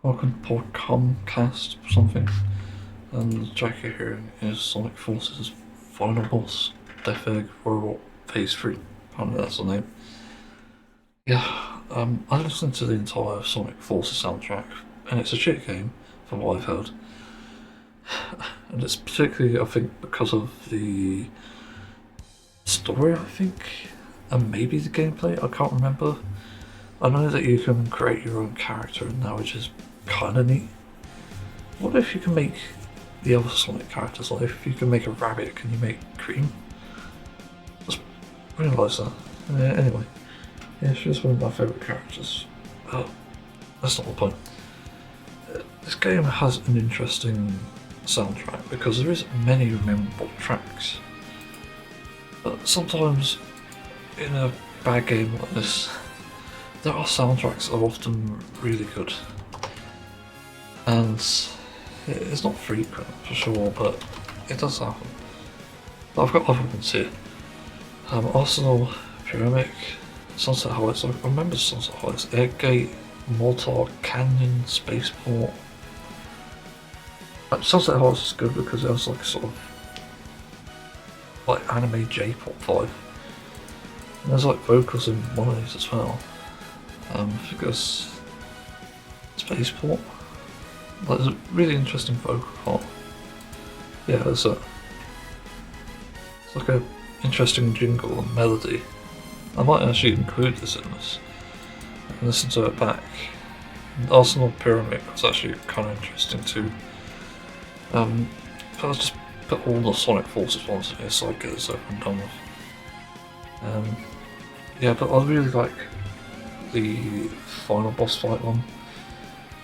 welcome to Podcastcast or something. And the track you're hearing is Sonic Forces final boss, Death Egg Robot Phase 3. I don't know that's the name. Yeah, I listened to the entire Sonic Forces soundtrack, and it's a shit game, from what I've heard. And it's particularly, I think, because of the story, I think, and maybe the gameplay, I can't remember. I know that you can create your own character in now, which is kind of neat. What if you can make the other Sonic characters? Like, if you can make a rabbit, can you make Cream? Just realised that. Anyway, yeah, she's one of my favourite characters. But that's not the point. This game has an interesting soundtrack because there is many memorable tracks. But sometimes, in a bad game like this, there are soundtracks that are often really good. And it's not frequent for sure, but it does happen. I've got other ones here. Arsenal, Pyramid, Sunset Heights, I remember Sunset Heights, Airgate, Mortar, Canyon, Spaceport. Sunset Heights is good because it has like sort of like anime J-pop vibe. And there's like vocals in one of these as well. Because Spaceport, like, there's a really interesting vocal part. Yeah, it's like a interesting jingle and melody. I might actually include this in this and listen to it back. And Arsenal Pyramid was actually kind of interesting too. I'll just put all the Sonic Forces ones in here so I get this over and done with. Yeah, but I really like the final boss fight one,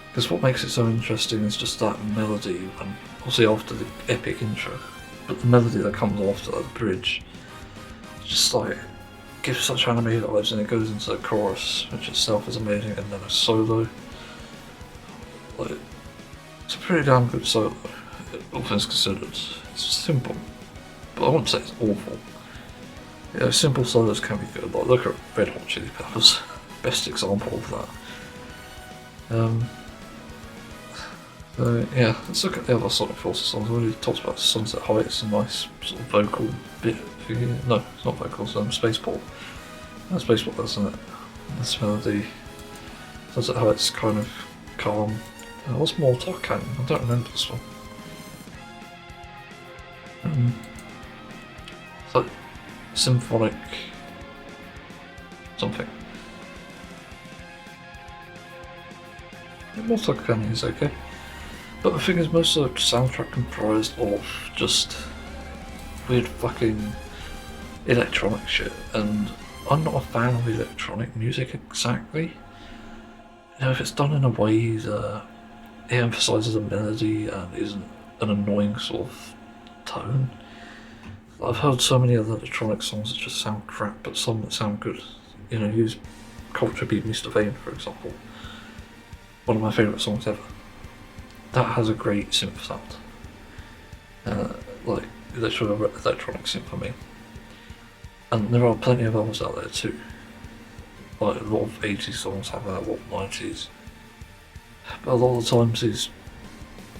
because what makes it so interesting is just that melody, and obviously after the epic intro, but the melody that comes after the bridge just like gives such anime vibes, and it goes into the chorus, which itself is amazing, and then a solo. Like, it's a pretty damn good solo, all things considered. It's simple, but I wouldn't say it's awful. Yeah, simple solos can be good. Like, look at Red Hot Chili Peppers. Best example of that. So yeah, let's look at the other Sonic Forces songs. I already talked about Sunset Heights, a nice sort of vocal bit. No, it's not vocals. Spaceport. Spaceport, doesn't it? This melody. Sunset Heights kind of calm. What's more Canyon? I don't remember this one. It's like symphonic something. Mortal Canyon is okay, but the thing is, most of the soundtrack comprised of just weird fucking electronic shit, and I'm not a fan of electronic music exactly. You know, if it's done in a way that it emphasises a melody and isn't an annoying sort of tone. I've heard so many other electronic songs that just sound crap, but some that sound good. You know, use Culture Beat Mr. Vane for example. One of my favourite songs ever. That has a great synth sound. Like electronic synth for me. And there are plenty of others out there too. Like a lot of 80s songs have that, a lot of 90s. But a lot of the times these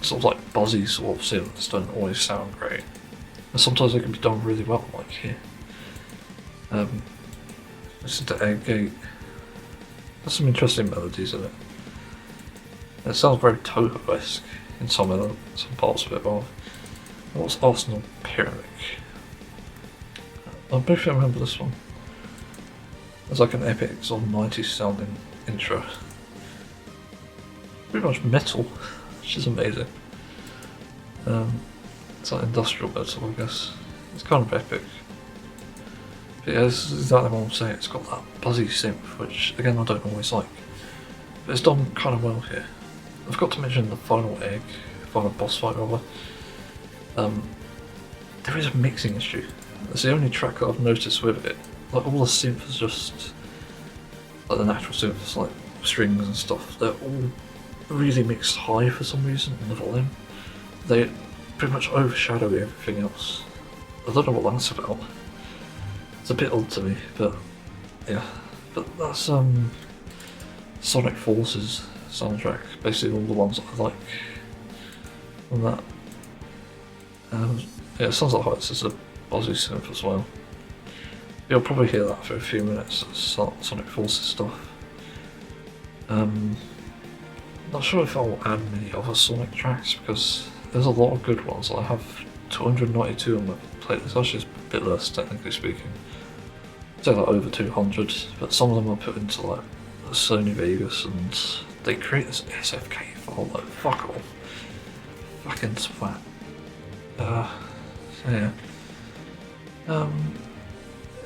sort of like buzzy sort of synths don't always sound great. And sometimes they can be done really well, like here. Listen to Airgate. There's some interesting melodies in it. It sounds very Toho-esque in some parts of it. What's Arsenal Pyramid? I briefly remember this one. It's like an epic sort of 90s sounding intro. Pretty much metal, which is amazing. It's like industrial metal, I guess. It's kind of epic. But yeah, this is exactly what I'm saying. It's got that buzzy synth, which again I don't always like. But it's done kind of well here. I forgot to mention the final boss fight rather. There is a mixing issue. It's the only track that I've noticed with it. Like, all the synth is just like the natural synths, like strings and stuff. They're all really mixed high for some reason in the volume. They pretty much overshadow everything else. I don't know what that's about. It's a bit odd to me, but yeah. But that's Sonic Forces soundtrack. Basically all the ones I like from that. Yeah, it sounds like Heights is a Aussie synth as well. You'll probably hear that for a few minutes, Sonic Forces stuff. Not sure if I'll add any other Sonic tracks because there's a lot of good ones. I have 292 on my playlist, actually it's a bit less technically speaking. I'd say like over 200, but some of them are put into like Sony Vegas and they create this SFK file like fuck off. Fucking splat. So yeah.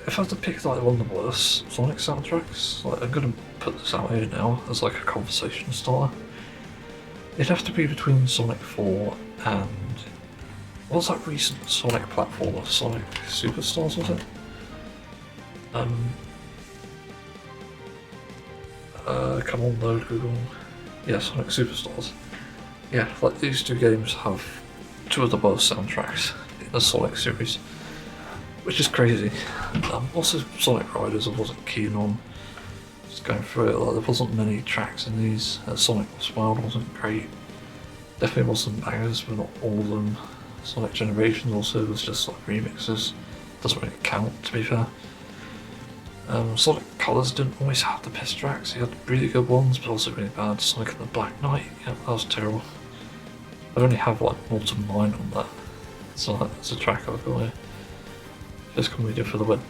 If I had to pick like one of the worst Sonic soundtracks, like I'm gonna put this out here now as like a conversation starter. It'd have to be between Sonic 4 and what was that recent Sonic platformer? Sonic Superstars, was it? Come on load Google. Yeah, Sonic Superstars. Yeah, like these two games have two of the worst soundtracks in the Sonic series, which is crazy. Also Sonic Riders I wasn't keen on. Just going through it, like there wasn't many tracks in these. Sonic Lost World wasn't great. Definitely wasn't bangers, but not all of them. Sonic Generations also was just like remixes. Doesn't really count, to be fair. Sonic Colors didn't always have the best tracks. He had really good ones, but also really bad. Sonic and the Black Knight, yeah, that was terrible. I only have like Autumn 9 on that, so that's a track I've got here. Just comedy for the win.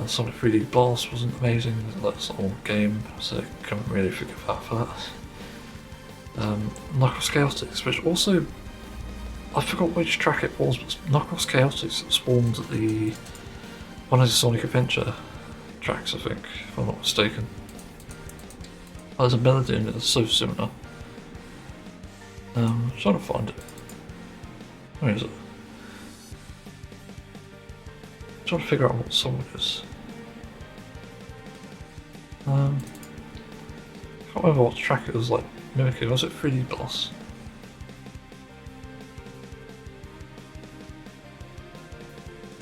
Sonic 3D Blast wasn't amazing, that's an old game, so I can't really forgive that for that. Knuckles Chaotix, which also, I forgot which track it was, but Knuckles Chaotix spawned the one of the Sonic Adventure tracks, I think, if I'm not mistaken. There's a melody in it that's so similar. I'm trying to find it. Where is it? I'm trying to figure out what song it is. I can't remember what track it was like mimicking. Was it 3D Blast?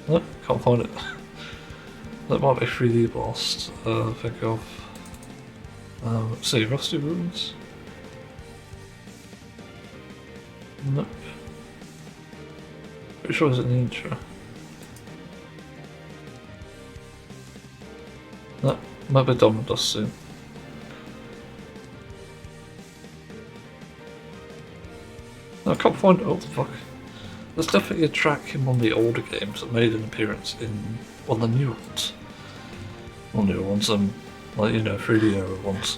No, can't find it. That might be 3D Blast. Think of. Let's see, Rusty Ruins? No. Pretty sure it's in the intro. No, might be Dom and Dust soon. No, I can't find it. What the fuck? There's definitely a track in one of the older games that made an appearance in one of the new ones. Well, newer ones, like, you know, 3D era ones.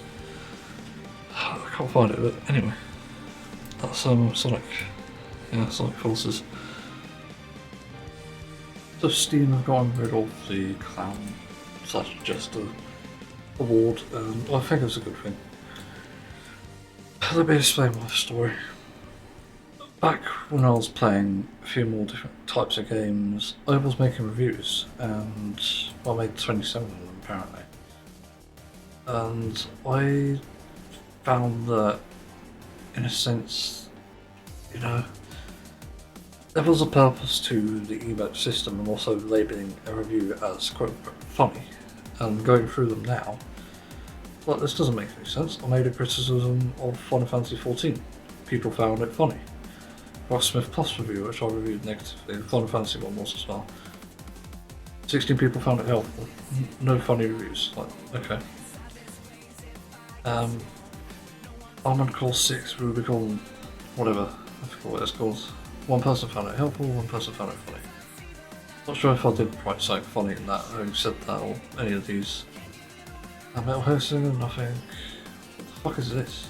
I can't find it, but anyway. That's Sonic. Yeah, Sonic Forces. So Steam have gotten rid of the Clown / Jester award, and I think it's a good thing. Let me explain my story. Back when I was playing a few more different types of games, I was making reviews, and I made 27 of them apparently. And I found that, in a sense, you know, there was a purpose to the emote system and also labelling a review as quote unquote funny. And going through them now, like, this doesn't make any sense. I made a criticism of Final Fantasy XIV. People found it funny. Rocksmith Plus review, which I reviewed negatively, the Final Fantasy one was as well. 16 people found it helpful. No funny reviews. Like, okay. Armored Core 6, Rubicon, whatever, I forgot what it's called. One person found it helpful, one person found it funny. Not sure if I did quite something funny in that, who said that, or any of these. Metal Hosting and nothing. What the fuck is this?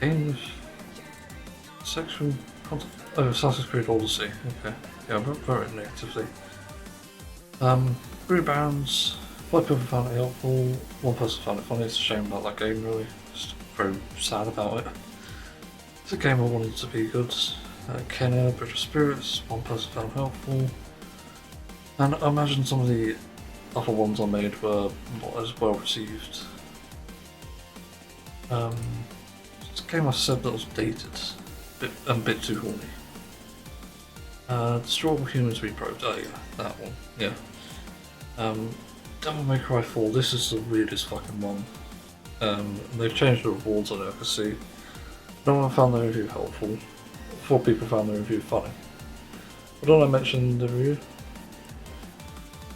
Game with sexual content. Oh, Assassin's Creed Odyssey. Okay. Yeah, I wrote it negatively. Green Barons. 5 people found it helpful. 1 person found it funny. It's a shame about that game, really. Just very sad about it. It's a game I wanted to be good. Kenna, Bridge of Spirits. 1 person found it helpful. And I imagine some of the other ones I made were not as well received. It's a game I said that was dated. A bit too horny. Destroyable Humans Reprobed, oh yeah, that one, yeah. Devil May Cry 4, this is the weirdest fucking one. They've changed the rewards on it, I can see. No one found the review helpful. 4 people found the review funny. What did I mention the review?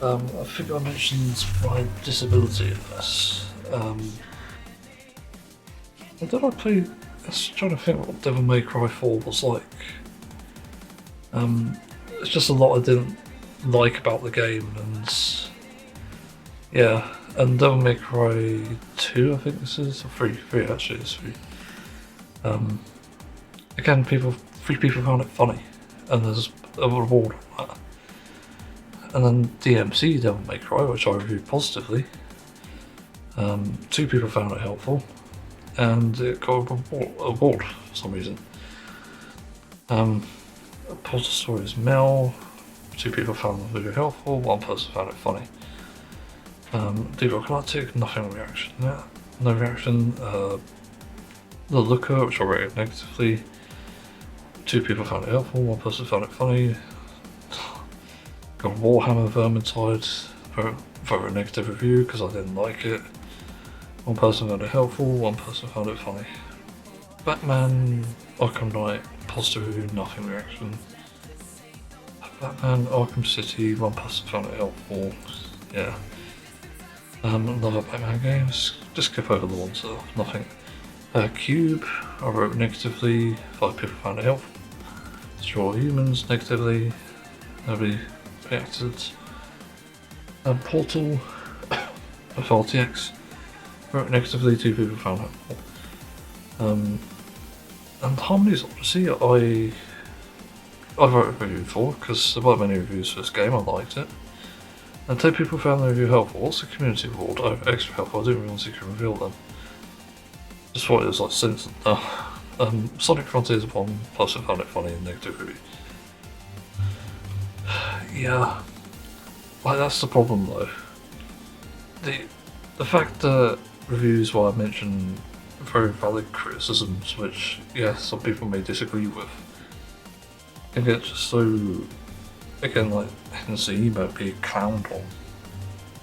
I think I mentioned my disability in this. Did I play? I was trying to think what Devil May Cry 4 was like. It's just a lot I didn't like about the game, and yeah, and Devil May Cry 2, I think this is, or 3 actually, it's 3. Again, 3 people found it funny, and there's a reward on that. And then DMC Devil May Cry, which I reviewed positively, 2 people found it helpful, and it got a award for some reason. Positive stories Mel, 2 people found the video helpful, 1 person found it funny. Deep Galactic, nothing reaction there. No reaction. The Looker, which I rated negatively, 2 people found it helpful, 1 person found it funny. Got Warhammer Vermintide, for a negative review because I didn't like it. 1 person found it helpful, 1 person found it funny. Batman Arkham Knight, positive review, nothing reaction. Batman Arkham City, 1 person found it helpful, yeah. Another Batman games, just skip over the ones that have nothing. Cube, I wrote negatively, 5 people found it helpful. Destroy Humans, negatively, nobody reacted. Portal, FRTX, wrote negatively, 2 people found it helpful. And Harmony's Odyssey, I wrote a review for, because there weren't many reviews for this game, I liked it. And 2 people found the review helpful. What's the community award? Oh, extra helpful, I didn't really want to reveal them. Just thought it was like Censored. Sonic Frontiers 1 person found it funny and negative review. Yeah, like that's the problem though. The fact that reviews where I mention very valid criticisms, which yeah, some people may disagree with, can get just so, again, like hence the emote being clowned on.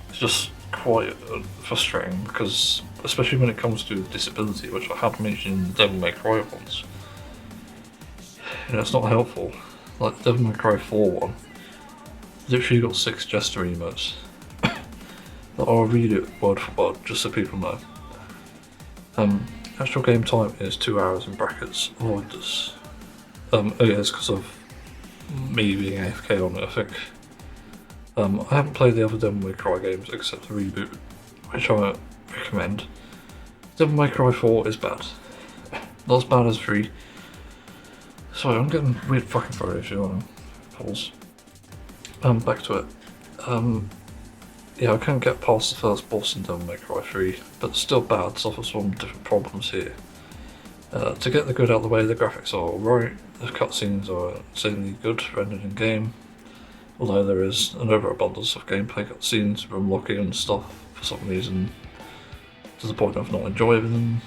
It's just quite frustrating because, especially when it comes to disability, which I have mentioned in the Devil May Cry ones, you know, it's not helpful. Like the Devil May Cry 4 one, literally got 6 Jester emotes. I'll read it word for word just so people know. Actual game time is 2 hours in brackets. Avoid this. Oh yeah, it's because of me being AFK on it, I think. I haven't played the other Devil May Cry games except the reboot, which I recommend. Devil May Cry 4 is bad. Not as bad as 3. Sorry, I'm getting weird fucking throat issue on pause. Back to it. Yeah, I can't get past the first boss in Devil May Cry 3, but it's still bad, suffers from different problems here. To get the good out of the way, the graphics are alright, the cutscenes are insanely good rendered in game, although there is an overabundance of gameplay cutscenes, room locking and stuff for some reason, to the point of not enjoying them.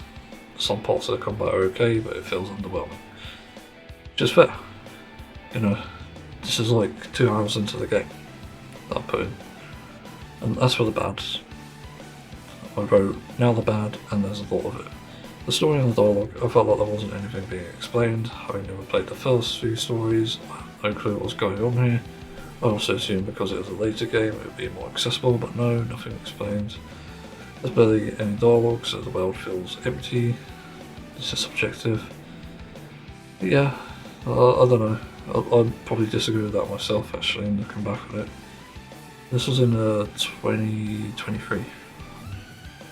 Some parts of the combat are okay, but it feels underwhelming. Which is fair. You know, this is like 2 hours into the game that I put in. And as for the bad, I wrote, now the bad, and there's a lot of it. The story and the dialogue, I felt like there wasn't anything being explained. Having never played the first few stories, I had no clue what was going on here. I also assumed because it was a later game it would be more accessible, but no, nothing explained. There's barely any dialogue, so the world feels empty. This is subjective. But yeah, I don't know. I'd probably disagree with that myself actually, and looking back at it. This was in 2023,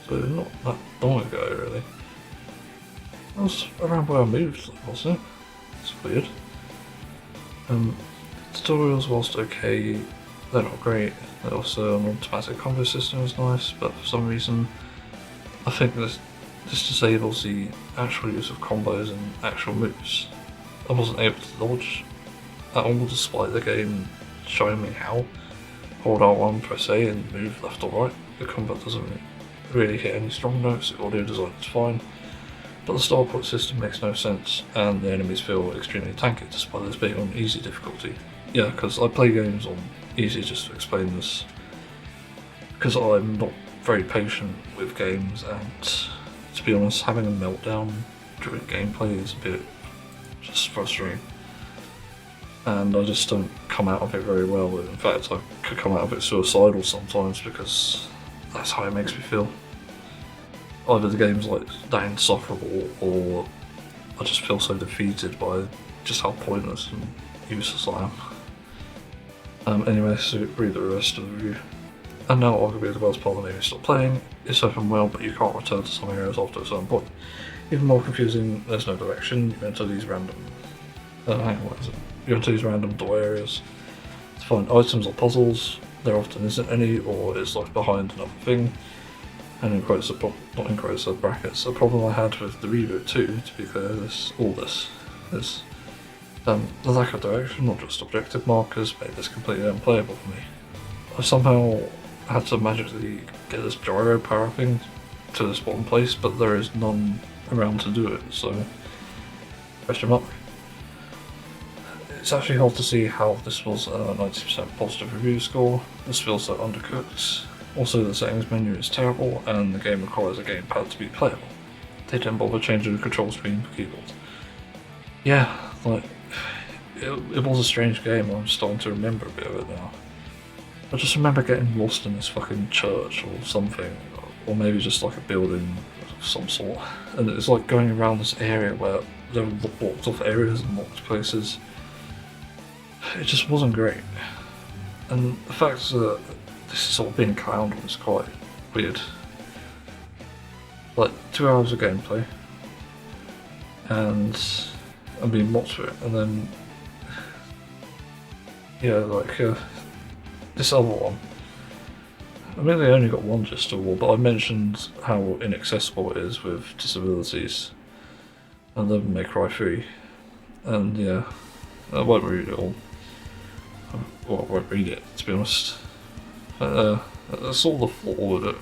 so not that long ago really. That was around where I moved, wasn't it? It's weird. Tutorials, whilst okay, they're not great. They're also an automatic combo system is nice, but for some reason I think this disables the actual use of combos and actual moves. I wasn't able to dodge at all despite the game showing me how. Hold R1, press A and move left or right. The combat doesn't really hit any strong notes, the audio design is fine, but the star point system makes no sense and the enemies feel extremely tanky despite this being on easy difficulty. Yeah, because I play games on easy just to explain this, because I'm not very patient with games and to be honest, having a meltdown during gameplay is a bit just frustrating. And I just don't come out of it very well. In fact, I could come out of it suicidal sometimes because that's how it makes me feel. Either the game's like that insufferable, or I just feel so defeated by just how pointless and useless I am. Anyway, so read the rest of the review. And now arguably the worst part of the game is stop playing. It's open world, but you can't return to some areas after a certain point. Even more confusing, there's no direction. You enter these random... hang on, what is it? You enter these random door areas to find items or puzzles. There often isn't any, or it's like behind another thing. And in quotes, not in quotes, brackets, the problem I had with the reboot too, to be clear, is the lack of direction, not just objective markers, made this completely unplayable for me. I somehow had to magically get this gyro power thing to this bottom place, but there is none around to do it, so question mark. It's actually hard to see how this was a 90% positive review score. This feels so undercooked. Also, the settings menu is terrible, and the game requires a gamepad to be playable. They didn't bother changing the control screen for keyboard. Yeah, like, it was a strange game. I'm starting to remember a bit of it now. I just remember getting lost in this fucking church or something, or maybe just like a building of some sort. And it's like going around this area where there were blocked off areas and locked places. It just wasn't great. And the fact that this is sort of being clowned on is quite weird. Like 2 hours of gameplay, and I'm being mocked for it, and then yeah, like this other one. I mean, they only got one Jester award, but I mentioned how inaccessible it is with disabilities, and then May Cry 3, and yeah, I won't read it all. Well, I won't read it, to be honest. I saw the flaw with it,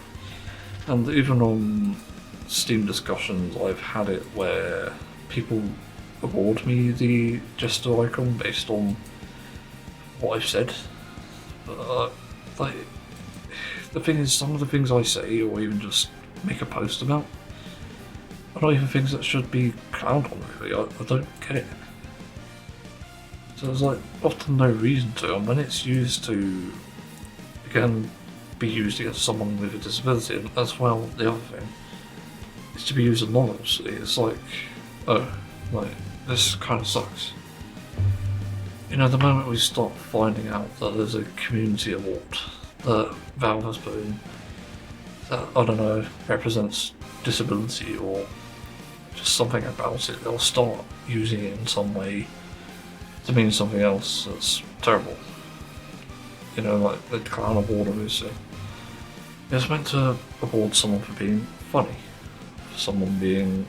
and even on Steam discussions I've had it where people award me the Jester icon based on what I've said. Like, the thing is, some of the things I say or even just make a post about are not even things that should be clowned on, really. I don't get it. So there's like often no reason to, and when it's used to, again, be used against someone with a disability, and as well, the other thing is to be used anonymously. It's like, oh, like, this kind of sucks. You know, the moment we start finding out that there's a community award that Valve has put in that, I don't know, represents disability or just something about it, they'll start using it in some way to mean something else that's terrible. You know, like the clown award, obviously. It's meant to award someone for being funny, for someone being,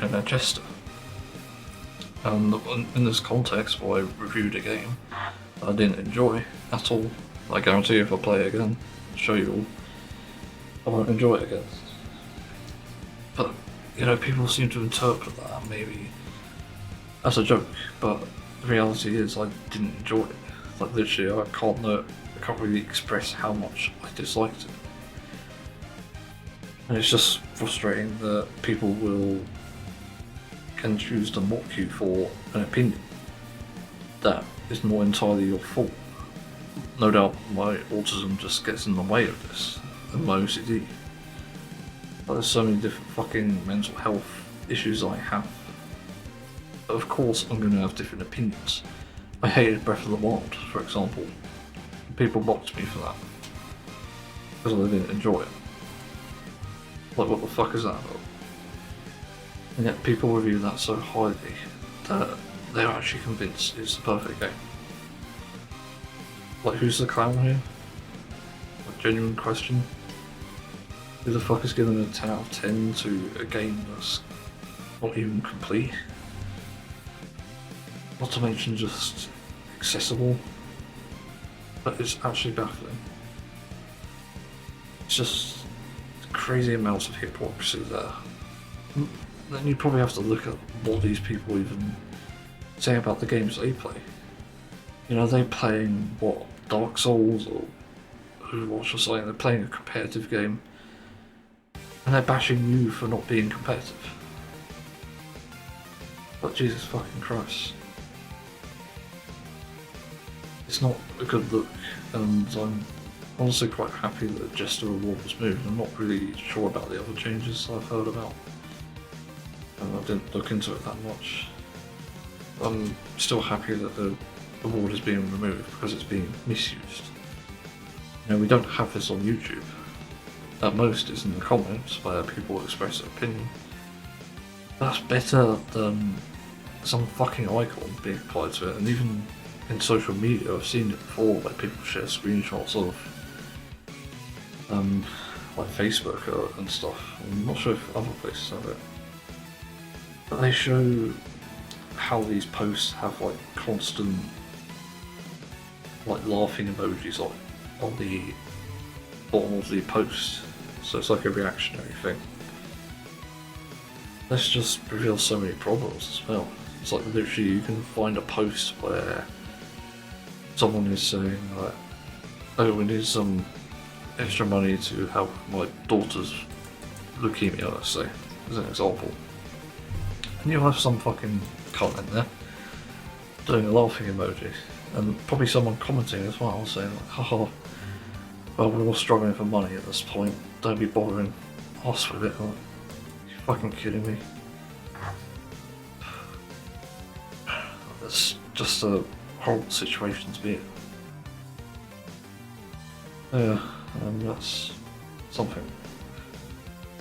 you know, a jester. And in this context, where I reviewed a game that I didn't enjoy at all, I guarantee if I play it again, I'll show you all, I won't enjoy it again. But, you know, people seem to interpret that maybe as a joke, but the reality is I didn't enjoy it. Like, literally, I can't really express how much I disliked it. And it's just frustrating that people can choose to mock you for an opinion that is not entirely your fault. No doubt my autism just gets in the way of this, and my OCD. But there's so many different fucking mental health issues I have. But of course I'm going to have different opinions. I hated Breath of the Wild, for example. People mocked me for that, because I didn't enjoy it. Like, what the fuck is that about? And yet people review that so highly that they're actually convinced it's the perfect game. Like, who's the clown here? Like, genuine question. Who the fuck is giving a 10 out of 10 to a game that's not even complete? Not to mention just accessible. But it's actually baffling. It's just crazy amounts of hypocrisy there. Then you probably have to look at what these people even say about the games they play. You know, they're playing, what, Dark Souls or Overwatch or something, they're playing a competitive game. and they're bashing you for not being competitive. But Jesus fucking Christ. It's not a good look, and I'm honestly quite happy that Jester award was moved. I'm not really sure about the other changes I've heard about. I didn't look into it that much. I'm still happy that the award is being removed because it's being misused. You know, we don't have this on YouTube. At most it's in the comments where people express their opinion. That's better than some fucking icon being applied to it, and even in social media I've seen it before where people share screenshots of like Facebook and stuff. I'm not sure if other places have it. But they show how these posts have like constant like laughing emojis on the bottom of the post, so it's like a reactionary thing. This just reveals so many problems as well. It's like literally you can find a post where someone is saying like, oh, we need some extra money to help my daughter's leukemia, let's say, as an example. And you'll have some fucking cunt in there doing a laughing emoji, and probably someone commenting as well saying like, haha, well, we're all struggling for money at this point, don't be bothering us with it. Like, you're fucking kidding me. It's just a horrible situation to be in. Yeah, and that's something.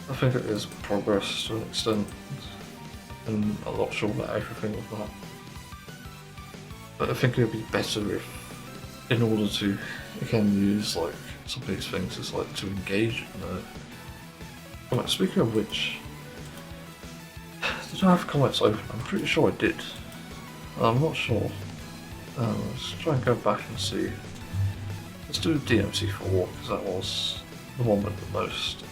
I think it is progress to an extent, and I'm not sure about everything with that. But I think it would be better if, in order to, again, use like some of these things, is like to engage in the comments. Speaking of which, did I have comments open? I'm pretty sure I did. I'm not sure. Let's try and go back and see. Let's do DMC4 because that was the one with the most.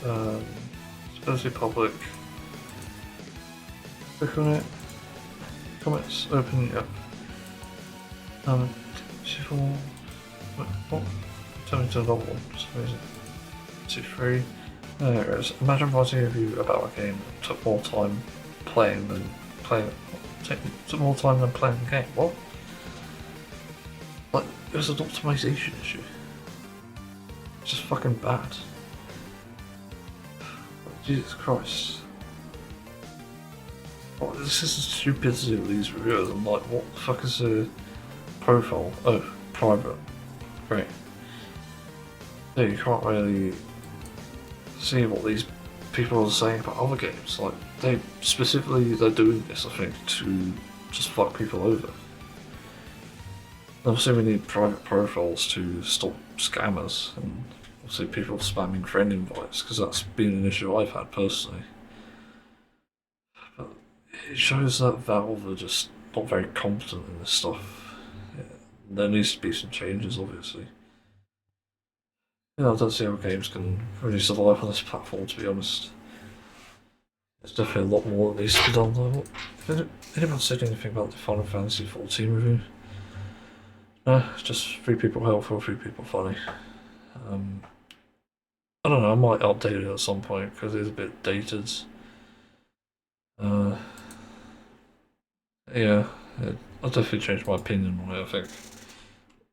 Disability public. Click on it. Comments open. Yep. DMC4. What? Tell me to another one. Just amazing. 2-3. There it is. Imagine writing a review about a game that took more time playing than playing. Took more time than playing the game. What? Like, it was an optimization issue. It's just fucking bad. Jesus Christ. Oh, this is the stupidity of these reviewers. I'm like, what the fuck is a profile? Oh, private. Great. Yeah, you can't really see what these people are saying about other games. Like, they're doing this, I think, to just fuck people over. Obviously we need private profiles to stop scammers and obviously people spamming friend invites, because that's been an issue I've had personally. But it shows that Valve are just not very competent in this stuff. Yeah, there needs to be some changes, obviously. Yeah, I don't see how games can really survive on this platform, to be honest. There's definitely a lot more that needs to be done though. Did anyone said anything about the Final Fantasy 14 review? No, it's just 3 people helpful, 3 people funny. I don't know, I might update it at some point because it's a bit dated. Yeah, I've definitely changed my opinion on it, I think.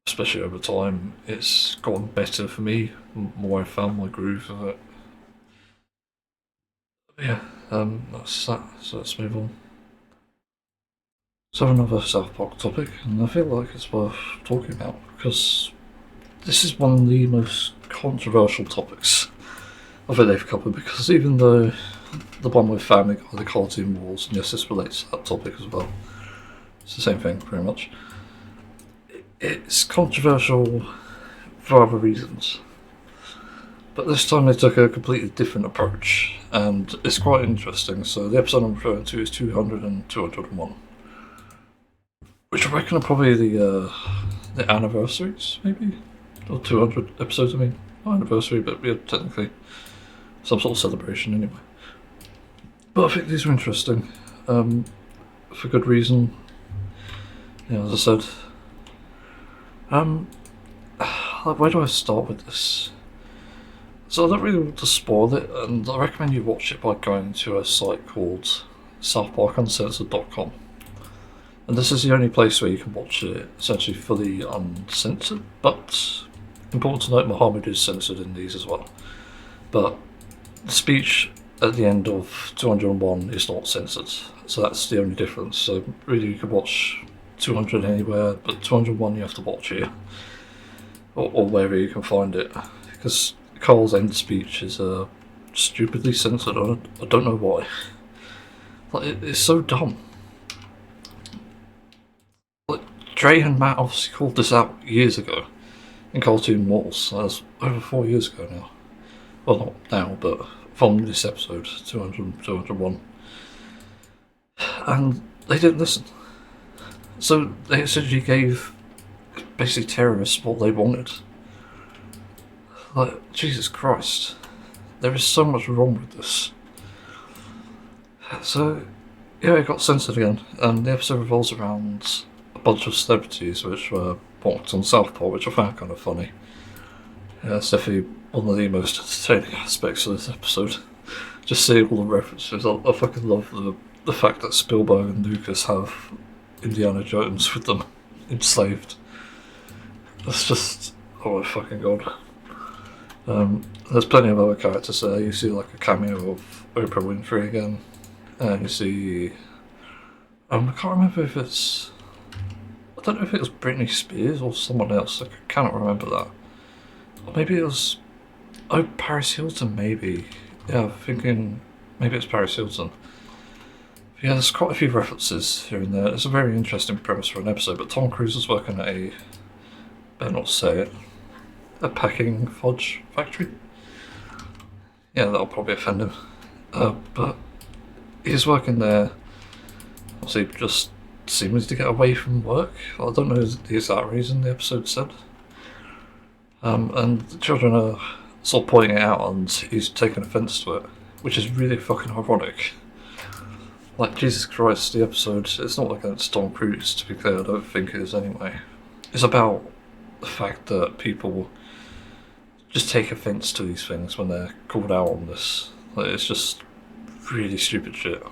Especially over time, it's gotten better for me, the more I found my groove of it. But yeah, that's that, so let's move on. So another South Park topic, and I feel like it's worth talking about because this is one of the most controversial topics of it they've covered, because even though the one with Family Guy, the cartoon wars, and yes, this relates to that topic as well, it's the same thing pretty much. It's controversial for other reasons, but this time they took a completely different approach, and it's quite interesting. So the episode I'm referring to is 200 and 201. Which I reckon are probably the anniversaries, maybe? Or 200 episodes, I mean. Not anniversary, but yeah, technically some sort of celebration anyway. But I think these are interesting, for good reason. Yeah, as I said. Where do I start with this? So I don't really want to spoil it, and I recommend you watch it by going to a site called Uncensored.com. And this is the only place where you can watch it essentially fully uncensored, but important to note, Muhammad is censored in these as well. But the speech at the end of 201 is not censored, so that's the only difference. So really you could watch 200 anywhere, but 201 you have to watch here, or wherever you can find it, because Carl's end speech is stupidly censored. I don't know why. Like, it's so dumb. Like, Dre and Matt obviously called this out years ago in Cartoon Wars. That's over 4 years ago now. Well, not now, but from this episode, 200, 201. And they didn't listen. So they essentially gave basically terrorists what they wanted. Like, Jesus Christ. There is so much wrong with this. So, yeah, it got censored again, and the episode revolves around a bunch of celebrities which were mocked on South Park, which I found kind of funny. Yeah, it's definitely one of the most entertaining aspects of this episode. Just seeing all the references. I fucking love the fact that Spielberg and Lucas have Indiana Jones with them enslaved. That's just, oh my fucking god. There's plenty of other characters there. You see like a cameo of Oprah Winfrey again. And you see, I can't remember if it's, I don't know if it was Britney Spears or someone else. I cannot remember that. Or maybe it was, oh, Paris Hilton maybe. Yeah, I'm thinking maybe it's Paris Hilton. Yeah, there's quite a few references here and there. It's a very interesting premise for an episode, but Tom Cruise is working at a, better not say it, a packing fudge factory. Yeah, that'll probably offend him. But he's working there, obviously just seems to get away from work. I don't know the exact reason the episode said. And the children are sort of pointing it out and he's taking offence to it, which is really fucking ironic. Like, Jesus Christ, the episode, it's not against Tom Cruise, to be clear, I don't think it is anyway. It's about the fact that people just take offence to these things when they're called out on this. Like, it's just really stupid shit.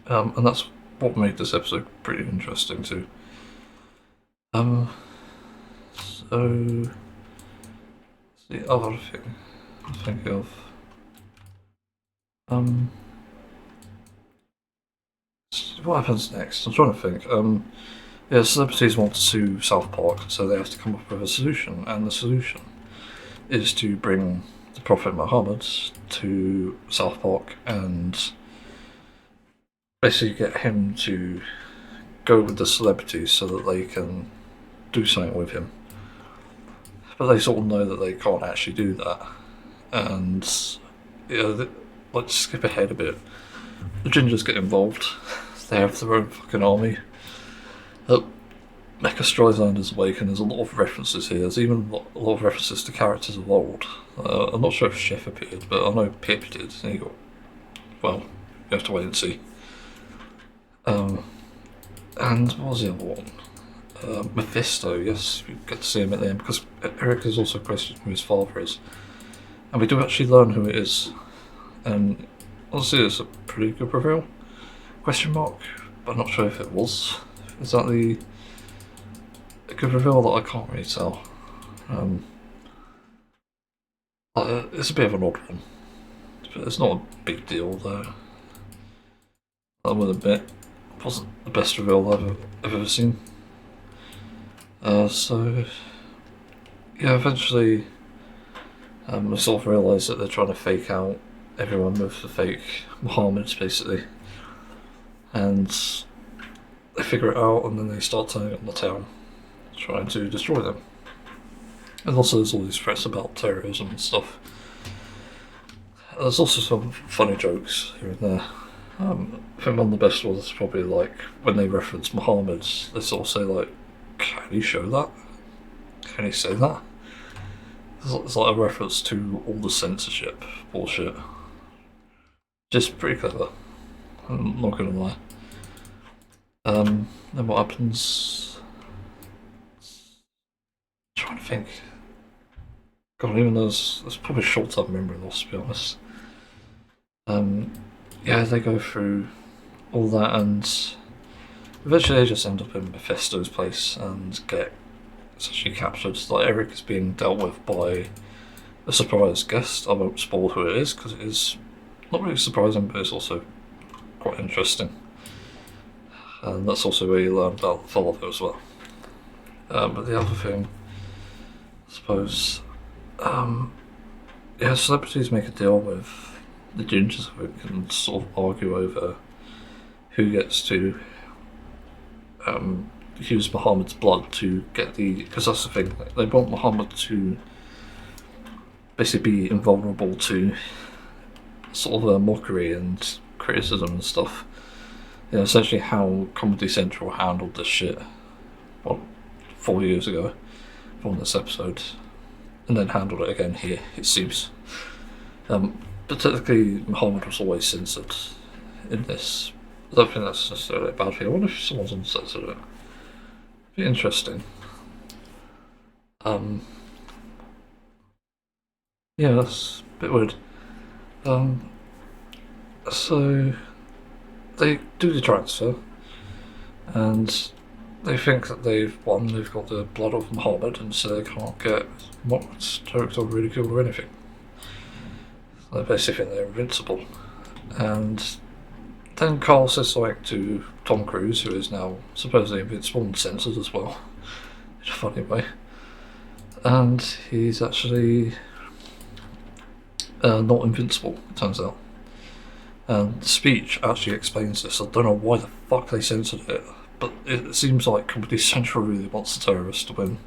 And that's what made this episode pretty interesting too. So the other thing I'm thinking of, what happens next? I'm trying to think. Yeah, celebrities want to sue South Park, so they have to come up with a solution, and the solution is to bring the Prophet Muhammad to South Park and basically get him to go with the celebrities so that they can do something with him. But they sort of know that they can't actually do that. And, yeah, let's skip ahead a bit. The Gingers get involved. They have their own fucking army. Mecha Streisand is awake, and there's a lot of references here. There's even a lot of references to characters of old. I'm not sure if Chef appeared, but I know Pip did. Well, you have to wait and see. And what was the other one? Mephisto, yes, we get to see him at the end, because Eric is also questioned who his father is. And we do actually learn who it is. And honestly, it's a pretty good reveal. Question mark, but I'm not sure if it was. Is that a good reveal that I can't really tell? It's a bit of an odd one, but it's not a big deal though. I will admit, it wasn't the best reveal I've ever seen. So yeah, eventually I sort of realise that they're trying to fake out everyone with the fake Muhammads basically, and they figure it out, and then they start turning on the town, trying to destroy them. And also there's all these threats about terrorism and stuff. There's also some funny jokes here and there. I think one of the best ones is probably like when they reference Muhammad, they sort of say like, "Can he show that? Can he say that?" It's like a reference to all the censorship bullshit. Just pretty clever. I'm not gonna lie. Then what happens? I'm trying to think. God, even there's probably short-term memory loss, to be honest. Yeah, they go through all that, and eventually they just end up in Mephisto's place and get essentially captured. Like Eric is being dealt with by a surprise guest. I won't spoil who it is because it is not really surprising, but it's also quite interesting. And that's also where you learn about the father as well. But the other thing, I suppose, yeah, celebrities make a deal with the gingers who can sort of argue over who gets to use Muhammad's blood to get the. Because that's the thing, they want Muhammad to basically be invulnerable to sort of a mockery and criticism and stuff. You know, essentially how Comedy Central handled this shit, what, 4 years ago, from this episode, and then handled it again here, it seems. But technically, Muhammad was always censored in this. I don't think that's necessarily a bad thing. I wonder if someone's uncensored it. It'd be interesting. Yeah, that's a bit weird. So they do the transfer, and they think that they've won. They've got the blood of Muhammad, and so they can't get mocked, joked, or ridiculed or anything. So they basically think they're invincible. And then Carl says something to Tom Cruise, who is now supposedly invincible and censored as well, in a funny way. And he's actually not invincible, it turns out. And the speech actually explains this. I don't know why the fuck they censored it, but it seems like Comedy Central really wants the terrorists to win.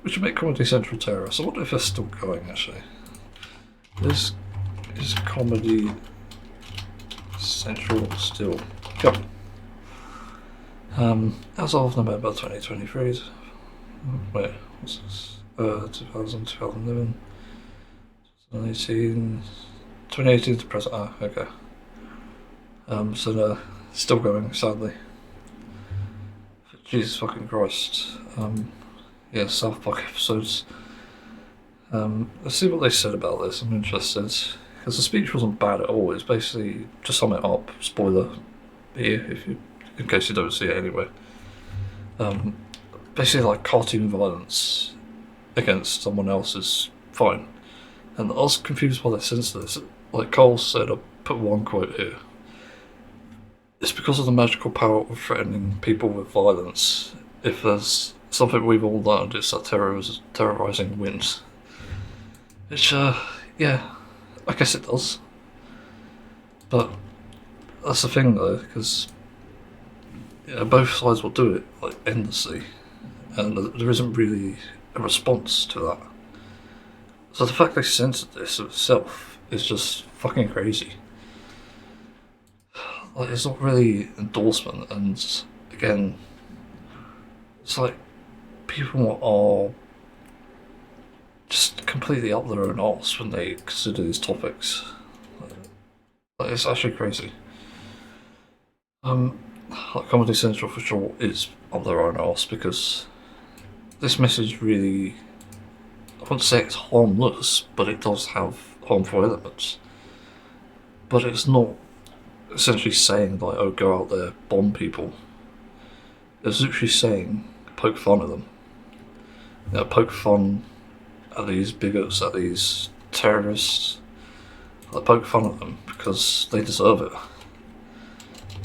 Which would make Comedy Central terrorists. I wonder if they're still going, actually. Is Comedy Central still going? As of November 2023, wait, what's this? 2000, 2011, 2018, 2018 to present. Ah, okay. So they're still going, sadly. Jesus fucking Christ. Yeah, South Park episodes. Let's see what they said about this. I'm interested. Because the speech wasn't bad at all. It's basically, to sum it up, spoiler here, in case you don't see it anyway. Basically, like cartoon violence against someone else is fine. And I was confused why they censored this. Like Cole said, I put one quote here. It's because of the magical power of threatening people with violence. If there's something we've all learned, it's that terrorizing wins. Which, yeah, I guess it does. But that's the thing though, because both sides will do it like endlessly, and there isn't really a response to that. So the fact they censored this itself is just fucking crazy. Like, it's not really endorsement, and again, it's like people are just completely up their own arse when they consider these topics. Like, it's actually crazy. Like Comedy Central for sure is up their own arse because this message really, I wouldn't say it's harmless, but it does have harmful elements. But it's not essentially saying like, oh, go out there, bomb people. It's literally saying, poke fun at them. You know, poke fun at these bigots, at these terrorists. Like, poke fun at them because they deserve it.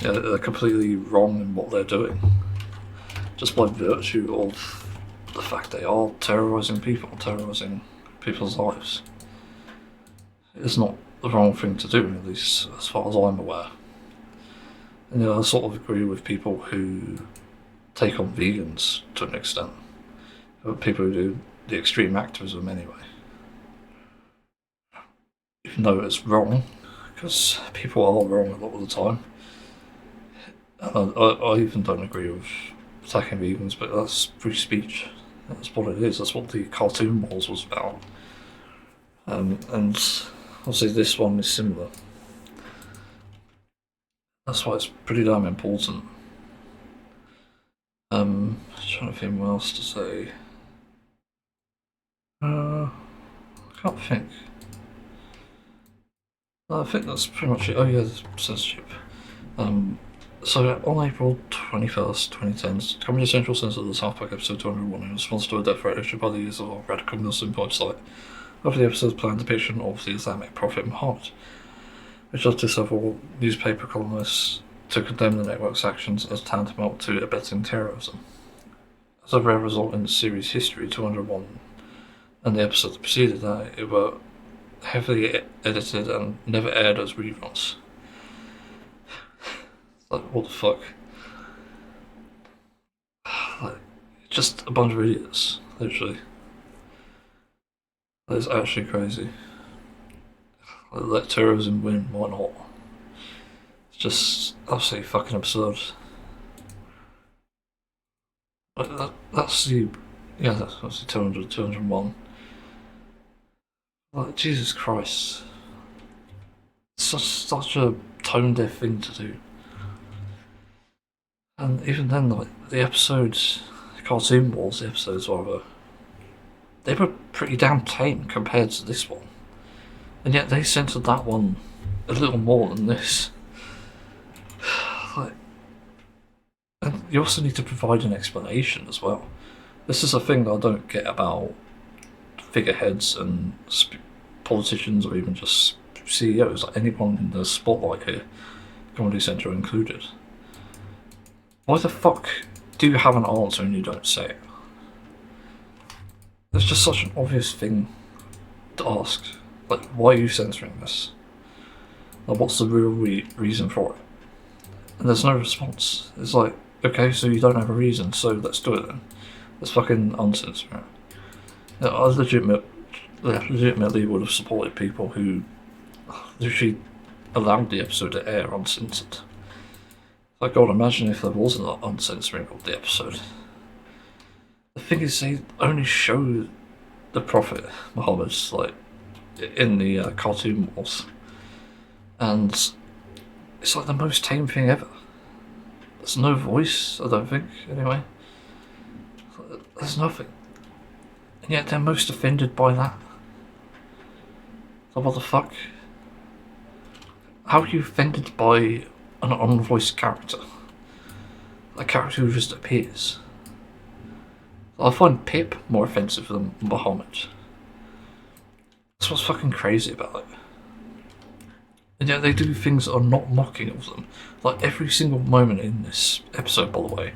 Yeah, they're completely wrong in what they're doing. Just by virtue of the fact they are terrorising people's lives. It's not the wrong thing to do, at least as far as I'm aware. And I sort of agree with people who take on vegans to an extent. People who do the extreme activism anyway. Even though it's wrong, because people are wrong a lot of the time. I even don't agree with attacking vegans, but that's free speech. That's what it is. That's what the cartoon wars was about. And obviously this one is similar. That's why it's pretty damn important. Trying to think what else to say. can't think. I think that's pretty much it. Oh yeah, the censorship. So on April 21st, 2010, Comedy Central censored the South Park episode 201 in response to a death threat issued by the use of a radical Muslim website of the episode's planned depiction of the Islamic prophet Muhammad, which led to several newspaper columnists to condemn the network's actions as tantamount to abetting terrorism. As a rare result in the series' history, 201 and the episode that preceded that, it were heavily edited and never aired as reruns. Like, what the fuck? Like, just a bunch of idiots, literally. That is actually crazy. Like, let terrorism win, why not? It's just absolutely fucking absurd. Like, that's the... Yeah, that's the 200, 201. Like, Jesus Christ. It's such a tone-deaf thing to do. And even then, like, the episodes, Cartoon Wars, the episodes rather, they were pretty damn tame compared to this one. And yet they censored that one a little more than this. Like, and you also need to provide an explanation as well. This is a thing that I don't get about figureheads and politicians or even just CEOs, like anyone in the spotlight here, Comedy Central included. Why the fuck do you have an answer and you don't say it? It's just such an obvious thing to ask. Like, why are you censoring this? Like, what's the real reason for it? And there's no response. It's like, okay, so you don't have a reason, so let's do it then. Let's fucking uncensor it. You know, I legitimately would have supported people who literally allowed the episode to air uncensored. Like, God, imagine if there wasn't an uncensoring of the episode. The thing is, they only show the Prophet Muhammad, like, in the Cartoon Wars. And it's like the most tame thing ever. There's no voice, I don't think, anyway. There's nothing. And yet they're most offended by that. Like, what the fuck? How are you offended by an unvoiced character? A character who just appears. I find Pip more offensive than Muhammad. That's what's fucking crazy about it. And yet they do things that are not mocking of them. Like, every single moment in this episode, by the way,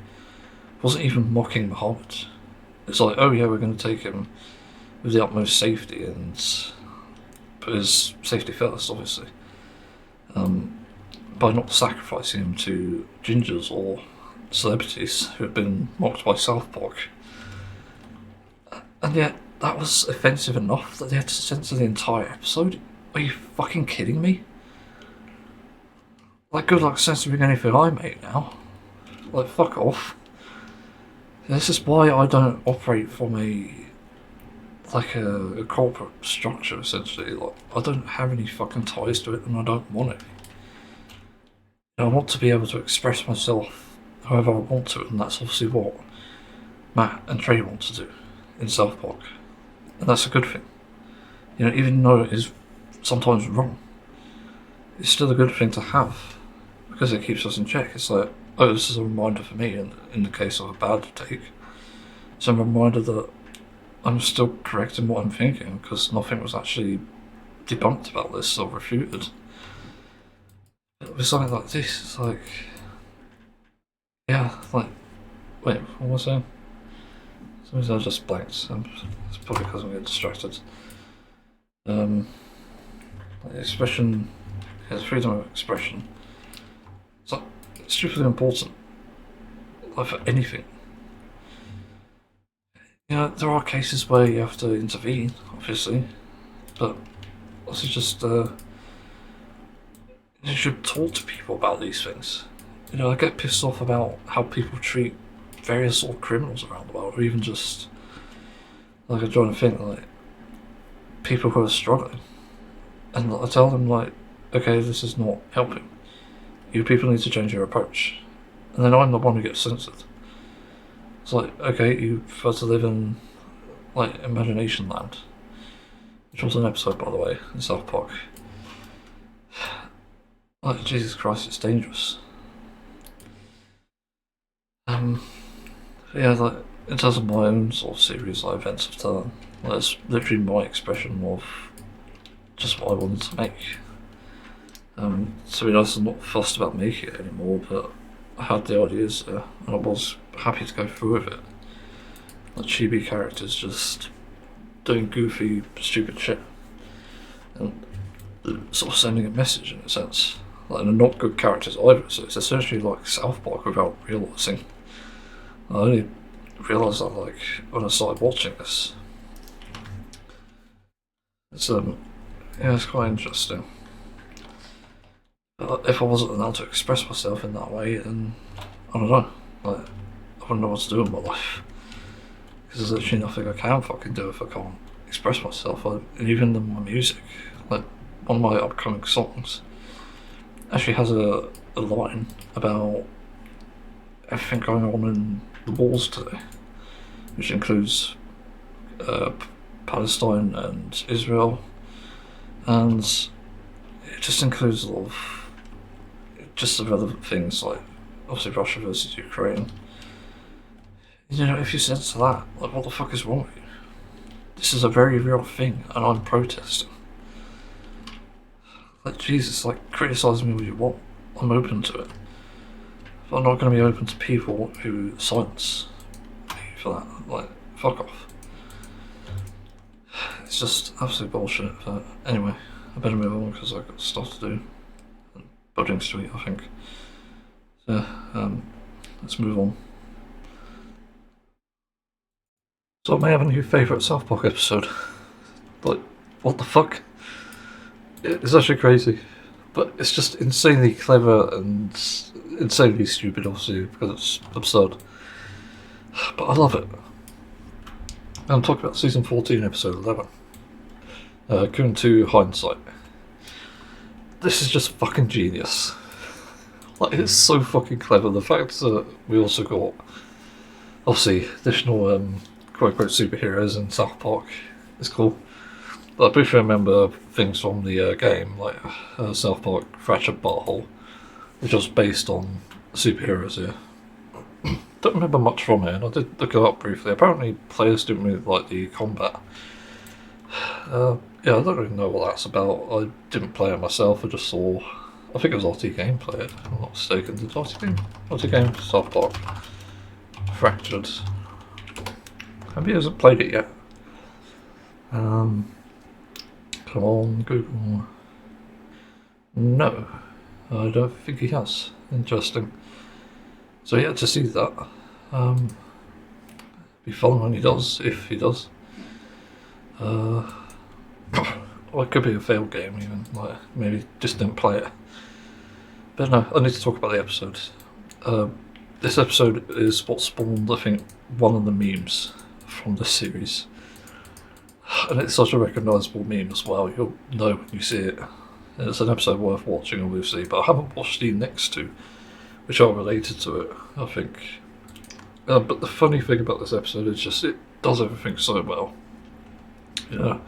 wasn't even mocking Muhammad. It's like, oh yeah, we're going to take him with the utmost safety and put his safety first, obviously. By not sacrificing him to gingers or celebrities who have been mocked by South Park. And yet, that was offensive enough that they had to censor the entire episode? Are you fucking kidding me? Like, good luck censoring anything I make now. Like, fuck off. This is why I don't operate from a corporate structure, essentially. Like, I don't have any fucking ties to it and I don't want it. I want to be able to express myself however I want to, and that's obviously what Matt and Trey want to do in South Park. And that's a good thing. You know, even though it is sometimes wrong, it's still a good thing to have, because it keeps us in check. It's like, oh, this is a reminder for me in the case of a bad take. It's a reminder that I'm still correct in what I'm thinking, because nothing was actually debunked about this or refuted. With something like this, it's like, yeah, like, wait, what was I saying? Sometimes I just blanked. It's probably because I'm getting distracted. Like expression, yeah, freedom of expression. It's like stupidly important, like for anything. You know, there are cases where you have to intervene, obviously, but also just you should talk to people about these things. You know, I get pissed off about how people treat various sort of criminals around the world, or even just, like, I'm trying to think, like, people who are struggling. And I tell them, like, okay, this is not helping. You people need to change your approach. And then I'm the one who gets censored. It's like, okay, you prefer to live in, like, imagination land. which was an episode, by the way, in South Park. Like, Jesus Christ, it's dangerous. Yeah, like, in terms of my own sort of series, like Events of Turn, that's literally my expression of just what I wanted to make. So I'm not fussed about making it anymore, but I had the ideas there, and I was happy to go through with it. Like chibi characters just doing goofy, stupid shit, and sort of sending a message in a sense. Like, they're not good characters either, so it's essentially like South Park without realising. I only realised that like when I started watching this. It's yeah, it's quite interesting. But if I wasn't allowed to express myself in that way, then I don't know. Like, I wouldn't know what to do in my life. Because there's actually nothing I can fucking do if I can't express myself. And even in my music, like one of my upcoming songs actually has a line about everything going on in the wars today, which includes Palestine and Israel, and it just includes a lot of just irrelevant things like obviously Russia versus Ukraine. You know, if you sense that, like, what the fuck is wrong with you? This is a very real thing, and I'm protesting. Like, Jesus, like, criticise me what you want. I'm open to it. But I'm not going to be open to people who silence me for that. Like, fuck off. It's just absolute bullshit. But anyway, I better move on because I've got stuff to do. And buddings to eat, I think. So, let's move on. So I may have a new favourite South Park episode. Like, what the fuck? It's actually crazy. But it's just insanely clever and insanely stupid, obviously, because it's absurd. But I love it. I'm talking about season 14, episode 11. Going to hindsight. This is just fucking genius. Like, it's so fucking clever. The fact that we also got, obviously, additional quote-unquote superheroes in South Park is cool. But I briefly remember things from the game, like South Park Fractured Butthole, which was based on superheroes here. Don't remember much from it, and I did look it up briefly. Apparently players didn't really like the combat. Yeah, I don't really know what that's about. I didn't play it myself, I just saw, I think it was RT Game play it, if I'm not mistaken. Did RT Game South Park Fractured? Maybe he hasn't played it yet. Come on, Google. No, I don't think he has. Interesting. So yeah, to see that. Be fun when he does, if he does. Well, it could be a failed game even, like maybe just didn't play it. But no, I need to talk about the episode. This episode is what spawned, I think, one of the memes from this series. And it's such a recognisable meme as well, you'll know when you see it. It's an episode worth watching, obviously, but I haven't watched the next two, which are related to it, I think. But the funny thing about this episode is just it does everything so well. You know,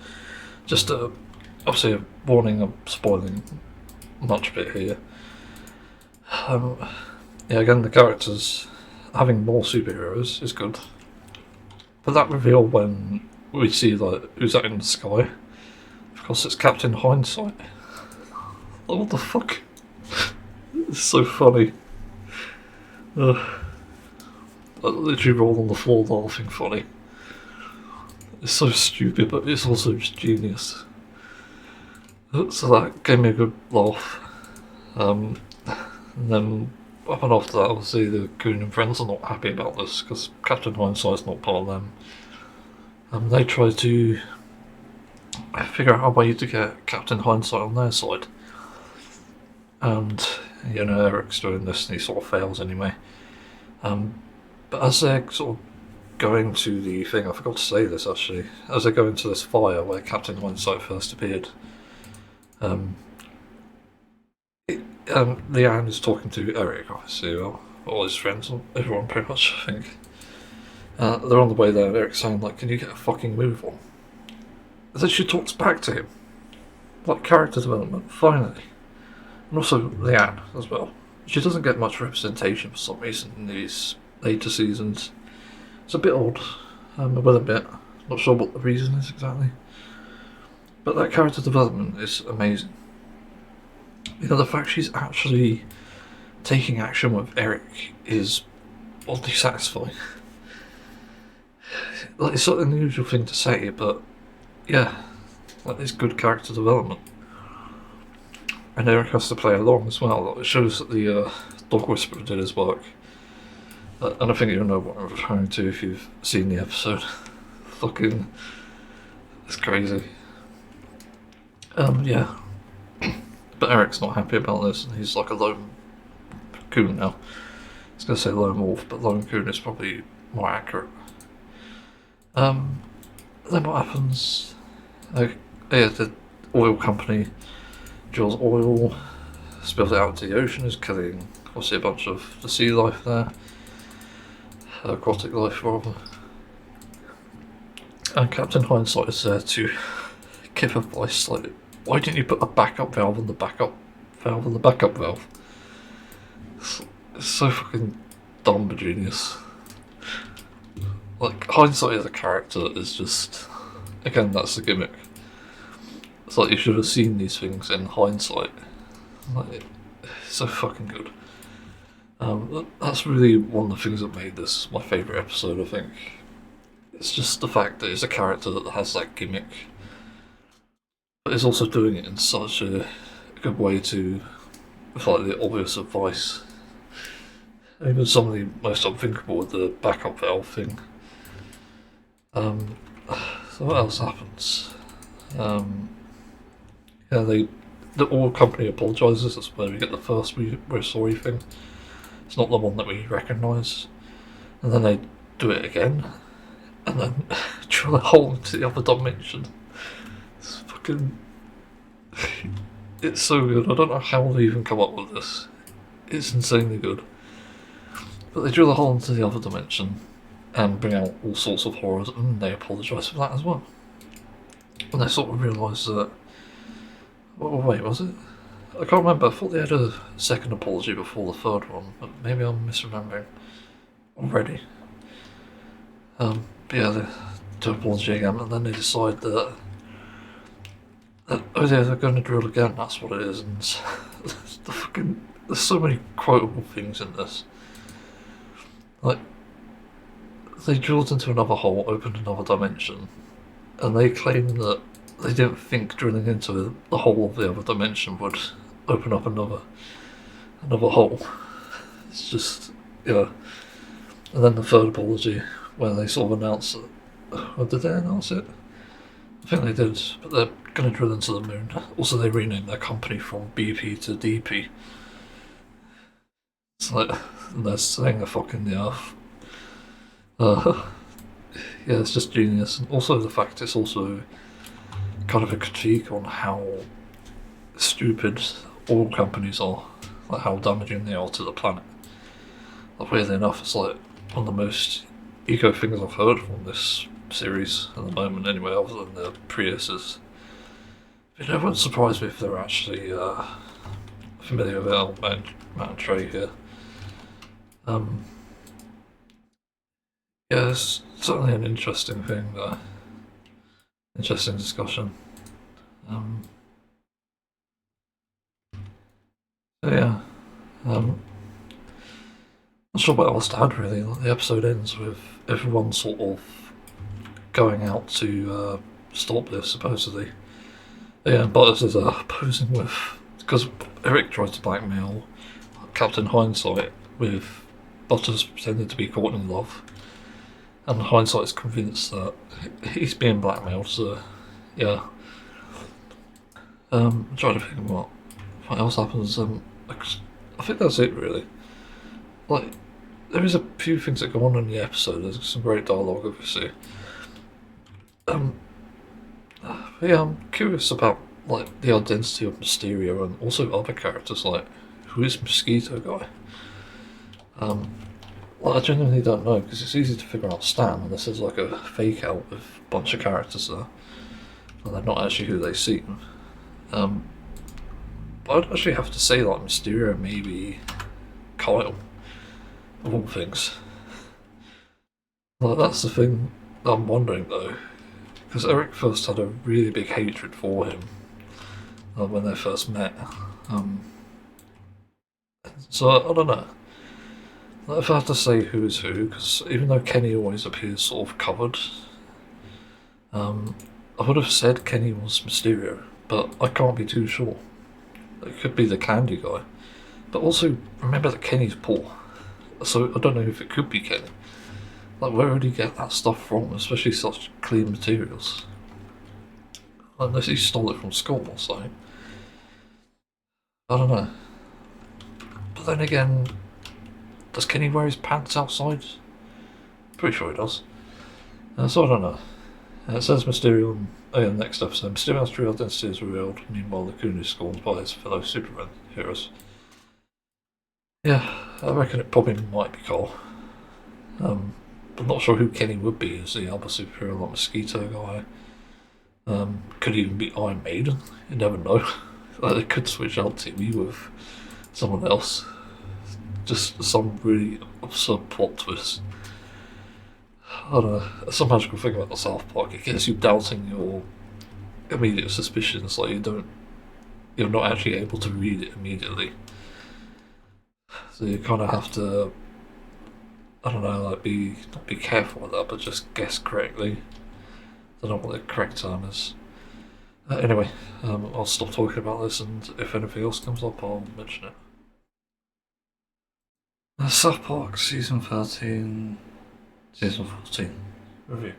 just obviously a warning, I'm spoiling much bit here. Yeah, again, the characters having more superheroes is good. But that reveal when we see like who's that in the sky? Of course, it's Captain Hindsight. Like, what the fuck? It's so funny. I literally roll on the floor laughing funny. It's so stupid, but it's also just genius. So that gave me a good laugh. And then up and after that, obviously the Goon and friends are not happy about this because Captain Hindsight's not part of them. They try to figure out a way to get Captain Hindsight on their side. And, you know, Eric's doing this and he sort of fails anyway. But as they're sort of going to the thing, I forgot to say this actually, as they go into this fire where Captain Hindsight first appeared, Leanne is talking to Eric, obviously, well, all his friends, everyone pretty much, I think. They're on the way there, and Eric's saying, like, can you get a fucking move on? then she talks back to him. Like character development, finally. And also Leanne as well. She doesn't get much representation for some reason in these later seasons. It's a bit odd, I will admit. Not sure what the reason is exactly. But that character development is amazing. You know, the fact she's actually taking action with Eric is oddly satisfying. Like, it's not an unusual thing to say, but yeah, like, it's good character development. And Eric has to play along as well. It shows that the Dog Whisperer did his work. And I think you'll know what I'm referring to if you've seen the episode. Fucking, it's crazy. Yeah. But Eric's not happy about this, and he's like a lone coon now. I was going to say lone wolf, but lone coon is probably more accurate. Then what happens? Yeah, the oil company drills oil, spills it out into the ocean, is killing obviously a bunch of the sea life there. Aquatic life rather. And Captain Hindsight is there to give advice like, why didn't you put a backup valve on the backup valve on the backup valve? It's so fucking dumb but genius. Like, Hindsight as a character is just, again, that's the gimmick. It's like you should have seen these things in hindsight. Like, it's so fucking good. That's really one of the things that made this my favourite episode, I think. It's just the fact that it's a character that has that gimmick, but is also doing it in such a good way to, with like the obvious advice. Even some of the most unthinkable with the backup valve thing. So what else happens? Yeah, the oil company apologises. That's where we get the first "we're sorry" thing. It's not the one that we recognise. And then they do it again, and then drill a hole into the other dimension. It's fucking. It's so good. I don't know how they even come up with this. It's insanely good. But they drill a hole into the other dimension and bring out all sorts of horrors, and they apologise for that as well. And they sort of realise that. Oh, wait, was it? I can't remember. I thought they had a second apology before the third one, but maybe I'm misremembering already. But yeah, they do apology again, and then they decide that oh yeah, they're going to drill again. That's what it is, and the fucking. There's so many quotable things in this. Like, they drilled into another hole, opened another dimension, and they claim that they didn't think drilling into the hole of the other dimension would open up another hole. It's just, yeah. And then the third apology, where they sort of announce it. Or did they announce it? I think they did, but they're going to drill into the moon. Also, they renamed their company from BP to DP. It's like, they're saying they're fucking the earth. Yeah, it's just genius. And also the fact it's also kind of a critique on how stupid oil companies are, like how damaging they are to the planet. Like, weirdly enough, it's like one of the most eco things I've heard from this series at the moment, anyway, other than the Priuses. It wouldn't surprise me if they're actually familiar with our Matt and Trey here. Yeah, it's certainly an interesting thing, interesting discussion. So yeah, not sure what else to add really. The episode ends with everyone sort of going out to stop this, supposedly. Yeah, and Butters is posing with, because Eric tried to blackmail Captain Hindsight with Butters pretending to be Courtney Love, and Hindsight is convinced that he's being blackmailed. So yeah, I'm trying to think of what else happens. I think that's it really. Like, there is a few things that go on in the episode. There's some great dialogue, obviously. But yeah, I'm curious about like the identity of Mysterio and also other characters. Like, who is Mosquito Guy? Well, I genuinely don't know, because it's easy to figure out Stan, and this is like a fake out with a bunch of characters there. and they're not actually who they seem. But I'd actually have to say like Mysterio, maybe Kyle, of all things. Like that's the thing that I'm wondering though, because Eric first had a really big hatred for him when they first met. So I don't know. If I have to say who is who, because even though Kenny always appears sort of covered, I would have said Kenny was Mysterio, but I can't be too sure. It could be the candy guy. But also, remember that Kenny's poor, so I don't know if it could be Kenny. Like, where would he get that stuff from, especially such clean materials? Unless he stole it from school or something. I don't know. But then again, does Kenny wear his pants outside? Pretty sure he does. So I don't know. It says Mysterio in the next episode. Mysterio's true identity is revealed. Meanwhile, the Coon is scorned by his fellow Superman heroes. Yeah, I reckon it probably might be Cole. I'm not sure who Kenny would be as the other superhero, like Mosquito guy. Could even be Iron Maiden. You never know. Like they could switch out TV with someone else. Just some really absurd plot twist. I don't know. Some magical thing about the South Park. It gets you doubting your immediate suspicions. Like you're not actually able to read it immediately. So you kind of have to, I don't know, like not be careful with that, but just guess correctly. I don't know what the correct term is. Anyway, I'll stop talking about this, and if anything else comes up, I'll mention it. South Park Season 13, Season 14 review.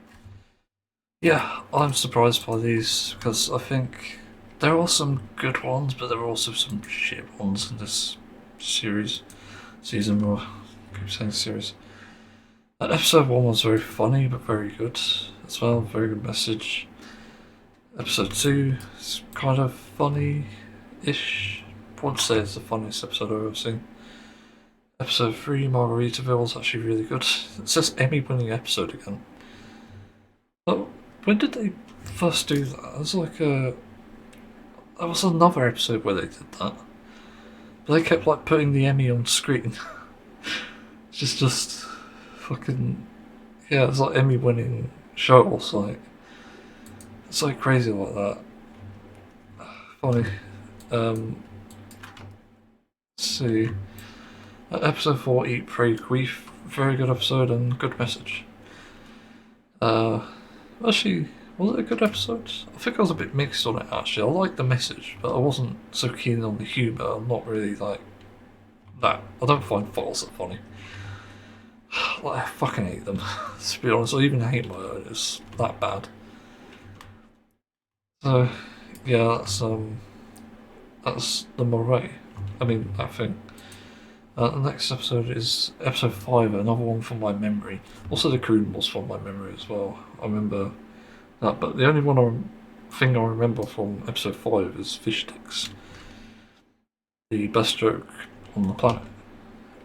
Yeah, I'm surprised by these because I think there are some good ones, but there are also some shit ones in this season, or I keep saying series. Episode 1 was very funny, but very good as well, very good message. Episode 2 is kind of funny-ish. I wouldn't say it's the funniest episode I've ever seen. Episode 3, Margaritaville, is actually really good. It says Emmy-winning episode again. But when did they first do that? It was like there was another episode where they did that. But they kept like putting the Emmy on screen. It's just fucking, yeah, it's like Emmy-winning shows, like it's like crazy like that. Funny. Let's see. Episode 4, Eat, Pray, Queef. Very good episode and good message. Actually, was it a good episode? I think I was a bit mixed on it actually. I liked the message, but I wasn't so keen on the humour. I'm not really like that. I don't find files that funny. Like, I fucking hate them, to be honest. I even hate my own. It's that bad. So, yeah, that's the moray. I mean, that thing. The next episode is episode 5, another one from my memory. Also, the Coon was from my memory as well. I remember that, but the only thing I remember from episode 5 is fish sticks. The best joke on the planet.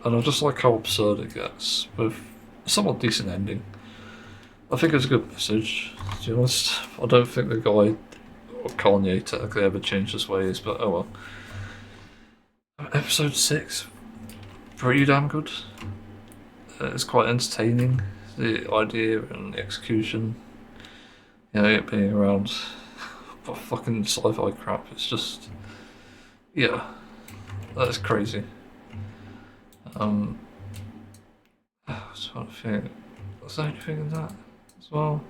And I just like how absurd it gets, with a somewhat decent ending. I think it's a good message, to be honest. I don't think the guy, or Kanye, technically ever changed his ways, but oh well. Episode 6, pretty damn good. It's quite entertaining, the idea and the execution. You know, it being around fucking sci-fi crap, it's just, yeah, that's crazy. I was trying to think, was there anything in that as well?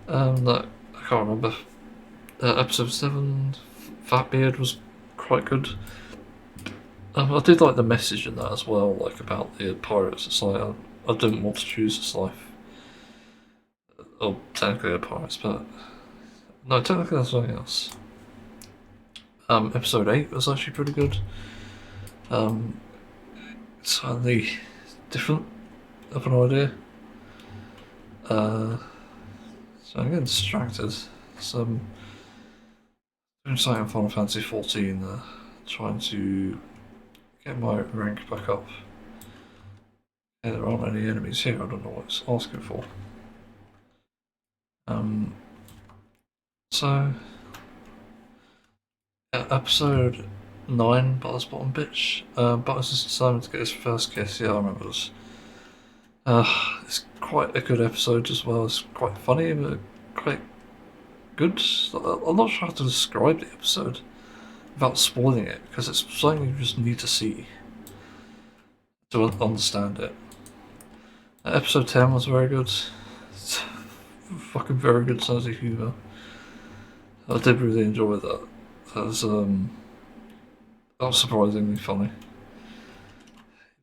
No, I can't remember. Episode 7, Fat Beard was quite good. I did like the message in that as well, like about the pirates. It's like I didn't want to choose this life. Or technically the pirates, but no, technically that's something else. Episode 8 was actually pretty good. Slightly different of an idea. So I'm getting distracted. So I'm doing something in Final Fantasy 14, trying to get my rank back up. Yeah, there aren't any enemies here, I don't know what it's asking for. So, yeah, episode 9, Butter's Bottom Bitch. Butters is deciding to get his first kiss. Yeah, I remember this. It's quite a good episode as well. It's quite funny, but quite good. I'm not sure how to describe the episode without spoiling it, because it's something you just need to see to understand it. Episode 10 was very good. It's fucking very good sense of humour. I did really enjoy that. That was surprisingly funny.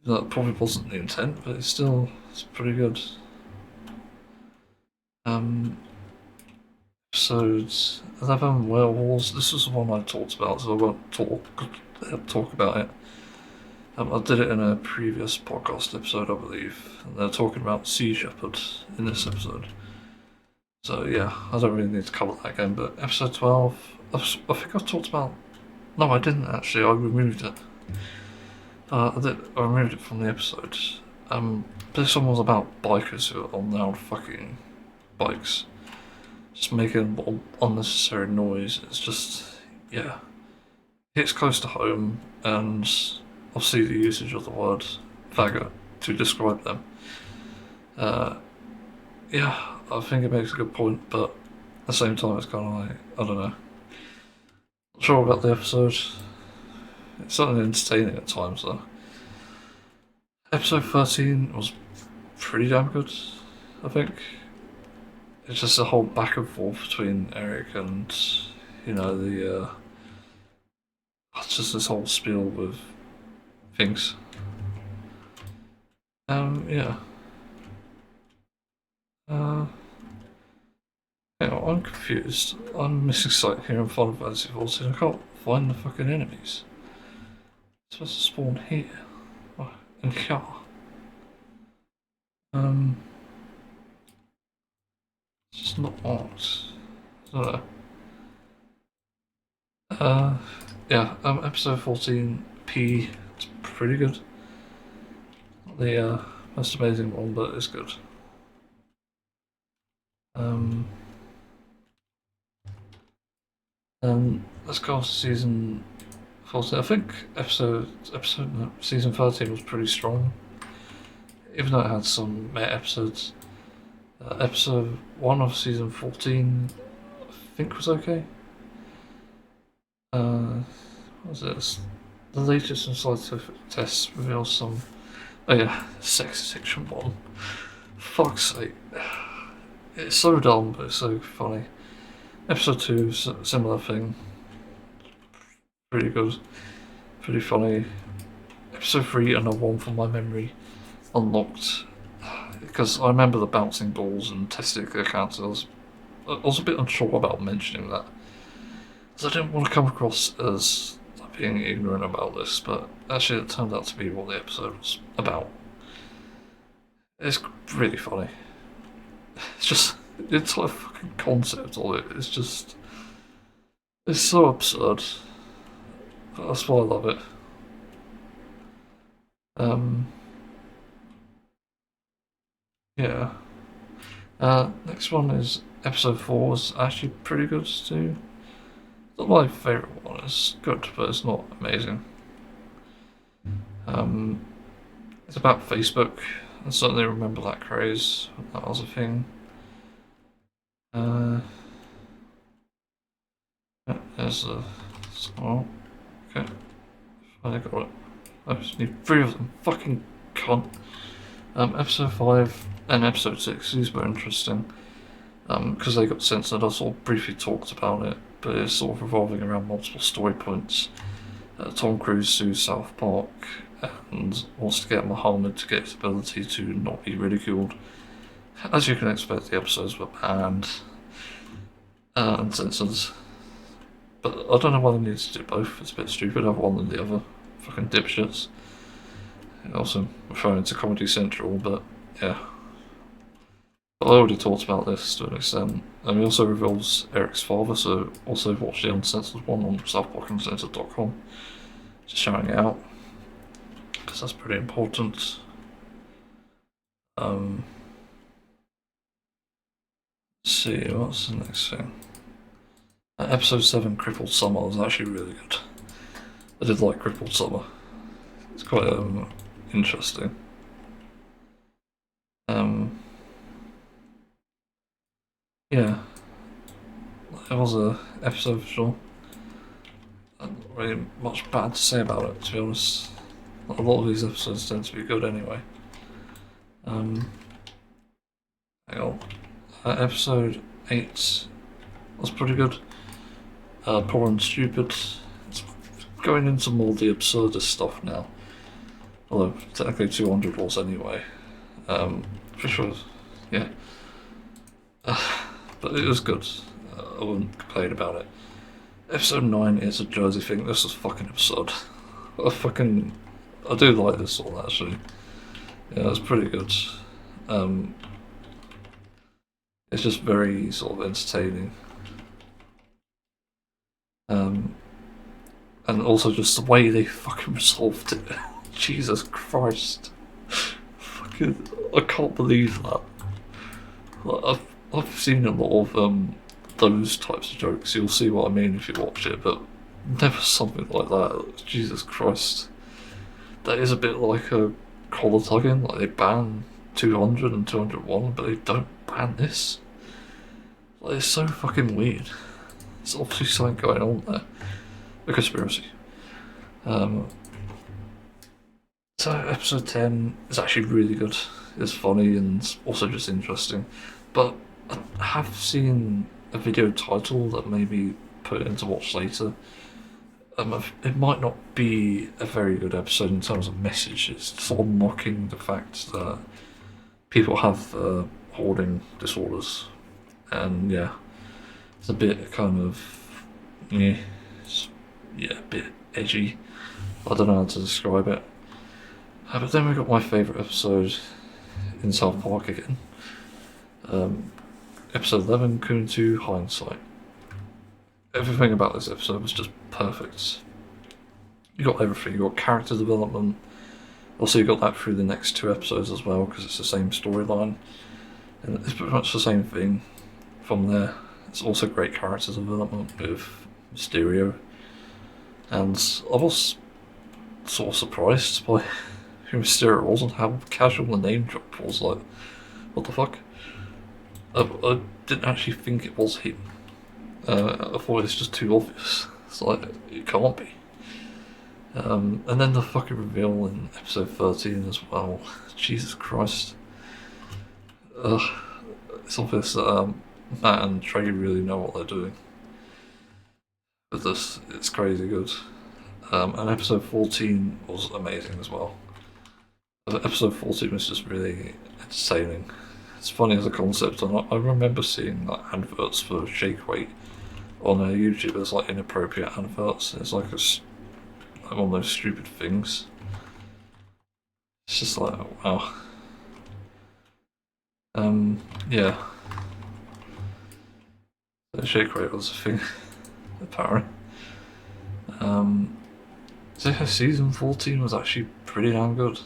That probably wasn't the intent, but it's pretty good. Episode 11, Werewolves. This was the one I talked about, so I won't talk about it. I did it in a previous podcast episode, I believe, and they're talking about Sea Shepherd in this episode. So yeah, I don't really need to cover that again, but episode 12, I think I talked about... No, I didn't actually, I removed it. I removed it from the episode. This one was about bikers who are on their fucking bikes. Just making unnecessary noise. It's just, yeah. Hits close to home, and I'll see the usage of the word faggot to describe them. Yeah, I think it makes a good point, but at the same time it's kind of like, I don't know. Not sure about the episode. It's certainly entertaining at times though. Episode 13 was pretty damn good, I think. It's just a whole back and forth between Eric and, it's just this whole spiel with things. Yeah. I'm confused. I'm missing sight here in Final Fantasy XIV. I can't find the fucking enemies. It's supposed to spawn here. Oh, in here. It's just not marked. I don't know. Yeah, episode 14, P, it's pretty good. Not the most amazing one, but it's good. Let's go on to season 14. I think season 13 was pretty strong, even though it had some meh episodes. Episode 1 of season 14, I think was okay. What was this? The latest in scientific tests reveals some... Oh yeah, sex addiction one. Fuck's sake. It's so dumb, but it's so funny. Episode 2, similar thing. Pretty good. Pretty funny. Episode 3, another one from my memory. Unlocked. Because I remember the bouncing balls and testicle accounts. I was a bit unsure about mentioning that. Because I didn't want to come across as being ignorant about this, but actually it turned out to be what the episode was about. It's really funny. It's just... the entire fucking concept of it is just... it's so absurd. That's why I love it. Yeah. Next one is episode 4 is actually pretty good too. Not my favourite one, it's good, but it's not amazing. It's about Facebook. I certainly remember that craze. That was a thing. There's a... oh, okay. I got it. I just need 3 of them. Fucking cunt. Episode 5 and episode 6, these were interesting. Because they got censored, I sort of briefly talked about it, but it's sort of revolving around multiple story points. Tom Cruise sues South Park and wants to get Muhammad to get his ability to not be ridiculed. As you can expect, the episodes were banned and censored. But I don't know why they needed to do both, it's a bit stupid, have one than the other. Fucking dipshits. Also referring to Comedy Central, but yeah. But I already talked about this to an extent. And he also reveals Eric's father, so also watch the Uncensored one on southparkuncensored.com. Just shouting it out, because that's pretty important. Let's see, what's the next thing? Episode 7, Crippled Summer, was actually really good. I did like Crippled Summer. It's quite interesting. Yeah, it was a episode for sure. Not really much bad to say about it, to be honest. A lot of these episodes tend to be good anyway. Hang on. Episode 8 was pretty good. Poor and Stupid. It's going into more the absurdist stuff now. Although, technically 200 was anyway. For sure, yeah. But it was good. I wouldn't complain about it. Episode 9 is a Jersey thing. This is fucking absurd. I do like this one actually. Yeah, it's pretty good. It's just very sort of entertaining. And also just the way they fucking resolved it. Jesus Christ. Fucking, I can't believe that. Like, I've seen a lot of those types of jokes. You'll see what I mean if you watch it, but never something like that. Jesus Christ. That is a bit like a collar tugging. Like they ban 200 and 201, but they don't ban this. Like, it's so fucking weird. There's obviously something going on there. A conspiracy. So episode 10 is actually really good. It's funny and also just interesting. But I have seen a video title that maybe put it in to watch later. It might not be a very good episode in terms of message. It's sort of mocking the fact that people have hoarding disorders. And yeah, it's a bit kind of, yeah, a bit edgy. I don't know how to describe it. But then we got my favourite episode in South Park again. Episode 11, Kuntu Hindsight. Everything about this episode was just perfect. You got everything. You got character development. Also, you got that through the next 2 episodes as well, because it's the same storyline. And it's pretty much the same thing from there. It's also great character development with Mysterio. And I was sort of surprised by who Mysterio was and how casual the name drop was. Like, what the fuck? I didn't actually think it was him. I thought it's just too obvious. It's like, it can't be. And then the fucking reveal in episode 13 as well. Jesus Christ. It's obvious that Matt and Trey really know what they're doing. But this, it's crazy good. And episode 14 was amazing as well. Episode 14 was just really entertaining. It's funny as a concept, and I remember seeing like adverts for shake weight on YouTube as like inappropriate adverts. It's like one of those stupid things. It's just like, wow. Yeah. The shake weight was a thing, apparently. So yeah, season 14 was actually pretty damn good.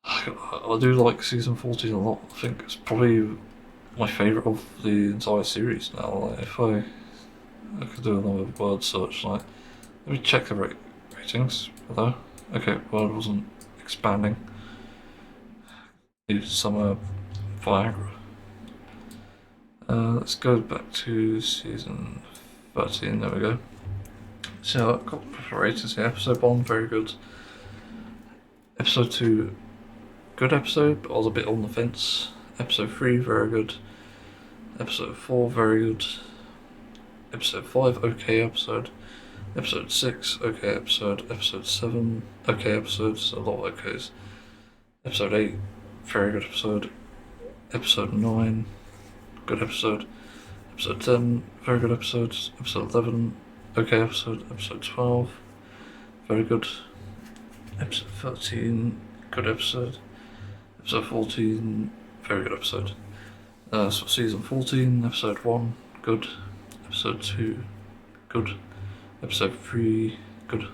I do like season 14 a lot. I think it's probably my favourite of the entire series now. Like, if I could do another word search, like, let me check the ratings. Hello? Okay, word wasn't expanding. Needed some Viagra. Let's go back to season 13, there we go. So I've got ratings here. Episode 1, very good. Episode 2, good episode, but I was a bit on the fence. Episode 3, very good. Episode 4, very good. Episode 5, okay episode. Episode 6, okay episode. Episode 7, okay episodes, a lot of okays. Episode 8, very good episode. Episode 9, good episode. Episode 10, very good episode. Episode 11, okay episode. Episode 12, very good. Episode 13, good episode. Episode 14, very good episode. So season 14, episode 1, good. Episode 2, good. Episode 3, good.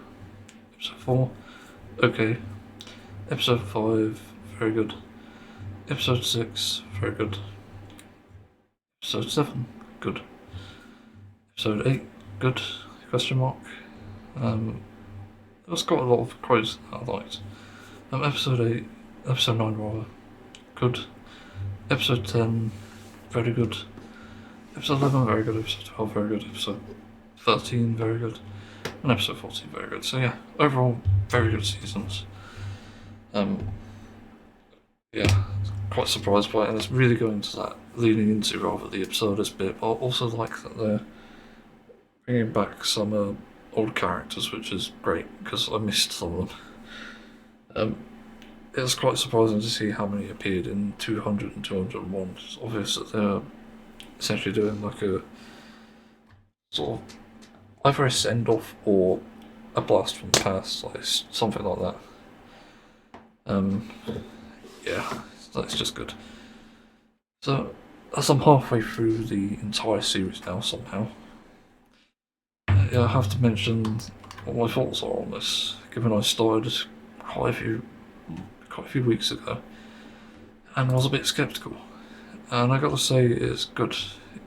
Episode 4, okay. Episode 5, very good. Episode 6, very good. Episode 7, good. Episode 8, good, question mark. It's got a lot of quotes that I liked. Episode 8, episode 9 rather, good. Episode 10, very good. Episode 11, very good. Episode 12, very good. Episode 13, very good. And episode 14, very good. So yeah, overall, very good seasons. Yeah, quite surprised by it, and it's really going to that, leaning into rather the absurdist bit, but I also like that they're bringing back some old characters, which is great, because I missed some of them. It was quite surprising to see how many appeared in 200 and 201. It's obvious that they're essentially doing like a sort of either a send-off or a blast from the past, like something like that. Yeah, that's just good. So, as I'm halfway through the entire series now, somehow, I have to mention what my thoughts are on this, given I started quite a few weeks ago, and I was a bit sceptical. And I gotta say, it's good.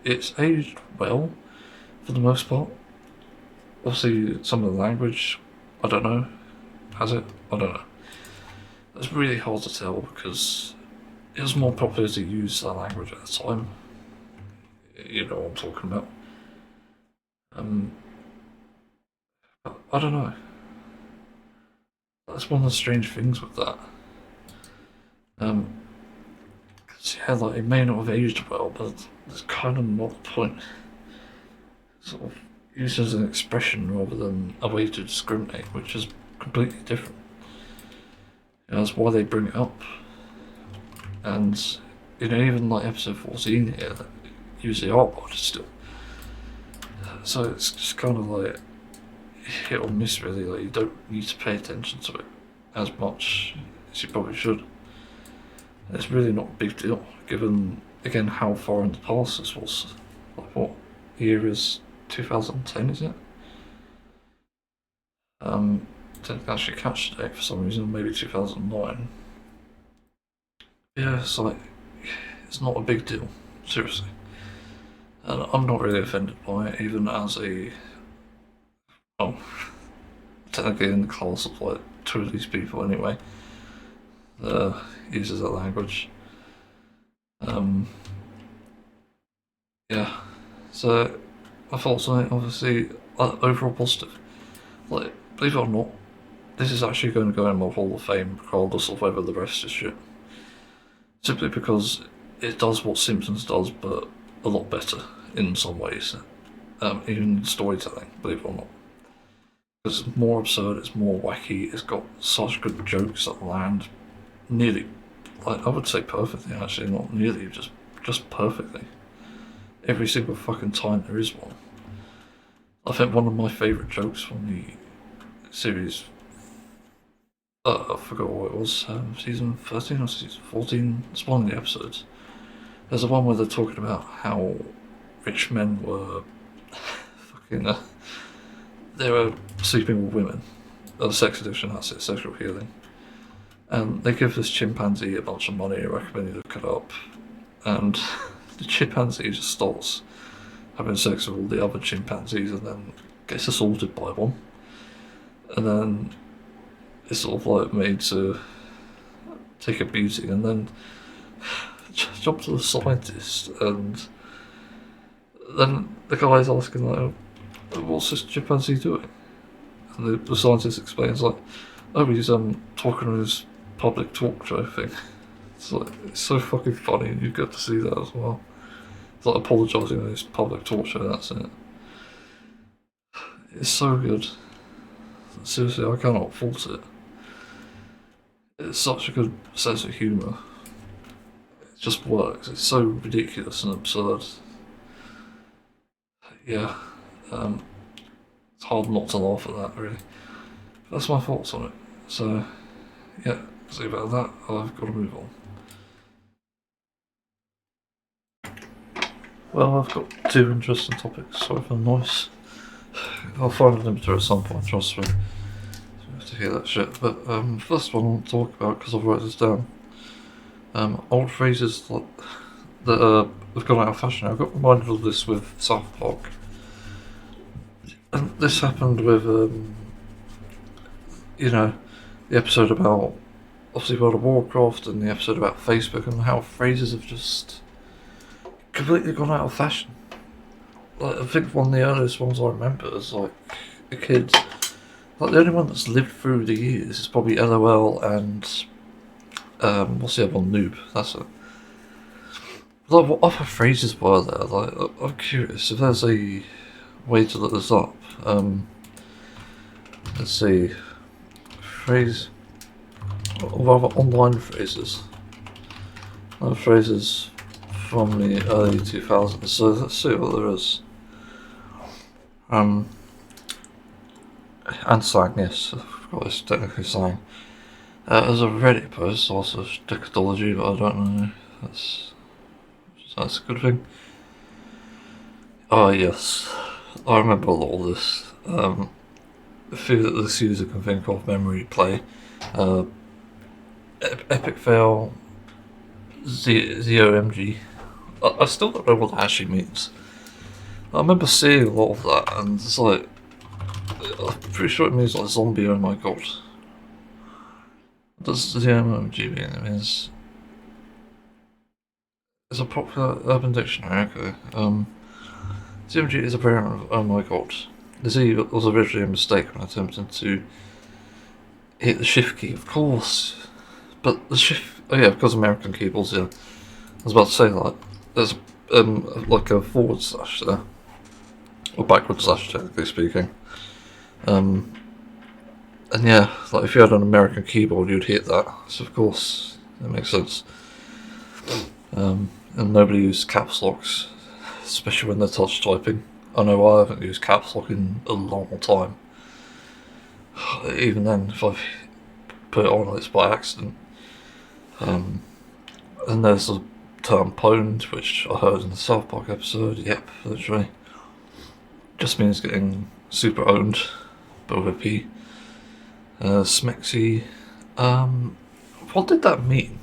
It's aged well, for the most part. Obviously, some of the language, I don't know. Has it? I don't know. It's really hard to tell because it was more popular to use that language at the time. You know what I'm talking about. I don't know. That's one of the strange things with that. Cause yeah, like it may not have aged well, but that's kind of not the point. Sort of used as an expression rather than a way to discriminate, which is completely different. That's why they bring it up. And, even like episode 14 here, that use the art board still. So it's just kind of like hit or miss really, like you don't need to pay attention to it as much as you probably should. It's really not a big deal, given, again, how far in the past this was. Like what year is 2010, is it? Didn't actually catch the date for some reason, maybe 2009. Yeah, it's like, it's not a big deal, seriously. And I'm not really offended by it, even as technically in the class of like two of these people anyway, that uses that language. Yeah, so my thoughts on it, obviously, overall positive. Like, believe it or not, this is actually going to go in my Hall of Fame, regardless of whether the rest is shit. Simply because it does what Simpsons does, but a lot better in some ways. Even storytelling, believe it or not. It's more absurd, it's more wacky, it's got such good jokes that land nearly, like, I would say perfectly actually, not nearly, just perfectly. Every single fucking time there is one. I think one of my favourite jokes from the series, I forgot what it was, season 13 or season 14, it's one of the episodes. There's the one where they're talking about how rich men were fucking, they were sleeping with women. Sex addiction, that's it, sexual healing. And they give this chimpanzee a bunch of money, I recommend you look it up. And the chimpanzee just starts having sex with all the other chimpanzees and then gets assaulted by one. And then it's sort of like made to take a beating and then jump to the scientist, and then the guy's asking like, what's this chimpanzee doing? And the scientist explains like, oh, he's talking on his public talk show thing. It's like, it's so fucking funny, and you get to see that as well. It's like apologising on his public talk show, that's it. It's so good. Seriously, I cannot fault it. It's such a good sense of humour. It just works. It's so ridiculous and absurd. Yeah, it's hard not to laugh at that, really. That's my thoughts on it. So, yeah, see about that. I've got to move on. Well, I've got two interesting topics. Sorry for the noise. I'll find a limiter at some point, trust me. So you have to hear that shit. But first one I want to talk about, because I've wrote this down. Old phrases that have gone out of fashion. I got reminded of this with South Park. And this happened with, you know, the episode about obviously World of Warcraft and the episode about Facebook and how phrases have just completely gone out of fashion. Like, I think one of the earliest ones I remember is like a kid. Like the only one that's lived through the years is probably LOL and what's the other one? Noob. That's it. Like what other phrases were there? Like I'm curious if there's a way to look this up. Let's see. Phrase or rather online phrases. Phrases from the early 2000s. So let's see what there is. And slang, yes, I forgot it's technically slang. There's a Reddit post, also decadology, but I don't know if that's a good thing. Oh yes, I remember a lot of this. The few that this user can think of: memory play, epic fail, ZOMG. I still don't know what that actually means. I remember seeing a lot of that, and it's like, I'm pretty sure it means like zombie, oh my god. What does ZOMG mean? It means it's a popular urban dictionary, okay. ZOMG is a variant of oh my god. The Z was originally a mistake when attempting to hit the shift key, of course. But the shift, oh yeah, because American keyboards, yeah. I was about to say, like, there's like a forward slash there. Or backward slash, technically speaking. And yeah, like if you had an American keyboard, you'd hit that. So of course, that makes sense. And nobody used caps locks, especially when they're touch typing. I know I haven't used caps lock in a long time. Even then, if I've put it on, it's by accident. And there's the term pwned, which I heard in the South Park episode. Yep, literally. Just means getting super owned, but with a P. Smexy. What did that mean?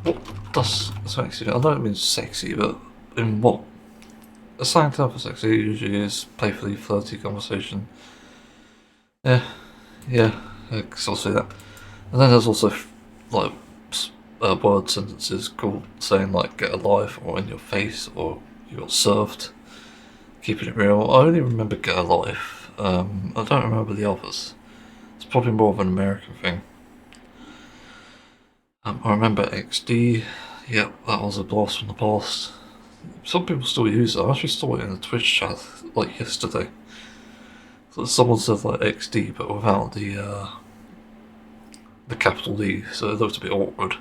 What does smexy mean? I know it means sexy, but in what? A slang term for sexy usually is playfully flirty conversation. Yeah, I can still see that. And then there's also like word sentences called saying like "get a life" or "in your face" or "you got served." Keeping it real. I only remember "get a life." I don't remember the others. It's probably more of an American thing. I remember XD. Yep, that was a blast from the past. Some people still use it. I actually saw it in the Twitch chat like yesterday. So someone said like XD, but without the capital D, so it looked a bit awkward.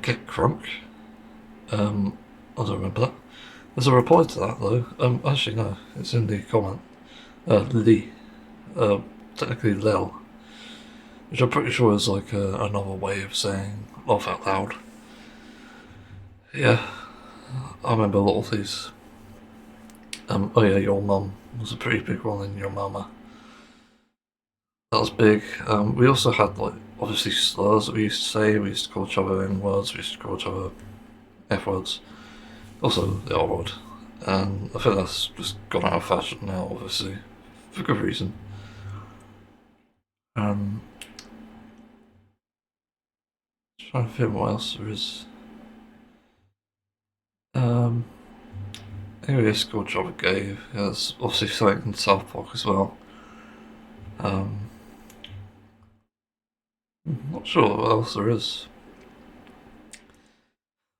Get crunk. I don't remember that. There's a reply to that though. Actually no, it's in the comment. Lee. Technically Lel. Which I'm pretty sure is like another way of saying laugh out loud. Yeah, I remember a lot of these. Oh yeah, your mum was a pretty big one in your mama. That was big. We also had like obviously slurs that we used to say. We used to call each other N words. We used to call each other F words. Also the R word. And I think that's just gone out of fashion now, obviously, for good reason. Trying to think what else there is. Anyway, it's a good job it gave. Yeah, there's obviously something in South Park as well. Not sure what else there is.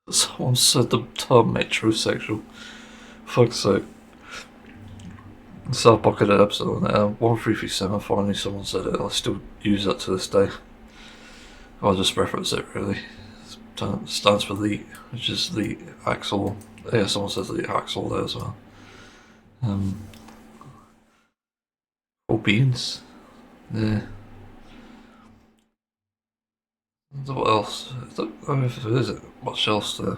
Someone said the term metrosexual. Fuck's sake. South Park had an episode on it. 1337, finally someone said it. I still use that to this day. I'll just reference it really. It stands for LEET, which is the axle. Yeah, someone says the axle there as well. Or beans. Yeah. What else? I don't know if there is much else there.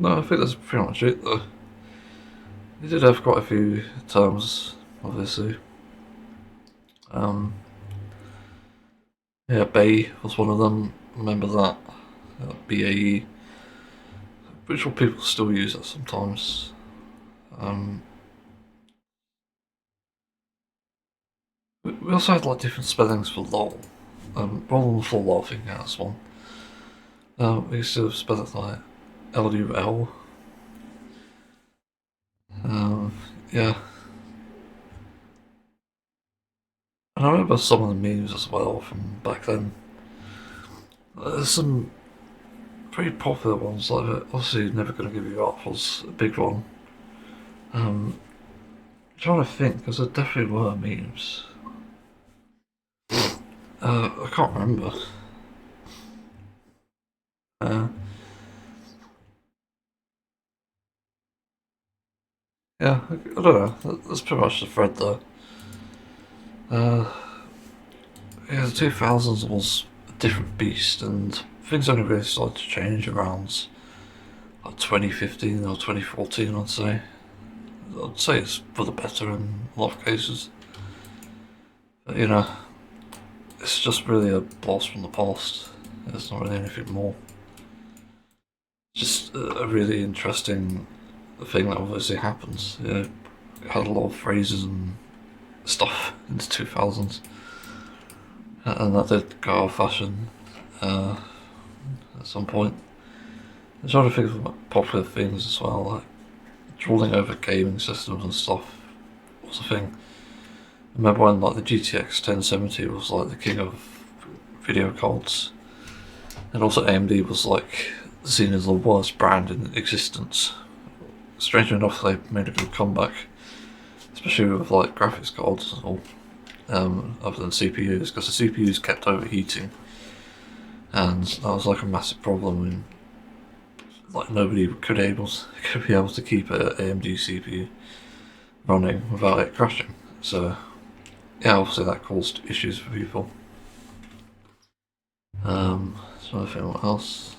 No, I think that's pretty much it though. We did have quite a few terms, obviously. Yeah, Bay was one of them. Remember that? BAE. Visual people still use it sometimes. We also had like different spellings for lol. Rather than for lol, I think that's one. We used to spell it like LUL. Yeah. And I remember some of the memes as well from back then. There's some pretty popular ones, like obviously Never Gonna Give You Up was a big one. I'm trying to think, because there definitely were memes. I can't remember. Yeah, I don't know. That's pretty much the thread though. Yeah, the 2000s was a different beast, and things only really started to change around like 2015 or 2014, I'd say. I'd say it's for the better in a lot of cases. But, you know, it's just really a blast from the past. There's not really anything more. Just a really interesting thing that obviously happens. You know, it had a lot of phrases and stuff in the 2000s. And that did go out of fashion at some point. I'm trying to think of popular things as well, like drooling over gaming systems and stuff was a thing. I remember when like the GTX 1070 was like the king of video cards, and also AMD was like seen as the worst brand in existence. Strangely enough, they made a good comeback, especially with like graphics cards or other than CPUs, because the CPUs kept overheating, and that was like a massive problem. And like nobody could be able to keep an AMD CPU running without it crashing. So yeah, obviously that caused issues for people. So I think what else?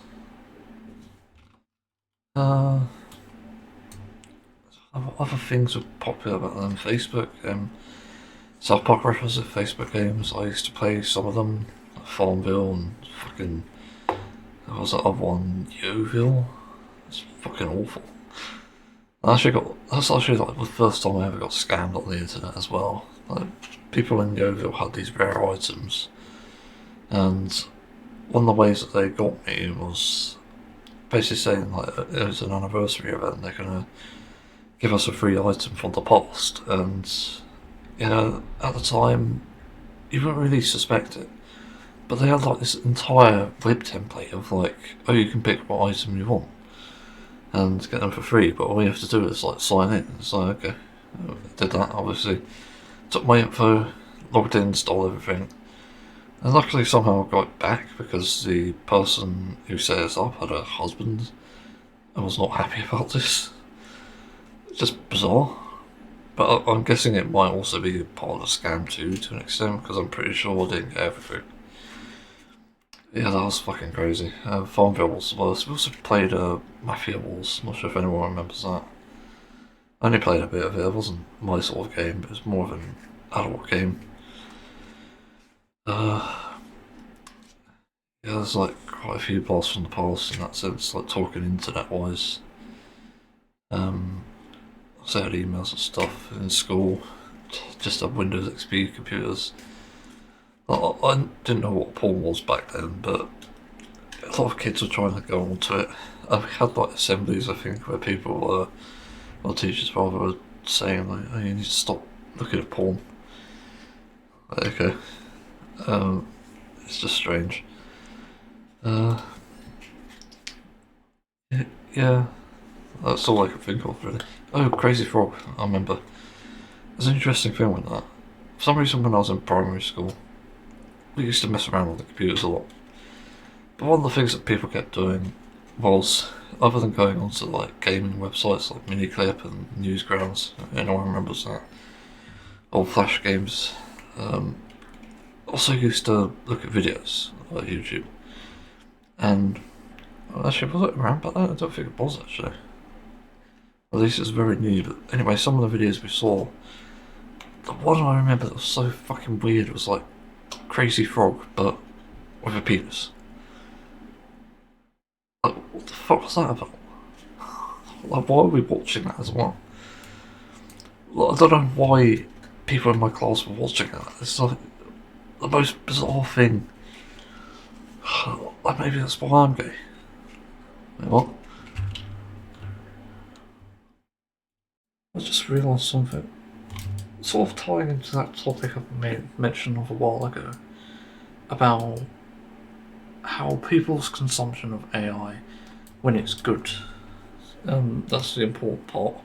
Other things were popular back then. Facebook, South Park references of Facebook games. I used to play some of them, like Farmville and fucking. What was that other one? Yoville. It's fucking awful. That's actually like the first time I ever got scammed on the internet as well. Like people in Yoville had these rare items, and one of the ways that they got me was basically saying like it was an anniversary event. They're gonna give us a free item from the past, and you know at the time you wouldn't really suspect it, but they had like this entire web template of like, oh, you can pick what item you want and get them for free, but all you have to do is like sign in. It's like, okay, I did that obviously, took my info, logged in, stole everything, and luckily somehow I got it back because the person who set us up had a husband and was not happy about this. It's just bizarre. But I'm guessing it might also be part of the scam too, to an extent, because I'm pretty sure I didn't get everything. Yeah, that was fucking crazy. Farmville was the worst. We also played Mafia Wars. Not sure if anyone remembers that. I only played a bit of it. It wasn't my sort of game, but it was more of an adult game. Yeah, there's like quite a few blasts from the past in that sense, like talking internet-wise. I had emails and stuff in school, just had Windows XP computers. I didn't know what porn was back then, but a lot of kids were trying to go onto it. And we had like assemblies, I think, where people were, or teachers rather, were saying like, oh, you need to stop looking at porn. Like, okay. It's just strange. Yeah, that's all I can think of really. Oh, Crazy Frog, I remember. There's an interesting thing with that. For some reason when I was in primary school, we used to mess around with the computers a lot. But one of the things that people kept doing was, other than going onto like gaming websites like Miniclip and Newsgrounds, anyone remembers that, or Flash games, also used to look at videos like YouTube. And actually, was it around back then? I don't think it was actually. At least it's very new, but anyway, some of the videos we saw, the one I remember that was so fucking weird was like Crazy Frog, but with a penis. Like, what the fuck was that about? Like, why are we watching that as well? Like, I don't know why people in my class were watching that. It's like the most bizarre thing. Like, maybe that's why I'm gay. Wait, what? I just realised something. Sort of tying into that topic I mentioned a while ago about how people's consumption of AI, when it's good, that's the important part,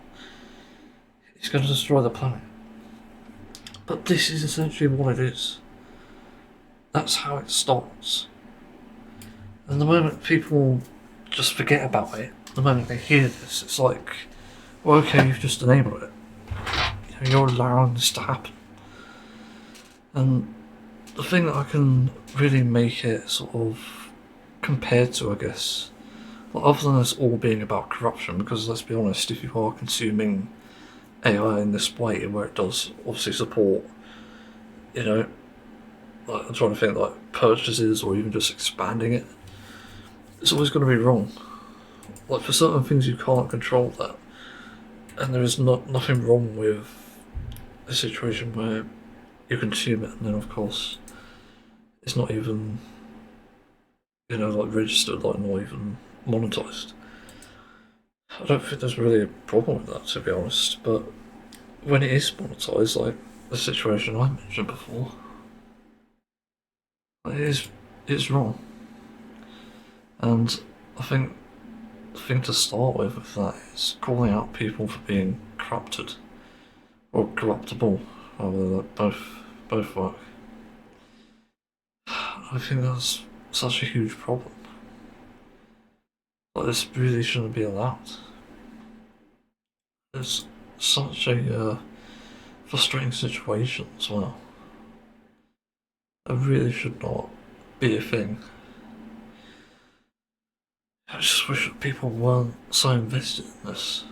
it's going to destroy the planet. But this is essentially what it is. That's how it starts. And the moment people just forget about it, the moment they hear this, it's like, well, okay, you've just enabled it. You know, you're allowing this to happen. And the thing that I can really make it sort of compared to, I guess, well, other than this all being about corruption, because let's be honest, if you are consuming AI in this way, where it does obviously support, you know, like I'm trying to think like purchases or even just expanding it, it's always going to be wrong. Like for certain things you can't control that, and there is nothing wrong with a situation where you consume it and then of course it's not even, you know, like registered, like not even monetized. I don't think there's really a problem with that, to be honest, but when it is monetized, like the situation I mentioned before, it's wrong. And I think the thing to start with that is calling out people for being corrupted or corruptible, rather that both work. I think that's such a huge problem. Like this really shouldn't be allowed. It's such a frustrating situation as well. It really should not be a thing. I just wish that people weren't so invested in this.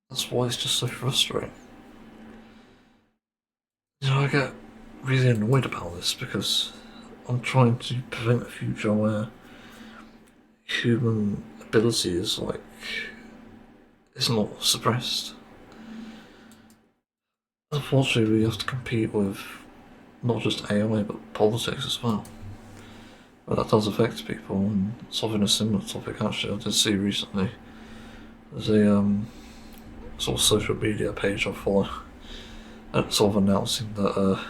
That's why it's just so frustrating. You know, I get really annoyed about this because I'm trying to prevent a future where human ability is not suppressed. Unfortunately, we have to compete with not just AI but politics as well. But that does affect people, and something a similar topic actually I did see recently. There's a sort of social media page I follow, and sort of announcing that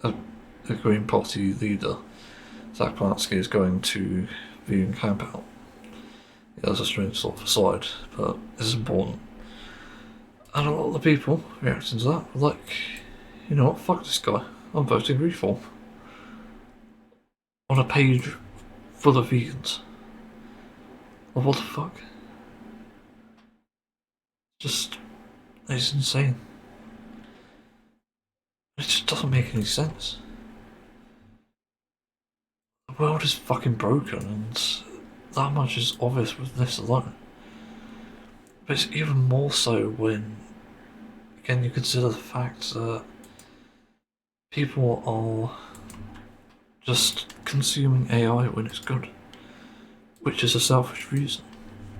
the Green Party leader, Zach Palansky, is going to vegan campout. Yeah, that's a strange sort of aside, but it's important. And a lot of the people reacting to that were like, you know what, fuck this guy, I'm voting reform. On a page full of vegans. Well, what the fuck? Just, it's insane. It just doesn't make any sense. The world is fucking broken, and that much is obvious with this alone. But it's even more so when, again, you consider the fact that people are just consuming AI when it's good, which is a selfish reason.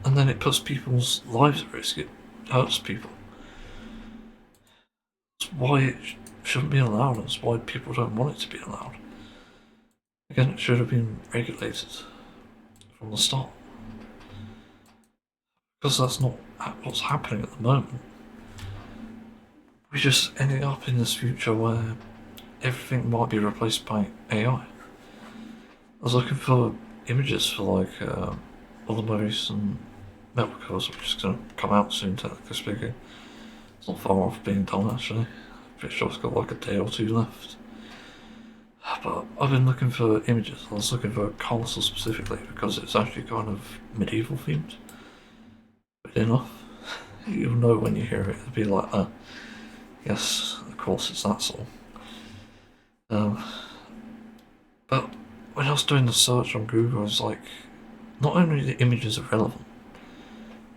And then it puts people's lives at risk, it hurts people. It's why it shouldn't be allowed, and it's why people don't want it to be allowed. Again, it should have been regulated from the start. Because that's not what's happening at the moment. We're just ending up in this future where everything might be replaced by AI. I was looking for images for like Illinois and metal covers, which is going to come out soon, technically speaking. It's not far off being done actually. I'm pretty sure it's got like a day or two left. But I've been looking for images. I was looking for a castle specifically because it's actually kind of medieval themed. But enough. You'll know when you hear it. It'll be like, yes, of course it's that song. But when I was doing the search on Google, I was like, not only are the images irrelevant,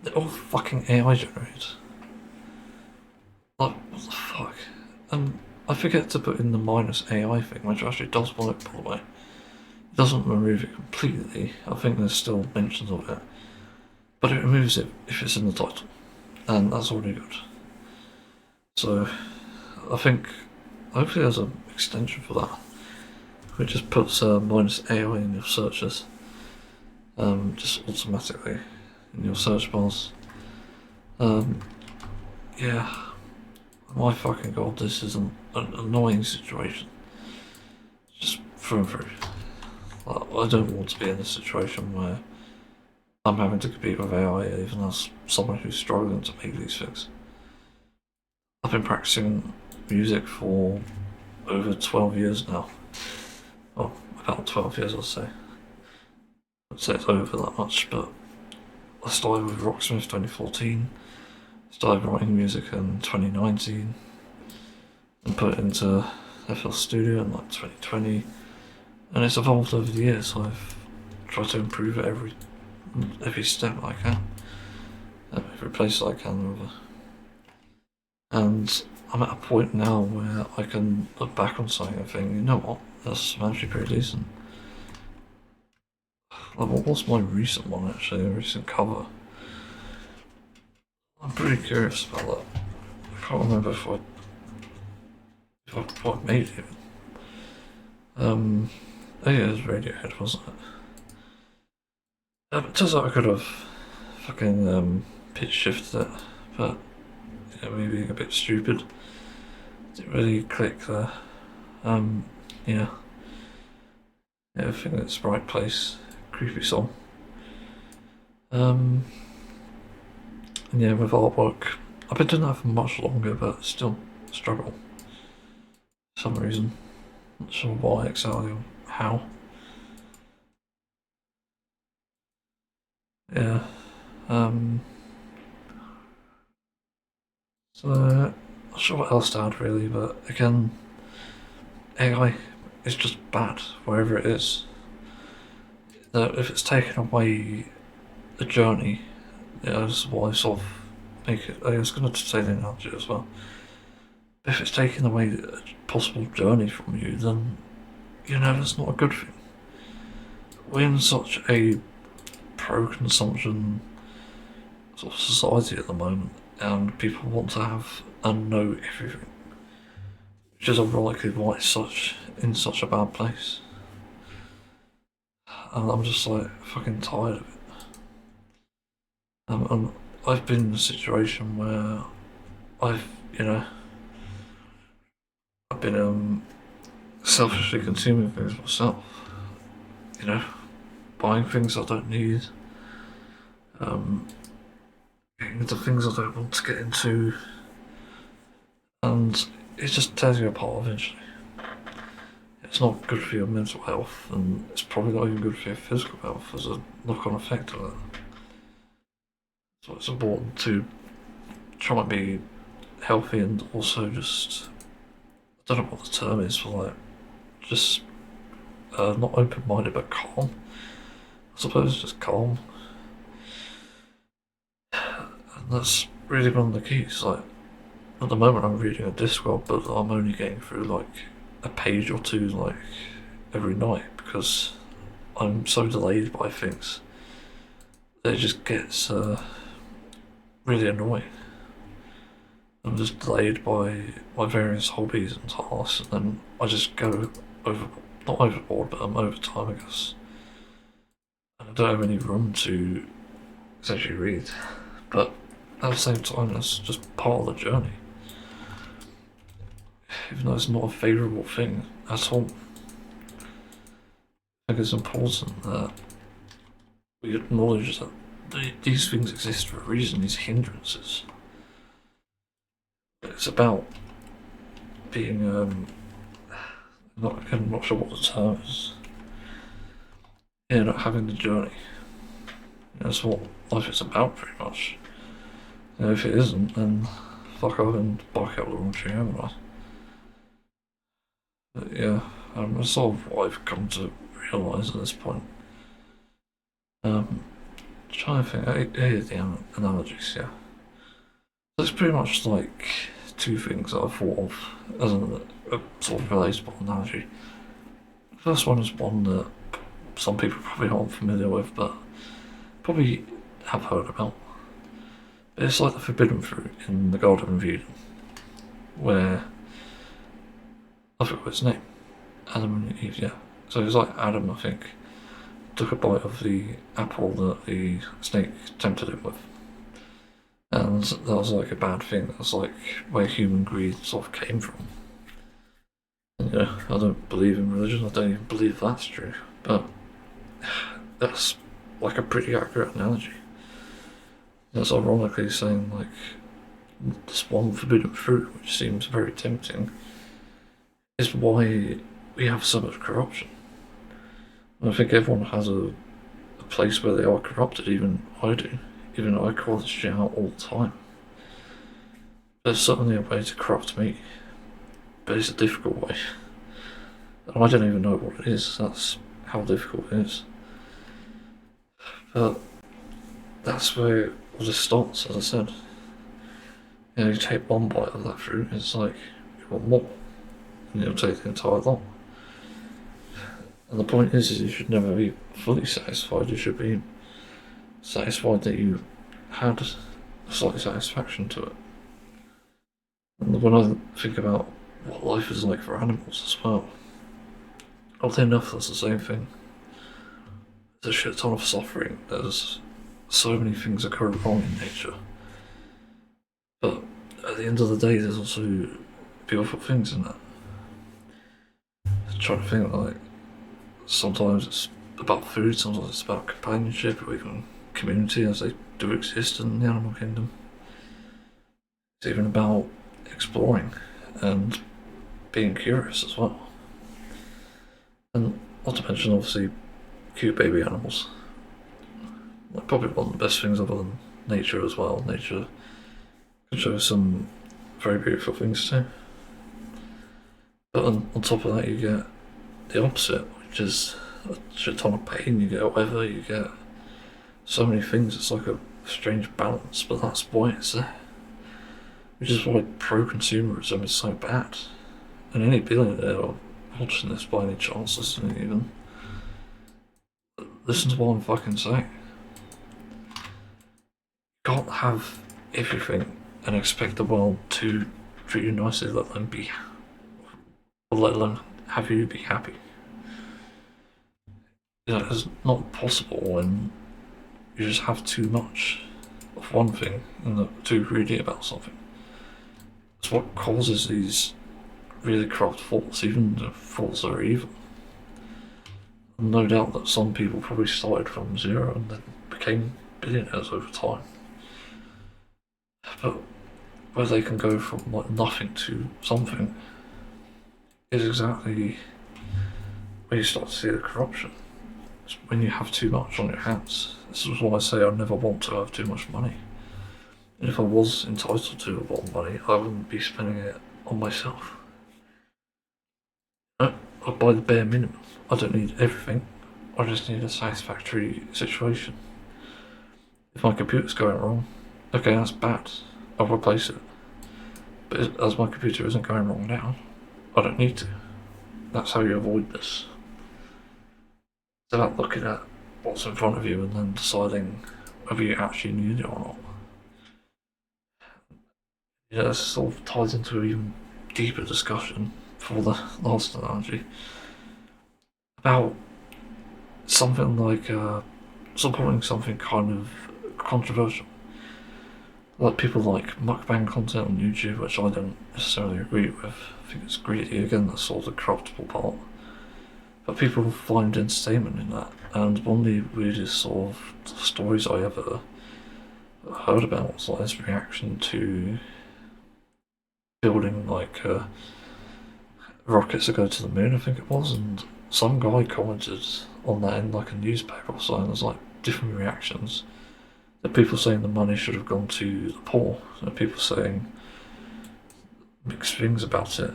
they're all fucking AI generated. Like, what the fuck? And I forget to put in the -AI thing, which actually does work, by the way. It doesn't remove it completely. I think there's still mentions of it. but it removes it if it's in the title, and that's already good. So I think hopefully there's an extension for that, which just puts minus AI in your searches, just automatically in your search bars. Yeah, my fucking god, this is an annoying situation. Just through and through. I don't want to be in a situation where I'm having to compete with AI, even as someone who's struggling to make these things. I've been practicing music for over 12 years now. Well, about 12 years, I'd say. I'd say it's over that much, but I started with Rocksmith 2014, started writing music in 2019, and put it into FL Studio in like 2020, and it's evolved over the years. So I've tried to improve it every step I can, every place I can, rather. And I'm at a point now where I can look back on something and think, you know what, that's actually pretty decent. Like, what was my recent one actually, a recent cover? I'm pretty curious about that. I can't remember if I made it. Oh yeah, it was Radiohead, wasn't it? It turns out I could have fucking pitch shifted it, but me being a bit stupid, didn't really click there. Yeah. I think it's the right place. Creepy song. And yeah, with artwork, I've been doing that for much longer, but still struggle for some reason. Not sure why exactly or how. Yeah. So not sure what else to add really, but again, AI is just bad wherever it is. If it's taken away the journey, that's why I sort of make it. I was going to say the analogy as well. If it's taking away a possible journey from you, then that's not a good thing. We're in such a pro-consumption sort of society at the moment, and people want to have and know everything, which is ironically why it's in such a bad place. And I'm just like fucking tired of it. And I've been in a situation where I've been selfishly consuming things myself. Buying things I don't need, getting into things I don't want to get into, and it just tears you apart eventually. It's not good for your mental health, and it's probably not even good for your physical health as a knock-on effect of it. So it's important to try and be healthy and also just, I don't know what the term is for just not open-minded but calm. I suppose just calm. And that's really one of the keys. At the moment I'm reading a Discworld, but I'm only getting through a page or two every night because I'm so delayed by things that it just gets really annoying. I'm just delayed by my various hobbies and tasks, and then I just go not overboard, but I'm over time, I guess. And I don't have any room to essentially read. But at the same time, that's just part of the journey. Even though it's not a favourable thing at all. I think it's important that we acknowledge that these things exist for a reason, these hindrances. It's about being, I'm not sure what the term is. Yeah, not having the journey. That's what life is about, pretty much. If it isn't, then fuck off and bark out the wrong tree, haven't I? But yeah, that's sort of what I've come to realise at this point. Trying to think, here's the analogies, yeah. So it's pretty much two things that I've thought of as a sort of relatable analogy. The first one is one that some people probably aren't familiar with, but probably have heard about. But it's like the forbidden fruit in the Garden of Eden, where I forgot his name, Adam and Eve, yeah. So it was like Adam, I think, took a bite of the apple that the snake tempted him with. And that was like a bad thing. That's like where human greed sort of came from. And, yeah, I don't believe in religion. I don't even believe that's true. But that's like a pretty accurate analogy. It's ironically saying like this one forbidden fruit, which seems very tempting, is why we have so much corruption. And I think everyone has a place where they are corrupted. Even I do. Even I call this shit out all the time. There's certainly a way to corrupt me, but it's a difficult way. And I don't even know what it is. That's how difficult it is. But that's where all this starts, as I said. You know, you take one bite of that fruit, it's like you want more, and you'll take the entire lot. And the point is you should never be fully satisfied. You should be satisfied that you had a slight satisfaction to it. And when I think about what life is like for animals as well, oddly enough, that's the same thing. There's a shit ton of suffering. There's so many things that go wrong in nature. But at the end of the day, there's also beautiful things in that. I'm trying to think, like, sometimes it's about food, sometimes it's about companionship, or even community, as they do exist in the animal kingdom. It's even about exploring and being curious as well. And not to mention, obviously, cute baby animals. Like, probably one of the best things other than nature as well. Nature can show some very beautiful things too. But on top of that, you get the opposite, which is a shit ton of pain. You get weather, you get so many things. It's like a strange balance, but that's why it's there. Which is why pro-consumerism is so bad. And any billionaire watching this by any chance, listening even, listen to what I'm fucking saying. You can't have everything and expect the world to treat you nicely, let them be, or let alone have you be happy. You know, it's not possible when you just have too much of one thing and too greedy about something. It's what causes these really corrupt thoughts, even the thoughts that are evil. And no doubt that some people probably started from zero and then became billionaires over time. But where they can go from like nothing to something is exactly where you start to see the corruption. It's when you have too much on your hands. This is why I say I never want to have too much money. And if I was entitled to a lot of money, I wouldn't be spending it on myself. I'd buy the bare minimum. I don't need everything. I just need a satisfactory situation. If my computer's going wrong, okay, that's bad. I'll replace it. But as my computer isn't going wrong now, I don't need to. That's how you avoid this. It's about looking at what's in front of you and then deciding whether you actually need it or not. Yeah, this sort of ties into an even deeper discussion for the last analogy about something like supporting something kind of controversial. Like people like mukbang content on YouTube, which I don't necessarily agree with. I think it's greedy, again, that's sort of the corruptible part. But people find entertainment in that, and one of the weirdest sort of stories I ever heard about was like this reaction to building like rockets to go to the moon, I think it was, and some guy commented on that in like a newspaper or so, and there's like different reactions. There are people saying the money should have gone to the poor, and people saying mixed things about it.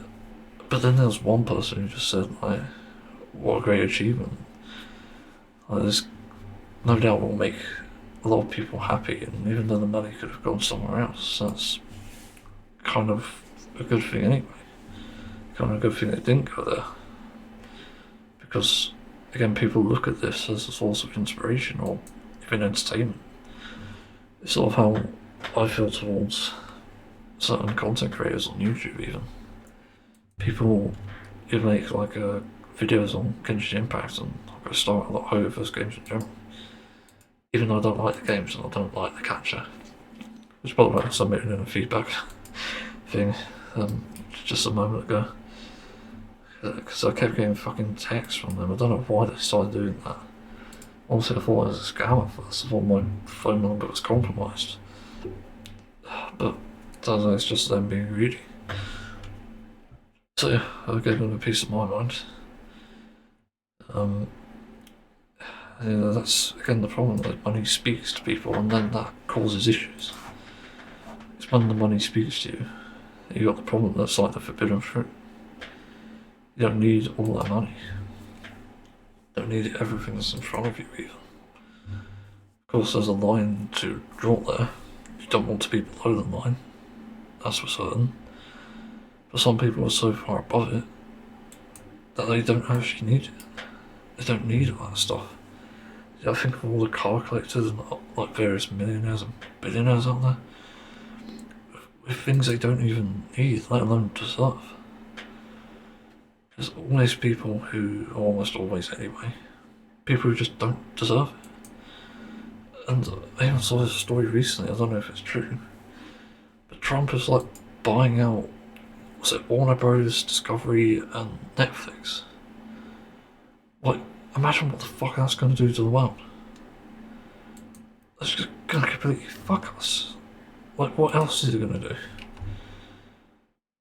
But then there was one person who just said like, what a great achievement. Like, this no doubt will make a lot of people happy, and even though the money could have gone somewhere else, that's kind of a good thing anyway. Kind of a good thing it didn't go there. Because, again, people look at this as a source of inspiration or even entertainment. It's sort of how I feel towards certain content creators on YouTube even. People who make like videos on Genshin Impact and like, I start a lot of HYPERSKY games in general. Even though I don't like the games and I don't like the catcher. Which by the way I submitted in a feedback thing just a moment ago. Because I kept getting fucking texts from them. I don't know why they started doing that. Obviously I thought it was a scammer first. I thought my phone number was compromised. But turns out it's just them being greedy. So yeah, I gave them a piece of my mind. That's again the problem, that money speaks to people and then that causes issues. It's when the money speaks to you, you got the problem that's like the forbidden fruit. You don't need all that money. You don't need everything that's in front of you even. Of course there's a line to draw there. You don't want to be below the line, that's for certain. But some people are so far above it that they don't actually need it. They don't need all that stuff. I think of all the car collectors and like various millionaires and billionaires out there with things they don't even need, let alone deserve. There's always people who, almost always anyway, people who just don't deserve it. And I even saw this story recently, I don't know if it's true, but Trump is like buying out, was it Warner Bros, Discovery and Netflix? Like, imagine what the fuck that's going to do to the world. That's just going to completely fuck us. Like, what else is it going to do?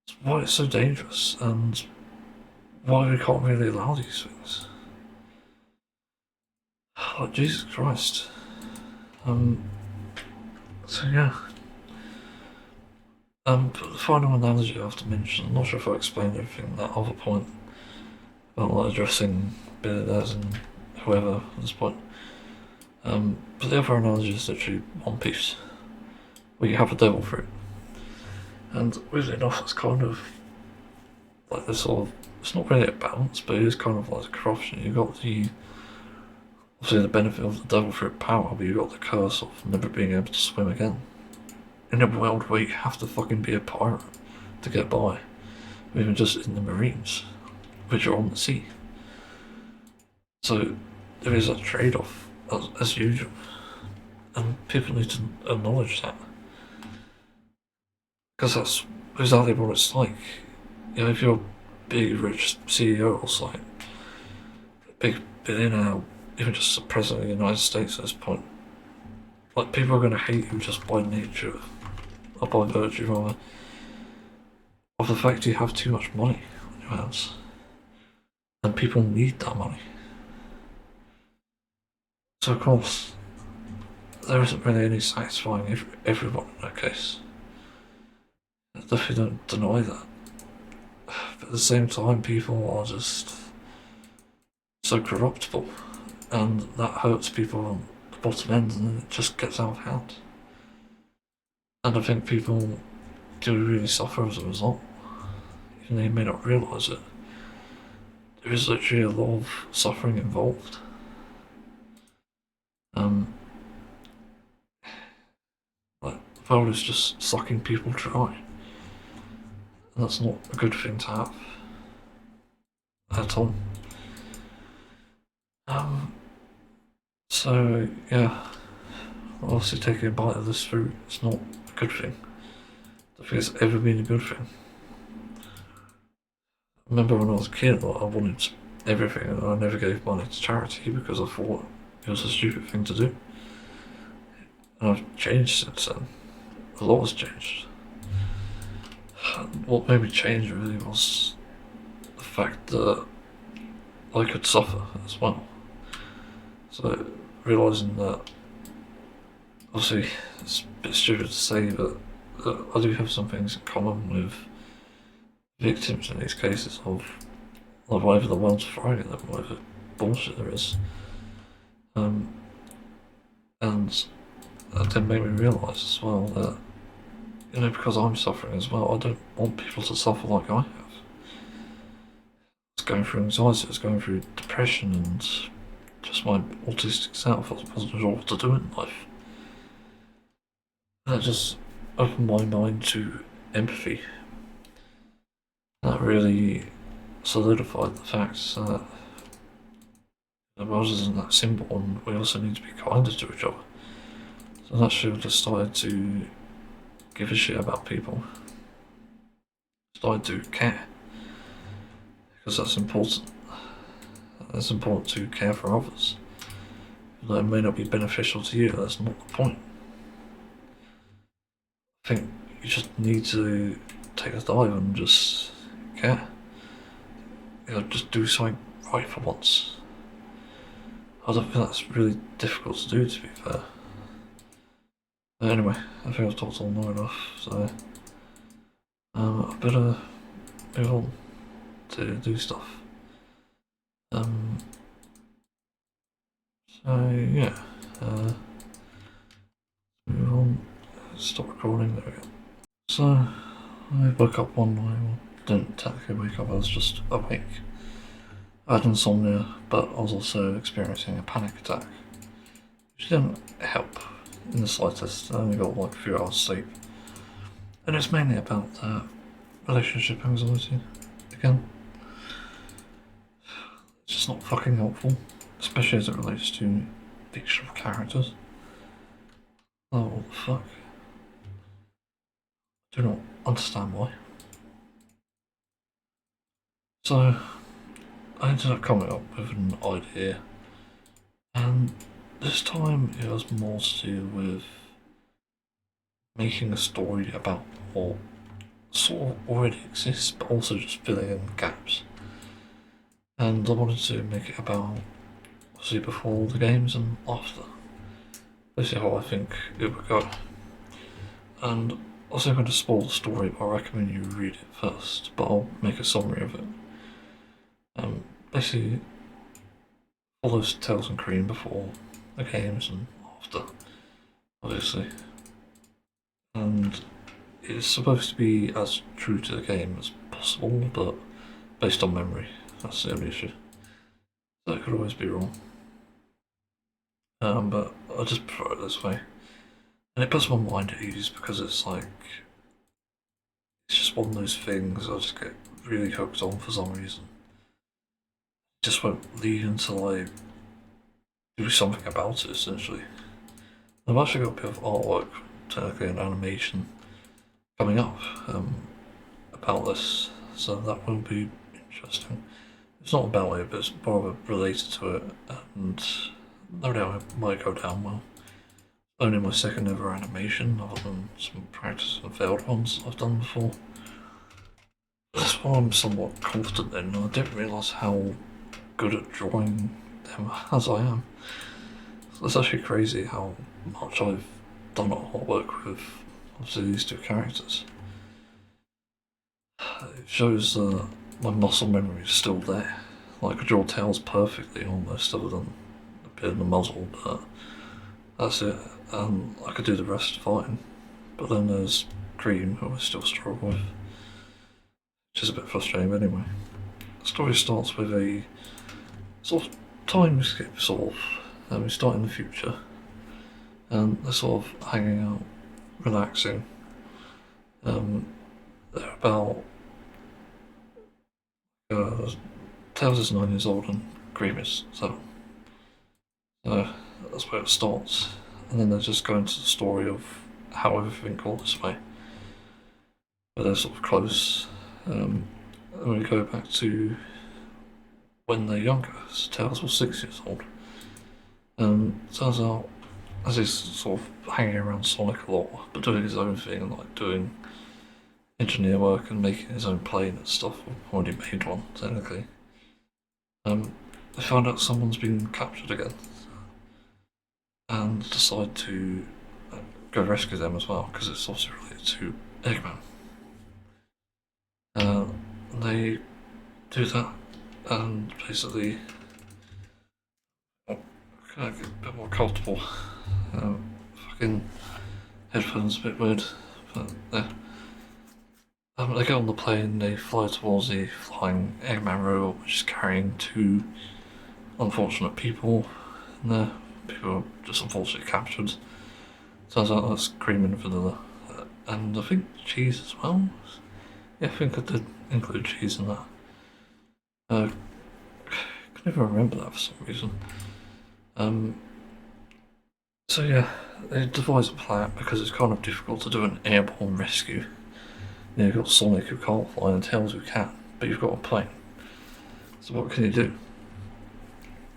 It's why it's so dangerous and why we can't really allow these things. Like, Jesus Christ. So yeah. But the final analogy I have to mention, I'm not sure if I explained everything, that other point about like addressing billionaires and whoever at this point. But the other analogy is literally One Piece, where you have a devil fruit. And weirdly enough, it's kind of like this sort of, it's not really a balance, but it is kind of like a corruption. You've got the, obviously the benefit of the devil fruit power, but you've got the curse of never being able to swim again. In a world where you have to fucking be a pirate to get by, even just in the Marines, which are on the sea. So there is a trade-off as usual, and people need to acknowledge that, because that's exactly what it's like. You know, if you're a big rich CEO or something, a big billionaire, even just the president of the United States at this point, like people are going to hate you just by nature, or by virtue rather, of the fact you have too much money on your hands, and people need that money. So of course, there isn't really any satisfying everyone in that case. I definitely don't deny that. But at the same time, people are just so corruptible, and that hurts people on the bottom end, and then it just gets out of hand. And I think people do really suffer as a result, even though you may not realise it. There is literally a lot of suffering involved. Like, the world is just sucking people dry. And that's not a good thing to have. At all. So, yeah. Obviously taking a bite of this fruit is not a good thing. I don't think it's ever been a good thing. I remember when I was a kid, I wanted everything and I never gave money to charity because I thought it was a stupid thing to do. And I've changed since then. A lot has changed. What made me change really was the fact that I could suffer as well. So realising that, obviously it's a bit stupid to say, but I do have some things in common with victims in these cases of like whatever the world's throwing at them, whatever bullshit there is. And that then made me realise as well that, you know, because I'm suffering as well, I don't want people to suffer like I have. I was going through anxiety, I was going through depression, and just my autistic self, I wasn't sure what to do in life. That just opened my mind to empathy. That really solidified the fact that the world isn't that simple and we also need to be kinder to each other. So that's when I just started to give a shit about people. Started to care. Because that's important. It's important to care for others. Though it may not be beneficial to you, that's not the point. I think you just need to take a dive and just care. Just do something right for once. I don't think that's really difficult to do, to be fair. But anyway, I think I've talked all long enough, so I better move on to do stuff. So yeah, move on. Stop recording. There we go. So I woke up one night. Well, didn't technically wake up. I was just awake. I had insomnia, but I was also experiencing a panic attack, which didn't help in the slightest. I only got like a few hours sleep, and it's mainly about that relationship anxiety. Again, it's just not fucking helpful, especially as it relates to fictional characters. Oh, what the fuck? I do not understand why. So, I ended up coming up with an idea, and this time it was more to do with making a story about what sort of already exists, but also just filling in gaps. And I wanted to make it about, obviously, before the games and after. Basically, how I think it would go. And I was going to spoil the story, but I recommend you read it first. But I'll make a summary of it. Basically, follows Tales and Cream before the games and after, obviously. And it's supposed to be as true to the game as possible, but based on memory. That's the only issue. So it could always be wrong. But I just prefer it this way. And it puts my mind at ease because it's like, it's just one of those things I just get really hooked on for some reason. It just won't leave until I do something about it, essentially. I've actually got a bit of artwork, technically an animation, coming up about this, so that will be interesting. It's not about it, but it's more related to it, and no doubt it might go down well. Only my second ever animation, other than some practice and failed ones I've done before. That's why I'm somewhat confident in. I didn't realise how good at drawing them as I am. So it's actually crazy how much I've done artwork with, obviously, these two characters. It shows that my muscle memory is still there. Like, I could draw tails perfectly almost, other than a bit in the muzzle, but that's it. I could do the rest fine. But then there's Cream, who I still struggle with, which is a bit frustrating, but anyway. The story starts with a sort of time skip, sort of. And we start in the future, and they're sort of hanging out, relaxing. They're about Tails is 9 years old and Cream is 7. So that's where it starts, and then they just go into the story of how everything got this way. But they're sort of close. And we go back to when they're younger. So Tails was 6 years old. Turns out, as he's sort of hanging around Sonic a lot, but doing his own thing, like doing engineer work and making his own plane and stuff, already made one, technically. They found out someone's been captured again, and decide to go rescue them as well, because it's obviously related to Eggman. They do that, and basically kind of get a bit more comfortable. Fucking headphones a bit weird, but yeah. They get on the plane, they fly towards the flying Eggman robot, which is carrying two unfortunate people, and the people are just unfortunately captured. Turns out that's cream and vanilla. And I think cheese as well. Yeah, I think I did include cheese in that. I can never remember that for some reason. So yeah, they devise a plan because it's kind of difficult to do an airborne rescue. You've got Sonic who can't fly and Tails who can, but you've got a plane. So what can you do?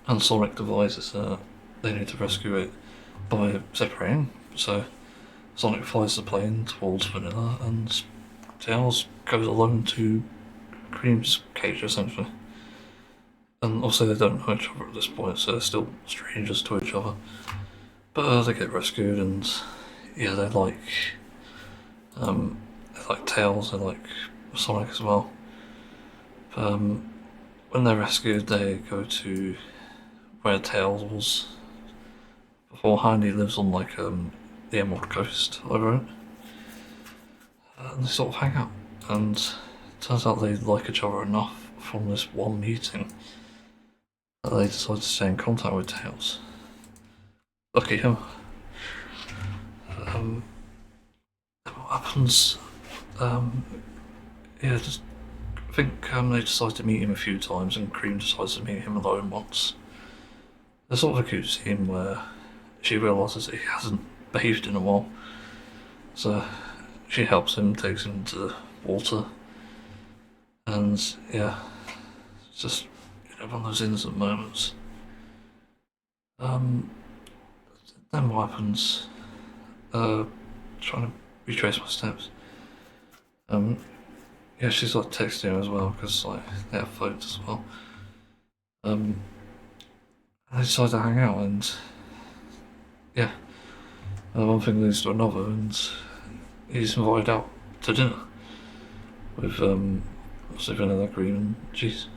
And Sonic devises they need to rescue it by separating. So Sonic flies the plane towards Vanilla and Tails goes alone to Cream's cage essentially. And obviously they don't know each other at this point, so they're still strangers to each other. But they get rescued, and yeah, they like Tails, they like Sonic as well. When they're rescued, they go to where Tails was beforehand. He lives on like the Emerald Coast over it, and they sort of hang out. And it turns out they like each other enough from this one meeting that they decide to stay in contact with Tails. Lucky him. What happens? Yeah, just I think they decide to meet him a few times, and Cream decides to meet him alone once. There's sort of a cute scene where she realises that he hasn't bathed in a while, so she helps him, takes him to the water, and yeah, it's just one of those innocent moments. Then what happens? Trying to retrace my steps. Yeah, she's like texting him as well because like they have phones as well. And they decide to hang out, and yeah, one thing leads to another, and he's invited out to dinner with obviously vanilla cream and cheese.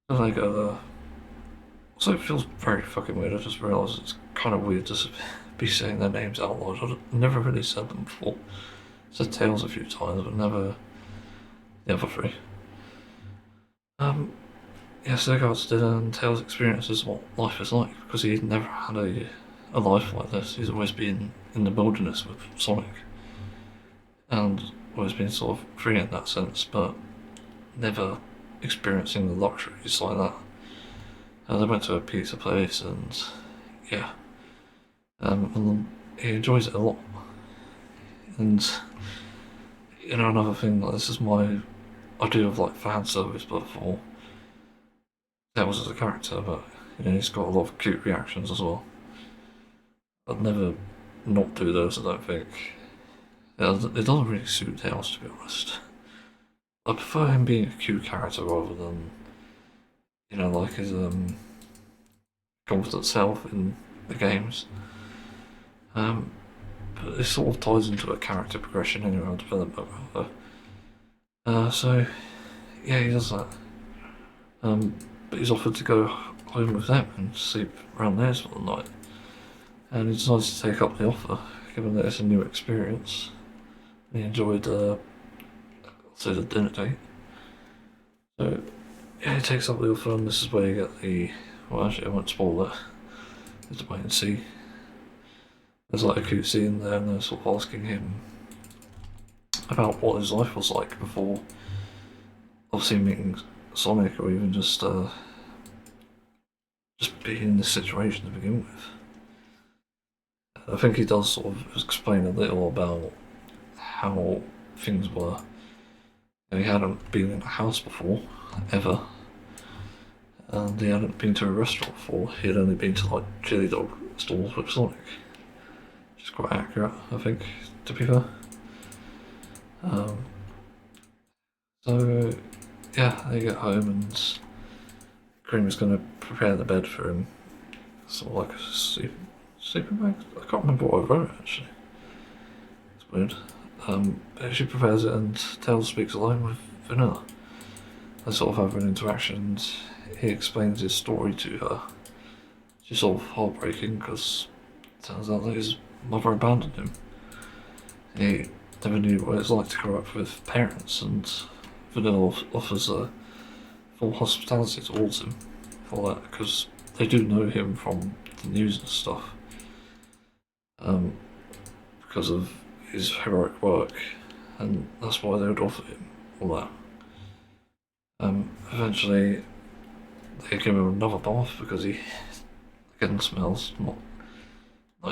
So they go there. So it feels very fucking weird. I just realised it's kind of weird to be saying their names out loud. I've never really said them before. Said Tails a few times, but never the other three. Yeah, so they go out to dinner, and Tails experiences what life is like because he'd never had a life like this. He's always been in the wilderness with Sonic, and always been sort of free in that sense, but never experiencing the luxuries like that. And they went to a pizza place, and yeah, and he enjoys it a lot. And another thing, like, this is my idea of like fan service, but for Tails as a character, but he's got a lot of cute reactions as well. I'd never not do those, I don't think. It doesn't really suit Tails, to be honest. I prefer him being a cute character rather than, like his confident self in the games. But it sort of ties into a character progression anyway, or development rather. So, yeah, he does that. But he's offered to go home with them and sleep around theirs for the night. And he decides to take up the offer, given that it's a new experience. He enjoyed, say, the dinner date. So, yeah, he takes up the offer, and this is where you get the. Well, actually, I won't spoil it. You have to wait and see. There's like a cute scene there, and they're sort of asking him about what his life was like before, obviously meeting Sonic, or even just being in this situation to begin with. I think he does sort of explain a little about how things were. He hadn't been in a house before, ever, and he hadn't been to a restaurant before. He had only been to like chili dog stalls with Sonic, which is quite accurate, I think, to be fair. So yeah, they get home, and Cream is going to prepare the bed for him, sort of like a sleeping bag. I can't remember what I wrote actually. It's weird. But she prepares it, and Tails speaks alone with Vanilla. They sort of have an interaction, and he explains his story to her. She's sort of heartbreaking because it turns out that his mother abandoned him. He never knew what it's like to grow up with parents, and Vanilla offers a full hospitality towards him for that because they do know him from the news and stuff. because of his heroic work, and that's why they would offer him all that. Eventually, they give him another bath because he again smells, not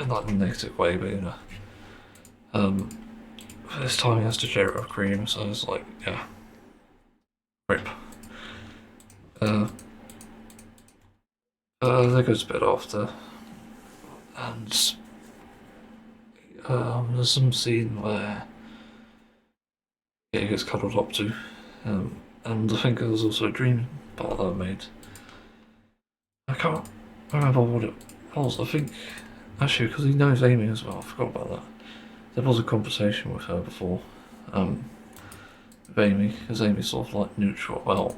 in like a negative way, but you know. This time he has to share it with cream, so it's like, yeah, rip. They go to bed after, and there's some scene where he gets cuddled up to, and I think there's also a dream part that I made. I can't remember what it was. I think, actually, because he knows Amy as well, I forgot about that. There was a conversation with her before, with Amy, because Amy's sort of like neutral about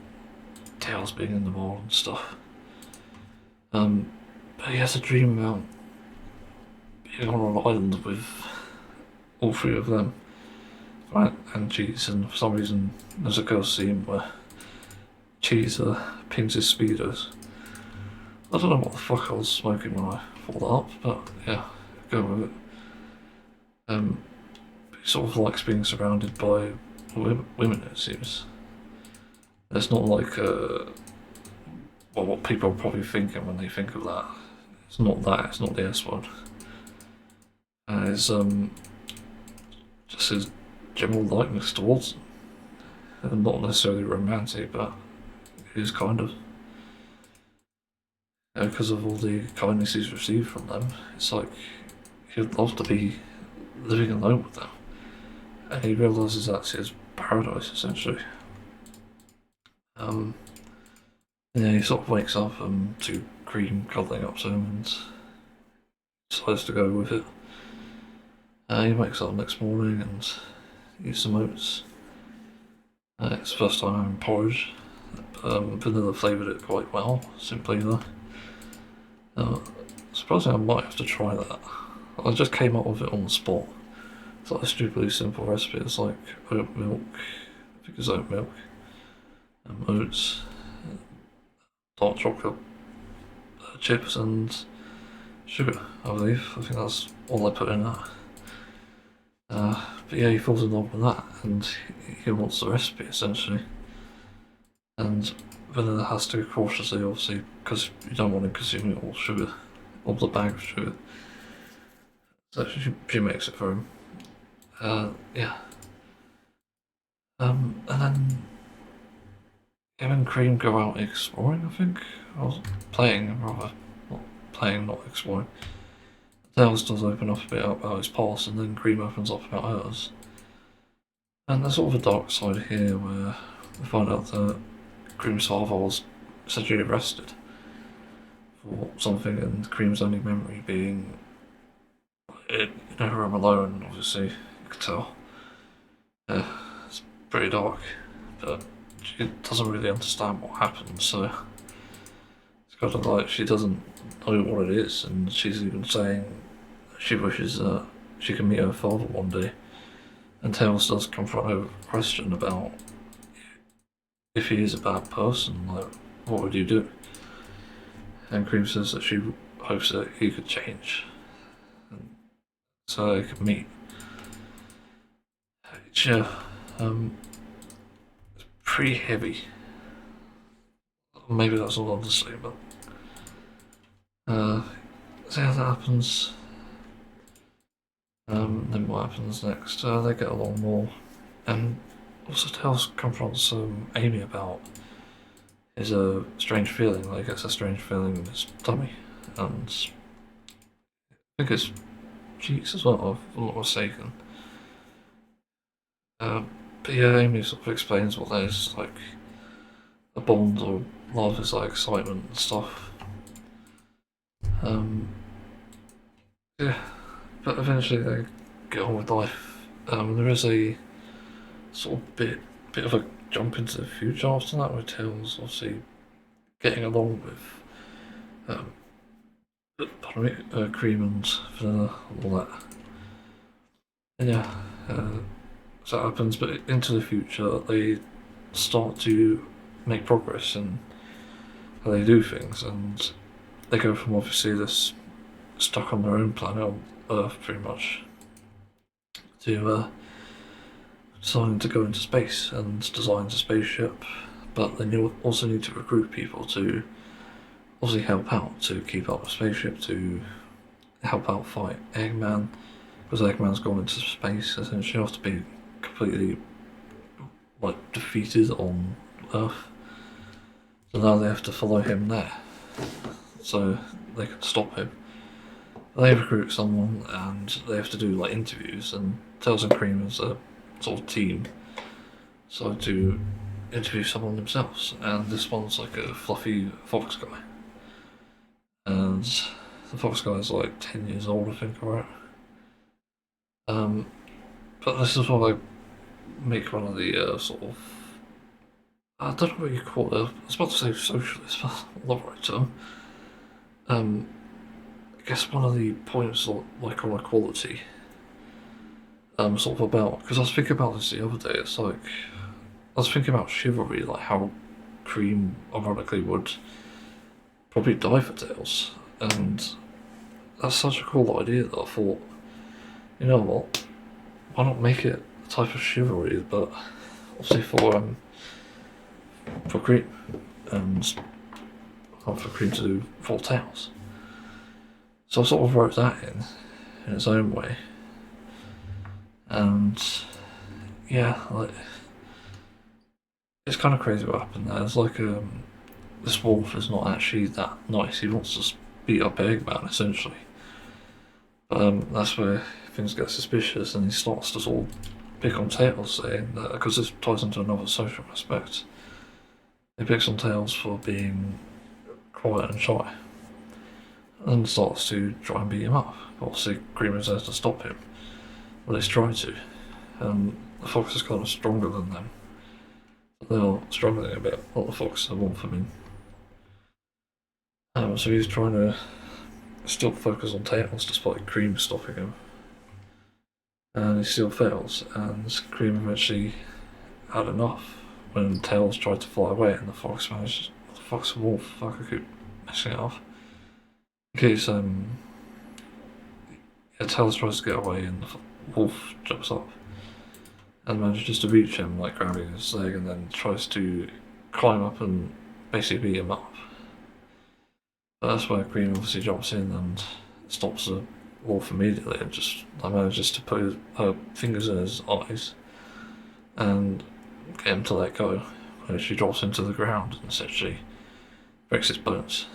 Tails being in the wall and stuff. But he has a dream about being on an island with all three of them, right? And Cheese, and for some reason there's a girl scene where Cheese pings his speedos. I don't know what the fuck I was smoking when I thought that up, but yeah, go with it. He sort of likes being surrounded by women, it seems. It's not like what people are probably thinking when they think of that. It's not that, it's not the S word. It's just his general likeness towards them. And not necessarily romantic, but it is kind of. Because of all the kindness he's received from them, it's like he'd love to be living alone with them. And he realises that's his paradise, essentially. Yeah, he sort of wakes up to Cream cuddling up to him and decides to go with it. He wakes up next morning and eats some oats. It's the first time having porridge. Vanilla flavoured it quite well, simply though. Surprisingly, I might have to try that. I just came up with it on the spot. It's like a stupidly simple recipe. It's like oat milk, I think it's oat milk, oats, dark chocolate chips, and sugar, I believe. I think that's all I put in that. But yeah, he falls in love with that, and he wants the recipe essentially. And Vanilla has to cautiously, obviously, because you don't want to consume all sugar, all the bag of sugar. So she makes it for him. Yeah. And then him and Cream go out exploring, I think. Or playing, rather. Not playing, not exploring. Tails does open up a bit about his past, and then Cream opens up about hers. And there's sort of a dark side here where we find out that Cream's father was essentially arrested for something, and Cream's only memory being in her room alone, obviously, you can tell. It's pretty dark, but she doesn't really understand what happened, so it's kind of like she doesn't know what it is, and she's even saying she wishes that she can meet her father one day. And Tails does confront her with a question about if he is a bad person, like, what would you do? And Cream says that she hopes that he could change, and so they could meet. Yeah, it's pretty heavy. Maybe that's all I'll just say, but so yeah, that happens. Then what happens next? They get along more, and also Tails confronts Amy about his strange feeling. Like, it's a strange feeling in his tummy, and I think it's cheeks as well, if I'm not mistaken. But yeah, Amy sort of explains what that is, like a bond or love is like excitement and stuff. Yeah, but eventually they get on with life. There is a sort of bit of a jump into the future after that, with Tails obviously getting along with Cream and Vanilla, all that. And yeah, so that happens, but into the future they start to make progress in how they do things, and they go from obviously this stuck on their own planet, Earth pretty much to deciding to go into space and design a spaceship, but then you also need to recruit people to obviously help out, to keep up the spaceship, to help out fight Eggman, because Eggman's gone into space. Essentially, you have to be completely like defeated on Earth. So now they have to follow him there, so they can stop him. They recruit someone, and they have to do like interviews. And Tails and Cream is a sort of team, so to interview someone themselves. And this one's like a fluffy fox guy, and the fox guy is like 10 years old, I think, right? But this is what I make one of the sort of, I don't know what you call it. I was about to say socialist, but not the right term. I guess one of the points like on equality, sort of about, because I was thinking about this the other day. It's like I was thinking about chivalry, like how Cream ironically would probably die for Tails, and that's such a cool idea that I thought, you know what, why not make it a type of chivalry, but obviously for Cream, and not for Cream to do for Tails. So I sort of wrote that in its own way, and yeah, like it's kind of crazy what happened there. It's like this wolf is not actually that nice. He wants to beat up Eggman essentially, but that's where things get suspicious, and he starts to sort of pick on Tails, saying that, because this ties into another social aspect. He picks on Tails for being quiet and shy, and starts to try and beat him up. But obviously, Cream is there to stop him. Well, he's trying to, and the fox is kind of stronger than them. They're struggling a bit. Not the fox, the wolf, I mean. So he's trying to still focus on Tails despite Cream stopping him. And he still fails, and Cream eventually had enough when Tails tried to fly away, and the fox managed. The fox and wolf, fuck, I keep messing it up. Tails tries to get away, and the wolf jumps up and manages to reach him, like grabbing his leg, and then tries to climb up and basically beat him up. But that's where Cream obviously jumps in and stops the wolf immediately, and just manages to put her fingers in his eyes and get him to let go, when she drops into the ground and essentially breaks his bones.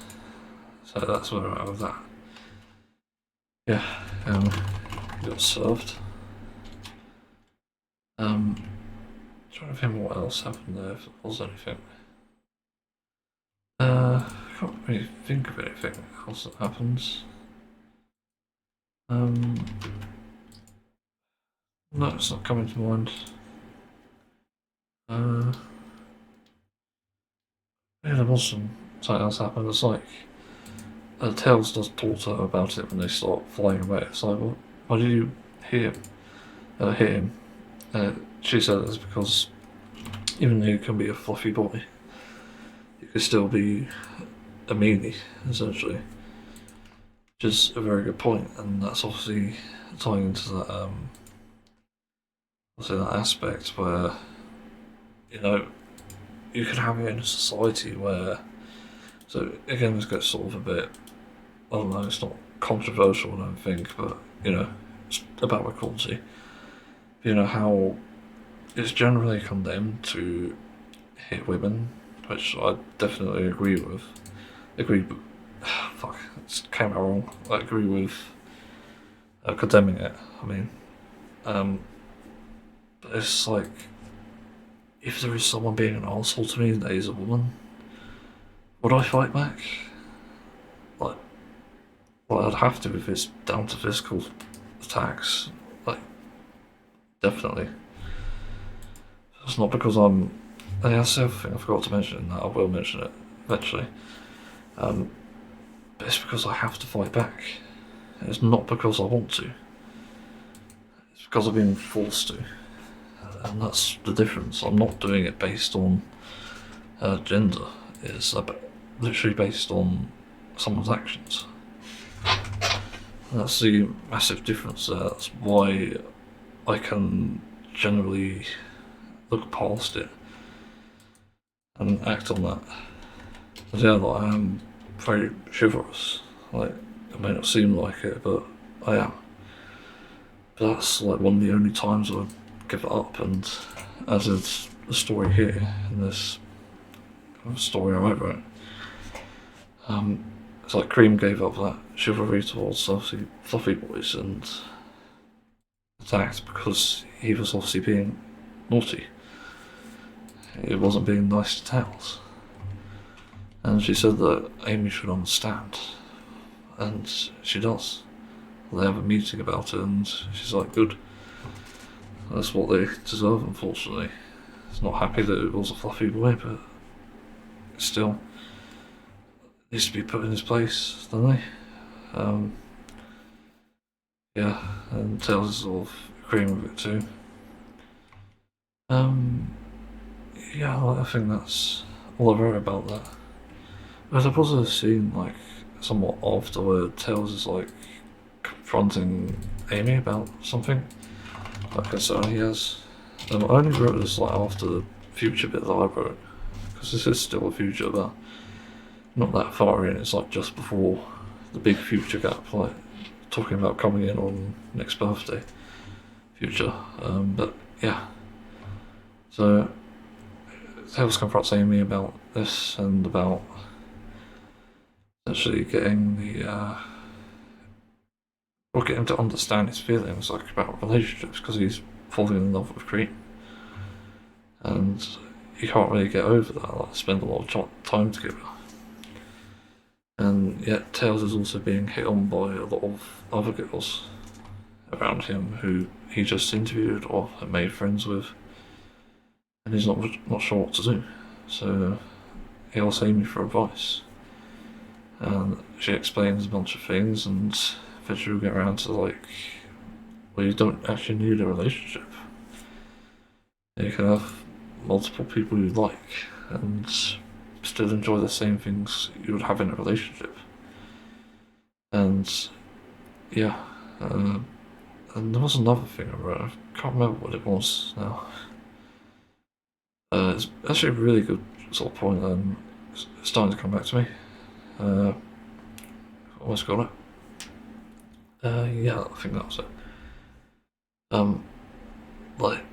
So that's where we're at with that. Yeah, he got served. Trying to think what else happened there, if there was anything. I can't really think of anything else that happens. No, it's not coming to mind. Yeah, there was something else happened. It's like Tails does talk to her about it when they start flying away. It's like, well, why did you hit him? She said it's because even though you can be a fluffy boy, you can still be a meanie, essentially. Which is a very good point, and that's obviously tying into that that aspect where, you know, you can have it in a society where, so again this gets sort of a bit, I don't know, it's not controversial, I don't think, but you know, it's about equality. You know how it's generally condemned to hit women, which I definitely agree with. Fuck, it came out wrong. I agree with condemning it. I mean, but it's like, if there is someone being an asshole to me that is a woman, would I fight back? Like, well, I'd have to if it's down to physical attacks. Like, definitely. It's not because I'm. And that's the other thing I forgot to mention, that I will mention it eventually. But it's because I have to fight back. It's not because I want to. It's because I've been forced to. And that's the difference. I'm not doing it based on gender. It's literally based on someone's actions. That's the massive difference there. That's why I can generally look past it and act on that. Because yeah, like, I am very chivalrous. Like, it may not seem like it, but I am. But that's like one of the only times I give it up, and as is the story here, in this story I wrote, it's like Cream gave up that chivalry towards obviously fluffy boys and attacked because he was obviously being naughty. It wasn't being nice to Tails. And she said that Amy should understand. And she does. They have a meeting about it and she's like, good. That's what they deserve, unfortunately. It's not happy that it was a fluffy boy, but still needs to be put in his place, doesn't he? Yeah, and Tails is sort of agreeing with it too. Yeah, I think that's all I wrote about that. There's a positive scene, like, somewhat after where Tails is, like, confronting Amy about something, like a concern he has. I only wrote this, like, after the future bit that I wrote, because this is still a future, but not that far in. It's, like, just before the big future gap, like, talking about coming in on next birthday future. But, yeah. So, Tails confronts Amy about this and about essentially getting or getting to understand his feelings, like about relationships, because he's falling in love with Cream, and he can't really get over that. Like, spend a lot of time together, and yet Tails is also being hit on by a lot of other girls around him who he just interviewed or made friends with, and he's not sure what to do. So he asks Amy for advice, and she explains a bunch of things, and eventually we get around to, like, well, you don't actually need a relationship. You can have multiple people you like and still enjoy the same things you would have in a relationship. And yeah, and there was another thing I wrote. I can't remember what it was now. It's actually a really good sort of point, and it's starting to come back to me. Almost got it. Yeah, I think that was it. Like,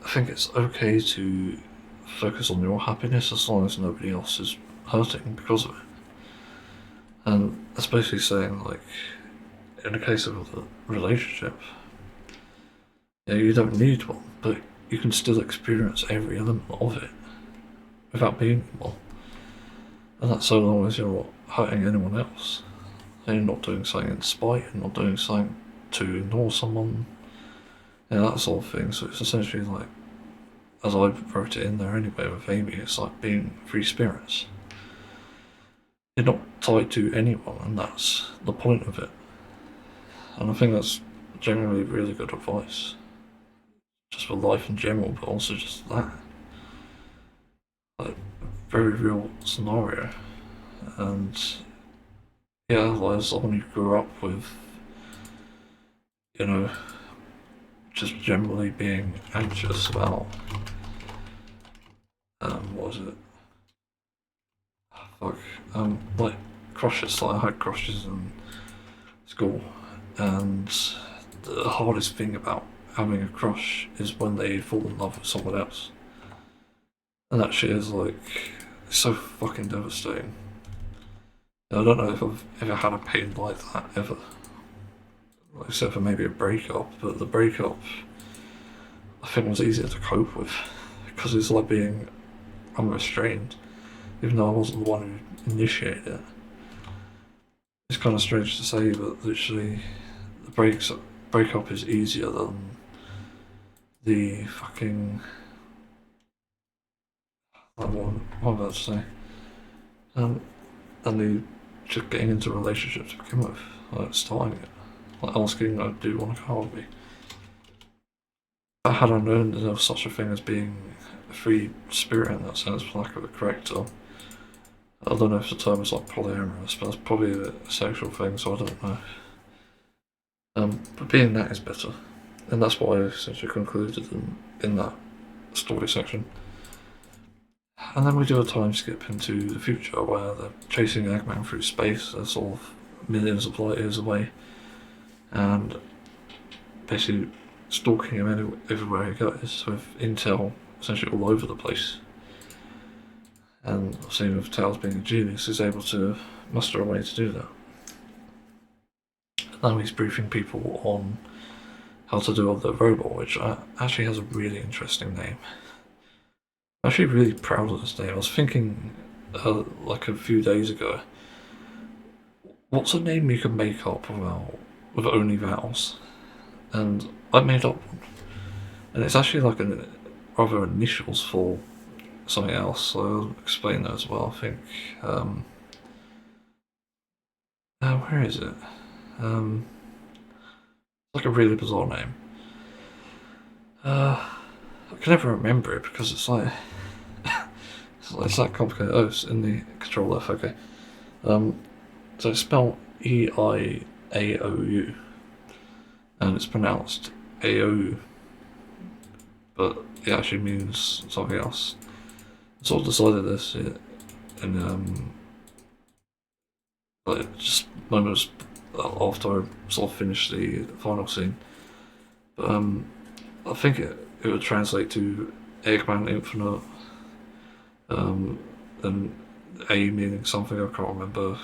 I think it's okay to focus on your happiness as long as nobody else is hurting because of it. And that's basically saying, like, in the case of a relationship, yeah, you don't need one, but you can still experience every element of it without being in one. And that's so long as you're not hurting anyone else. And you're not doing something in spite, you're not doing something to ignore someone, that sort of thing. So it's essentially like, as I wrote it in there anyway with Amy, it's like being free spirits. You're not tied to anyone, and that's the point of it. And I think that's generally really good advice. Just for life in general, but also just that. Like, very real scenario. And yeah, like, as someone who grew up with, just generally being anxious about, what was it? Fuck. Like, crushes. Like, I had crushes in school, and the hardest thing about having a crush is when they fall in love with someone else. And that shit is, like, so fucking devastating. I don't know if I've ever had a pain like that ever, except for maybe a breakup. But the breakup, I think, was easier to cope with because it's like being unrestrained, even though I wasn't the one who initiated it. It's kind of strange to say, but literally, the breakup is easier than the fucking. What am I about to say? And the just getting into a relationship to begin with, like starting it, like asking, do you want to go with me? Had I known that there was such a thing as being a free spirit in that sense, for lack of a correct term. I don't know if the term is like polyamorous, but it's probably a sexual thing, so I don't know. But being that is better, and that's what I essentially concluded in that story section. And then we do a time skip into the future where they're chasing Eggman through space. They're sort of millions of light years away, and basically stalking him everywhere he goes with intel essentially all over the place. And same with Tails being a genius, is able to muster a way to do that. Now he's briefing people on how to do the robot, which actually has a really interesting name. I'm actually really proud of this name. I was thinking, like a few days ago, what's a name you can make up with only vowels? And I made up one, and it's actually like rather initials for something else. So I'll explain that as well. I think. Where is it? Like a really bizarre name. I can never remember it because it's like it's that complicated. Oh, it's in the control F. Okay. So it's spelled EIAOU, and it's pronounced AOU, but it actually means something else. I sort of decided this in like just moments after I sort of finished the final scene. But I think it would translate to Eggman Infinite, and A meaning something I can't remember,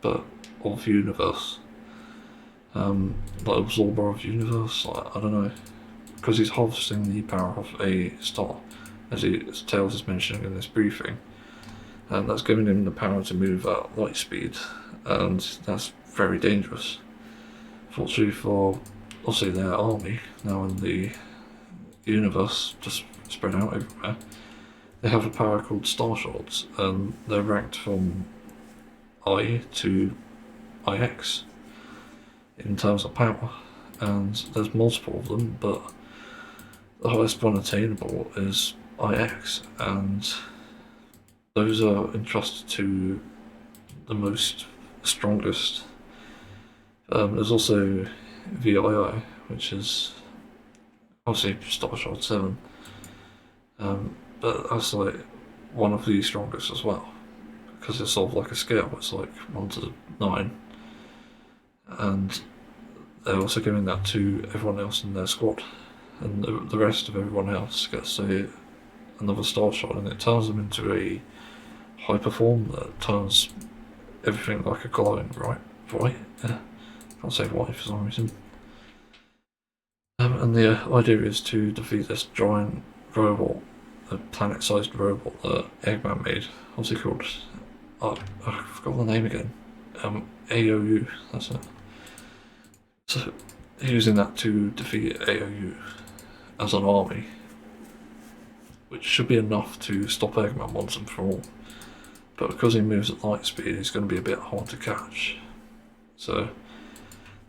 but of universe. Like absorber of universe, I don't know, because he's harvesting the power of a star, as Tails is mentioning in this briefing, and that's giving him the power to move at light speed, and that's very dangerous. Fortunately for, obviously, their army now in the universe, just spread out everywhere, they have a power called Star Shards, and they're ranked from I to IX in terms of power, and there's multiple of them, but the highest one attainable is IX, and those are entrusted to the most strongest. There's also VII, which is obviously Star Shard 7, but that's like one of the strongest as well, because it's sort of like a scale, it's like 1 to 9, and they're also giving that to everyone else in their squad, and the rest of everyone else gets another Star Shard, and it turns them into a hyper form that turns everything like a glowing right? Yeah. Can't say white for some reason. And the idea is to defeat this giant robot, a planet-sized robot that Eggman made. What's it called? I forgot the name again. AOU, that's it. So, using that to defeat AOU as an army, which should be enough to stop Eggman once and for all. But because he moves at light speed, he's going to be a bit hard to catch. So,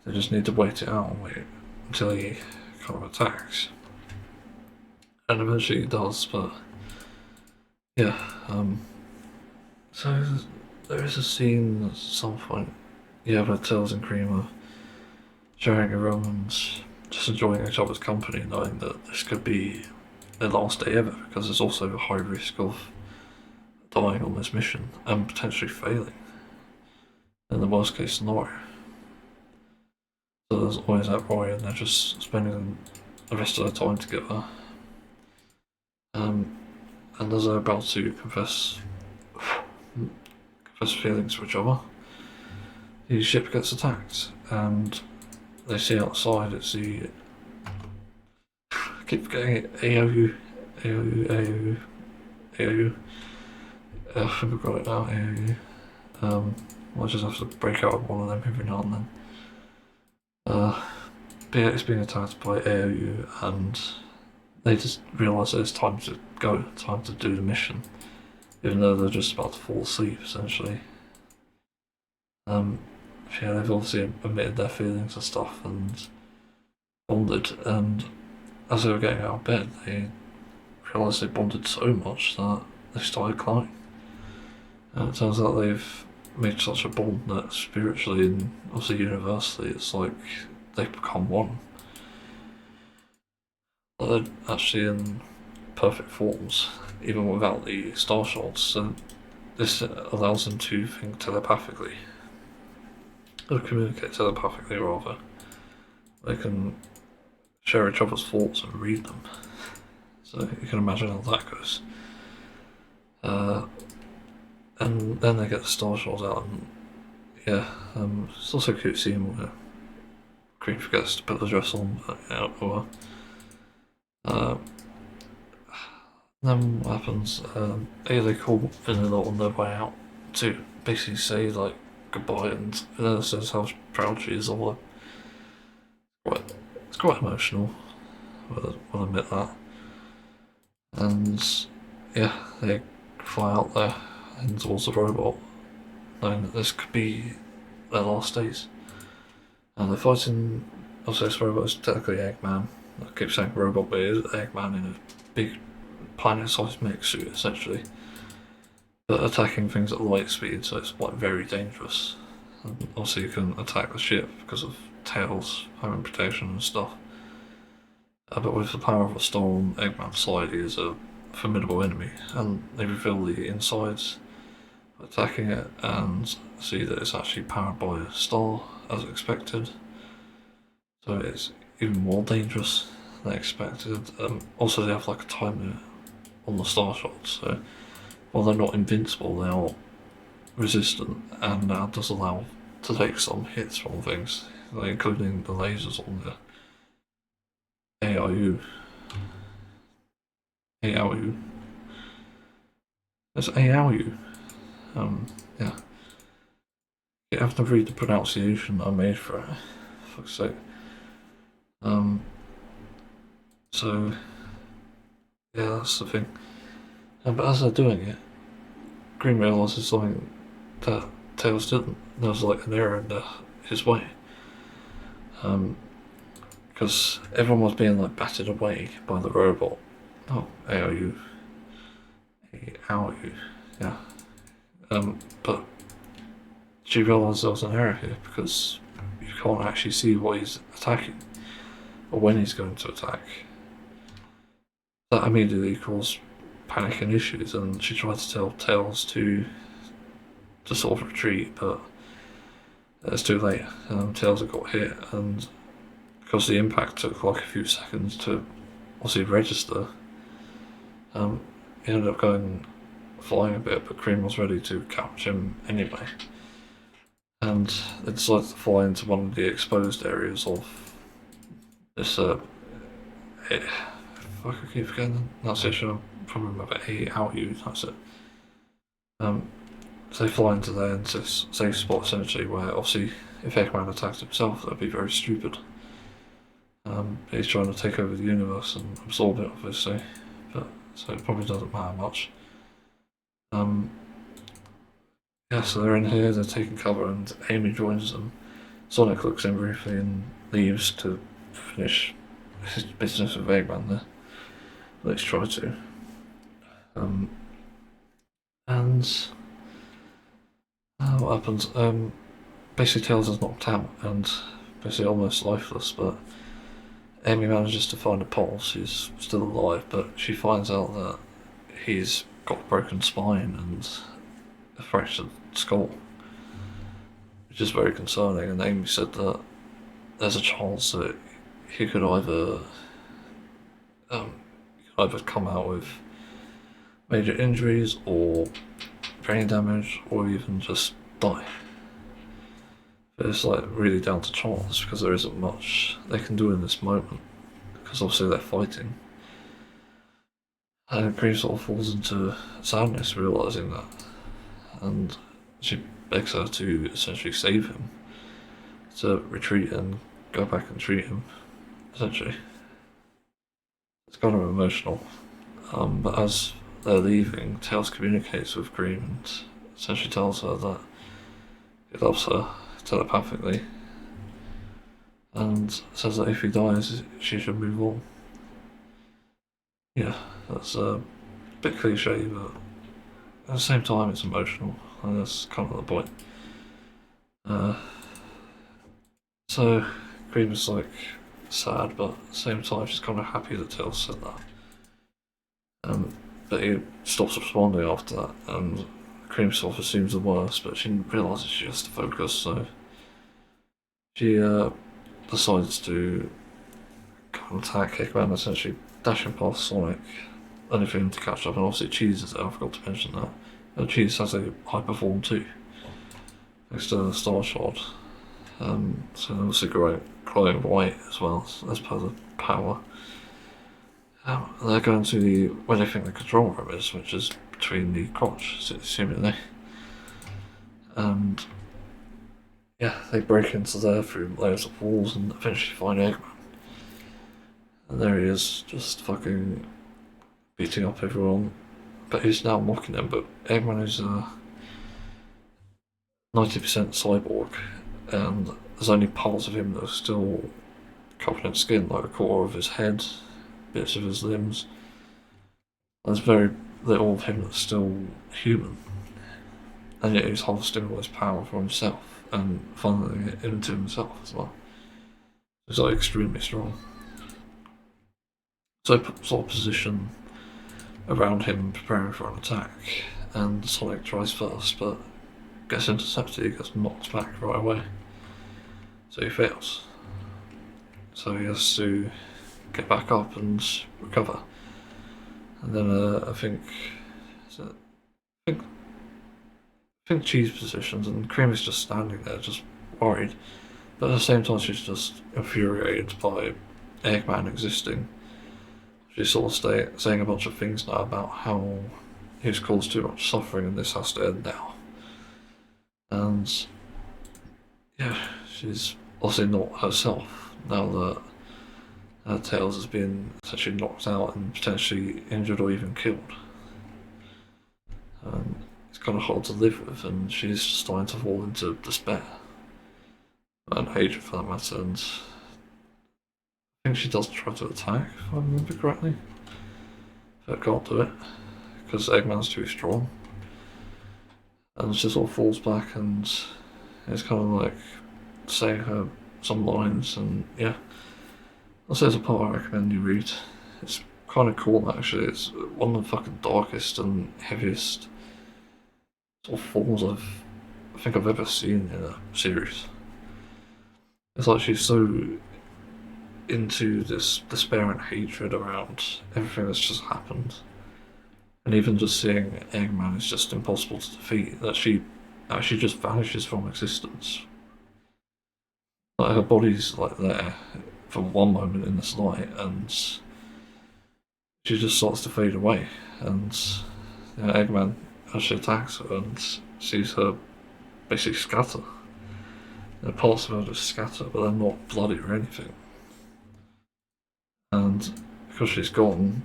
they just need to wait it out and wait until he kind of attacks. And eventually he does, but yeah. So there is a scene at some point, yeah, where Tails and Cream are sharing a room and just enjoying each other's company, knowing that this could be their last day ever, because there's also a high risk of dying on this mission and potentially failing in the worst case scenario. So there's always that worry, and they're just spending the rest of their time together. And as they're about to confess feelings for each other, the ship gets attacked, and they see outside it's the. I keep forgetting it. AOU. I think I've got it now. AOU. I'll just have to break out of one of them every now and then. But yeah, it's being attacked by AOU, and they just realise that it's time to go, time to do the mission, even though they're just about to fall asleep, essentially. Yeah, they've obviously admitted their feelings and stuff and bonded, and as they were getting out of bed, they realised they bonded so much that they started crying. And it turns out they've made such a bond that spiritually and obviously universally, it's like they become one. But they're actually in perfect forms, even without the star shards. So this allows them to think telepathically, or communicate telepathically rather. They can share each other's thoughts and read them. So you can imagine how that goes. And then they get the star shards out, and yeah, it's also cute seeing where Green forgets to put the dress on, but yeah, oh well. Then what happens? They call Vanilla on their way out to basically say like goodbye, and Vanilla says how proud she is of her. It's quite emotional. I'll admit that. And yeah, they fly out there and towards the robot, knowing that this could be their last days. And they're fighting. Also, this robot is technically Eggman. I keep saying robot, but it is Eggman in a big planet-sized mech suit, essentially. But attacking things at light speed, so it's like very dangerous. And also, you can attack the ship because of Tails having protection and stuff. But with the power of a star on Eggman's side, he is a formidable enemy, and they reveal the insides, attacking it, and see that it's actually powered by a star, as expected. So it's even more dangerous than expected. Also, they have like a timer on the star shots, so while they're not invincible, they are resistant, and that does allow to take some hits from things, like including the lasers on the AIU. AIU. It's AIU. Yeah. You have to read the pronunciation I made for it. For fuck's sake. So, yeah, that's the thing. But as they're doing it, Green realises something that Tails didn't. There's like an error in his way. Because everyone was being like battered away by the robot. Oh, AOU. AOU. Yeah. But she realised there was an error here because you can't actually see what he's attacking or when he's going to attack. That immediately caused panic and issues, and she tried to tell Tails to sort of retreat, but it's too late. Tails had got hit, and because the impact took like a few seconds to obviously register, he ended up going flying a bit, but Cream was ready to catch him anyway. And they decided to fly into one of the exposed areas of this. I keep forgetting the pronunciation. I'm probably remember AOU. That's it. So they fly into there into this safe spot essentially, where obviously if Eggman attacked himself, that'd be very stupid. He's trying to take over the universe and absorb it, obviously, but so it probably doesn't matter much. Yeah, so they're in here, they're taking cover, and Amy joins them. Sonic looks in briefly and leaves to finish his business with Eggman there. Let's try to. And what happens? Basically, Tails is knocked out and basically almost lifeless, but Amy manages to find a pulse. He's still alive, but she finds out that he's got a broken spine and a fractured skull, which is very concerning. And Amy said that there's a chance that he could either come out with major injuries or brain damage, or even just die. But it's like really down to chance because there isn't much they can do in this moment because obviously they're fighting. And Cream sort of falls into sadness realising that, and she begs her to essentially save him, to retreat and go back and treat him, essentially. It's kind of emotional, but as they're leaving, Tails communicates with Cream and essentially tells her that he loves her telepathically, and says that if he dies, she should move on. Yeah, that's a bit cliche, but at the same time, it's emotional, and that's kind of the point. So, Cream is like sad, but at the same time she's kind of happy that Tails said that. But he stops responding after that, and Cream sort of assumes the worst, but she realises she has to focus, so she decides to go and attack Eggman, essentially dashing past Sonic, only for him to catch up, and obviously Cheese is there, I forgot to mention that. Cheese has a hyper form too, next to Star Shard. So obviously glowing white as well, as per the power. They're going to where they think the control room is, which is between the crotch, seemingly. And yeah, they break into there through layers of walls and eventually find Eggman. And there he is, just fucking beating up everyone. But he's now mocking them, but Eggman is 90% cyborg, and there's only parts of him that are still covered in skin, like a quarter of his head, bits of his limbs. There's very little of him that's still human, and yet he's harvesting all his power for himself and funneling it into himself as well. He's like extremely strong. So sort of position around him, preparing for an attack, and Sonic tries first, but gets intercepted, he gets knocked back right away. So he fails. So he has to get back up and recover. And then I think Cheese positions, and Cream is just standing there, just worried. But at the same time, she's just infuriated by Eggman existing. She's sort of saying a bunch of things now about how he's caused too much suffering and this has to end now. And yeah, she's obviously not herself now that Tails has been essentially knocked out and potentially injured or even killed. It's kind of hard to live with, and she's starting to fall into despair and hatred for that matter. And I think she does try to attack, if I remember correctly, but can't do it because Eggman's too strong. And she sort of falls back, and it's kind of like saying her some lines, and yeah. Also, there's a part I recommend you read. It's kind of cool actually. It's one of the fucking darkest and heaviest sort of forms I think I've ever seen in a series. It's like she's so into this despair and hatred around everything that's just happened. And even just seeing Eggman is just impossible to defeat, that she actually just vanishes from existence. Like her body's like there for one moment in this light, and she just starts to fade away. And Eggman actually attacks her and sees her basically scatter. Parts of her just scatter, but they're not bloody or anything. And because she's gone,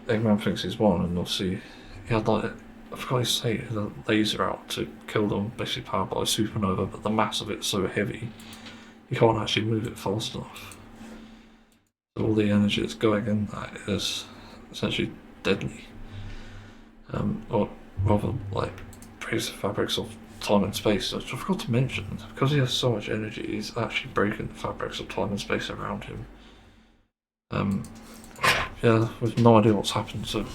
Eggman thinks he's won, and obviously he had like, I forgot to say, he had a laser out to kill them, basically powered by a supernova, but the mass of it's so heavy, you can't actually move it fast enough. So all the energy that's going in that is essentially deadly. Or rather, like, breaks the fabrics of time and space, which I forgot to mention. Because he has so much energy, he's actually breaking the fabrics of time and space around him. Yeah, with no idea what's happened to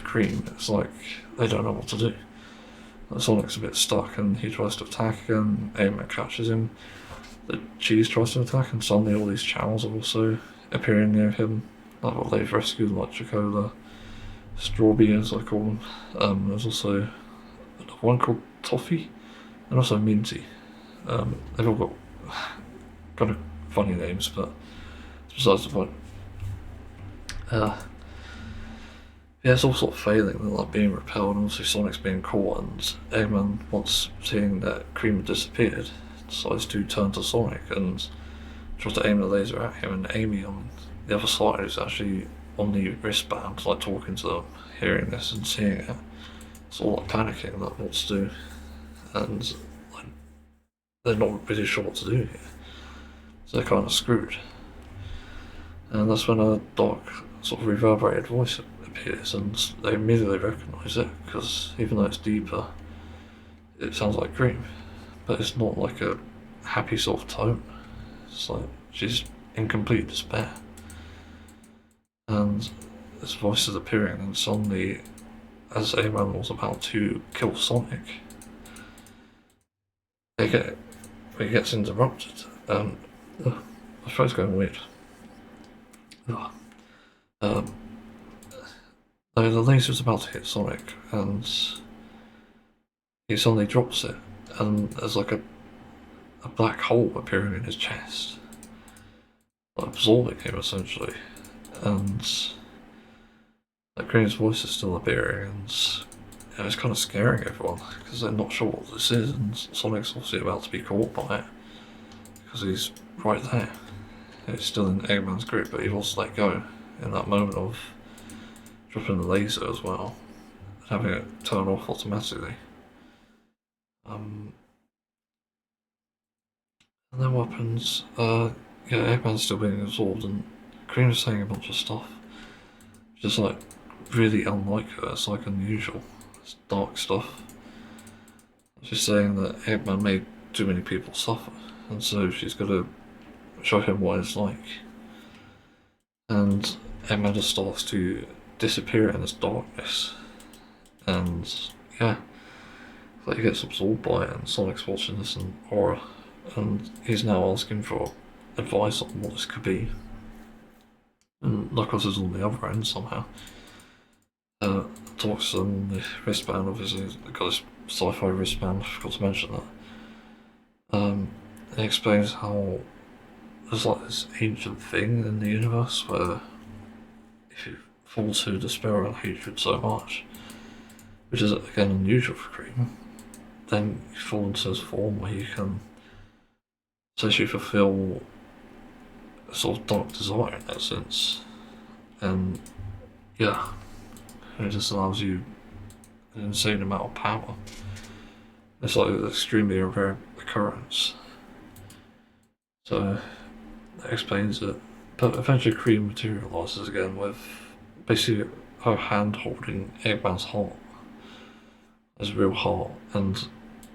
Cream. It's like they don't know what to do. Sonic's a bit stuck, and he tries to attack, and Eggman catches him. The Cheese tries to attack, and suddenly all these channels are also appearing near him, like what they've rescued, like Chocola, Strawberry as I call them. There's also one called Toffee, and also Minty. They've all got kind of funny names, but besides the point. Yeah, it's all sort of failing, they're like being repelled, and also Sonic's being caught, and Eggman, once seeing that Cream had disappeared, decides to turn to Sonic and tries to aim the laser at him, and Amy on the other side is actually on the wristband, like talking to them, hearing this and seeing it. It's all like panicking, like what to do, and like they're not really sure what to do here, so they're kind of screwed. And that's when a dark, sort of reverberated voice appears, and they immediately recognise it, because even though it's deeper, it sounds like Cream, but it's not like a happy sort of tone. It's like she's in complete despair. And this voice is appearing, and suddenly, as Eggman was about to kill Sonic, it gets interrupted, and my throat's going weird. The laser's about to hit Sonic, and he suddenly drops it, and there's like a black hole appearing in his chest, absorbing him essentially, and Cream's voice is still appearing, and it's kind of scaring everyone because they're not sure what this is, and Sonic's obviously about to be caught by it because he's right there. He's still in Eggman's grip, but he was let go in that moment of dropping the laser as well, and having it turn off automatically. And then what happens? Eggman's still being absorbed, and Cream's saying a bunch of stuff, just like really unlike her. It's like unusual. It's dark stuff. She's saying that Eggman made too many people suffer, and so she's got to show him what it's like. And Eggman just starts to disappear in this darkness, and he gets absorbed by it, and Sonic's watching this in horror, and he's now asking for advice on what this could be. And Knuckles is on the other end somehow. Talks on the wristband, obviously, got this sci-fi wristband, I forgot to mention that. He explains how there's like this ancient thing in the universe where if you fall to despair and hatred so much, which is again unusual for Cream, then you fall into this form where you can essentially fulfill a sort of dark desire in that sense. And it just allows you an insane amount of power. It's like an extremely rare occurrence. So that explains it. But eventually Cream materialises again with basically her hand holding Eggman's heart. His real heart, and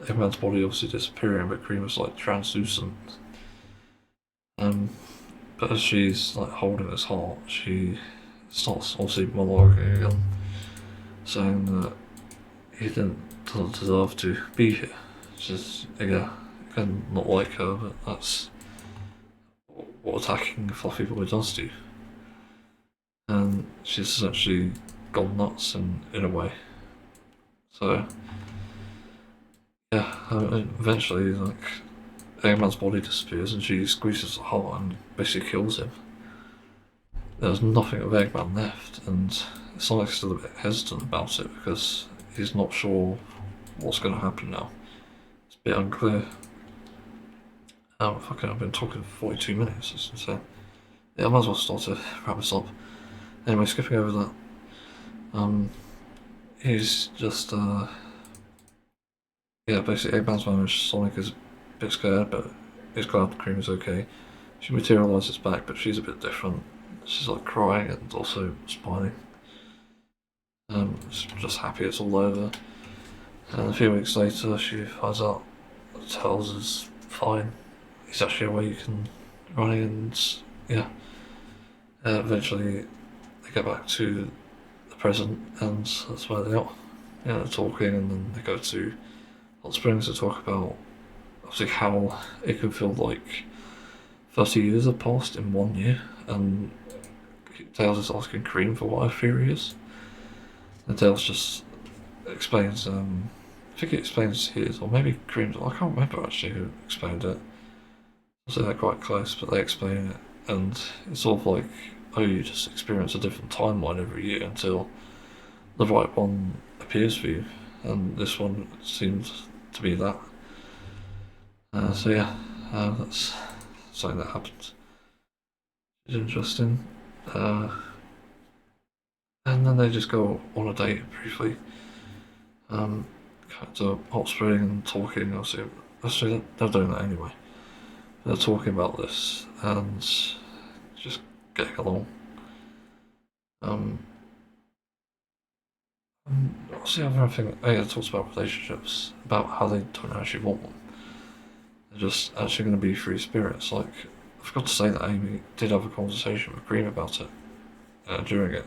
Eggman's body obviously disappearing, but Cream is like translucent. But as she's like holding his heart, she starts obviously monologuing again, saying that he doesn't deserve to be here. Just again, not like her, but that's what attacking a fluffy boy does to you. And she's essentially gone nuts in a way. So eventually, like, Eggman's body disappears, and she squeezes the heart and basically kills him. There's nothing of Eggman left, and Sonic's still a bit hesitant about it because he's not sure what's going to happen now. It's a bit unclear. I've been talking for 42 minutes, it's insane. I might as well start to wrap this up. Anyway, skipping over that. He's just, basically Eggman's managed. Sonic is a bit scared, but he's glad Cream is okay. She materialises back, but she's a bit different. She's like crying and also smiling. She's just happy it's all over. And a few weeks later, she finds out that Tails is fine. He's actually awake and running, and eventually they get back to the present, and that's where they are. They're talking, and then they go to Hot Springs to talk about obviously how it can feel like 30 years have passed in 1 year, and Tails is asking Cream for what her theory is. And Tails just explains, I think he explains his, or maybe Cream's, I can't remember actually who explained it. So they're quite close, but they explain it, and it's sort of like, you just experience a different timeline every year until the right one appears for you, and this one seems to be that. That's something that happens. It's interesting. And then they just go on a date briefly. To hot spring and talking. Actually, they're doing that anyway. They're talking about this and just getting along. What's the other thing? It talks about relationships, about how they don't actually want one. They're just actually going to be free spirits, like I forgot to say that Amy did have a conversation with Cream about it during it,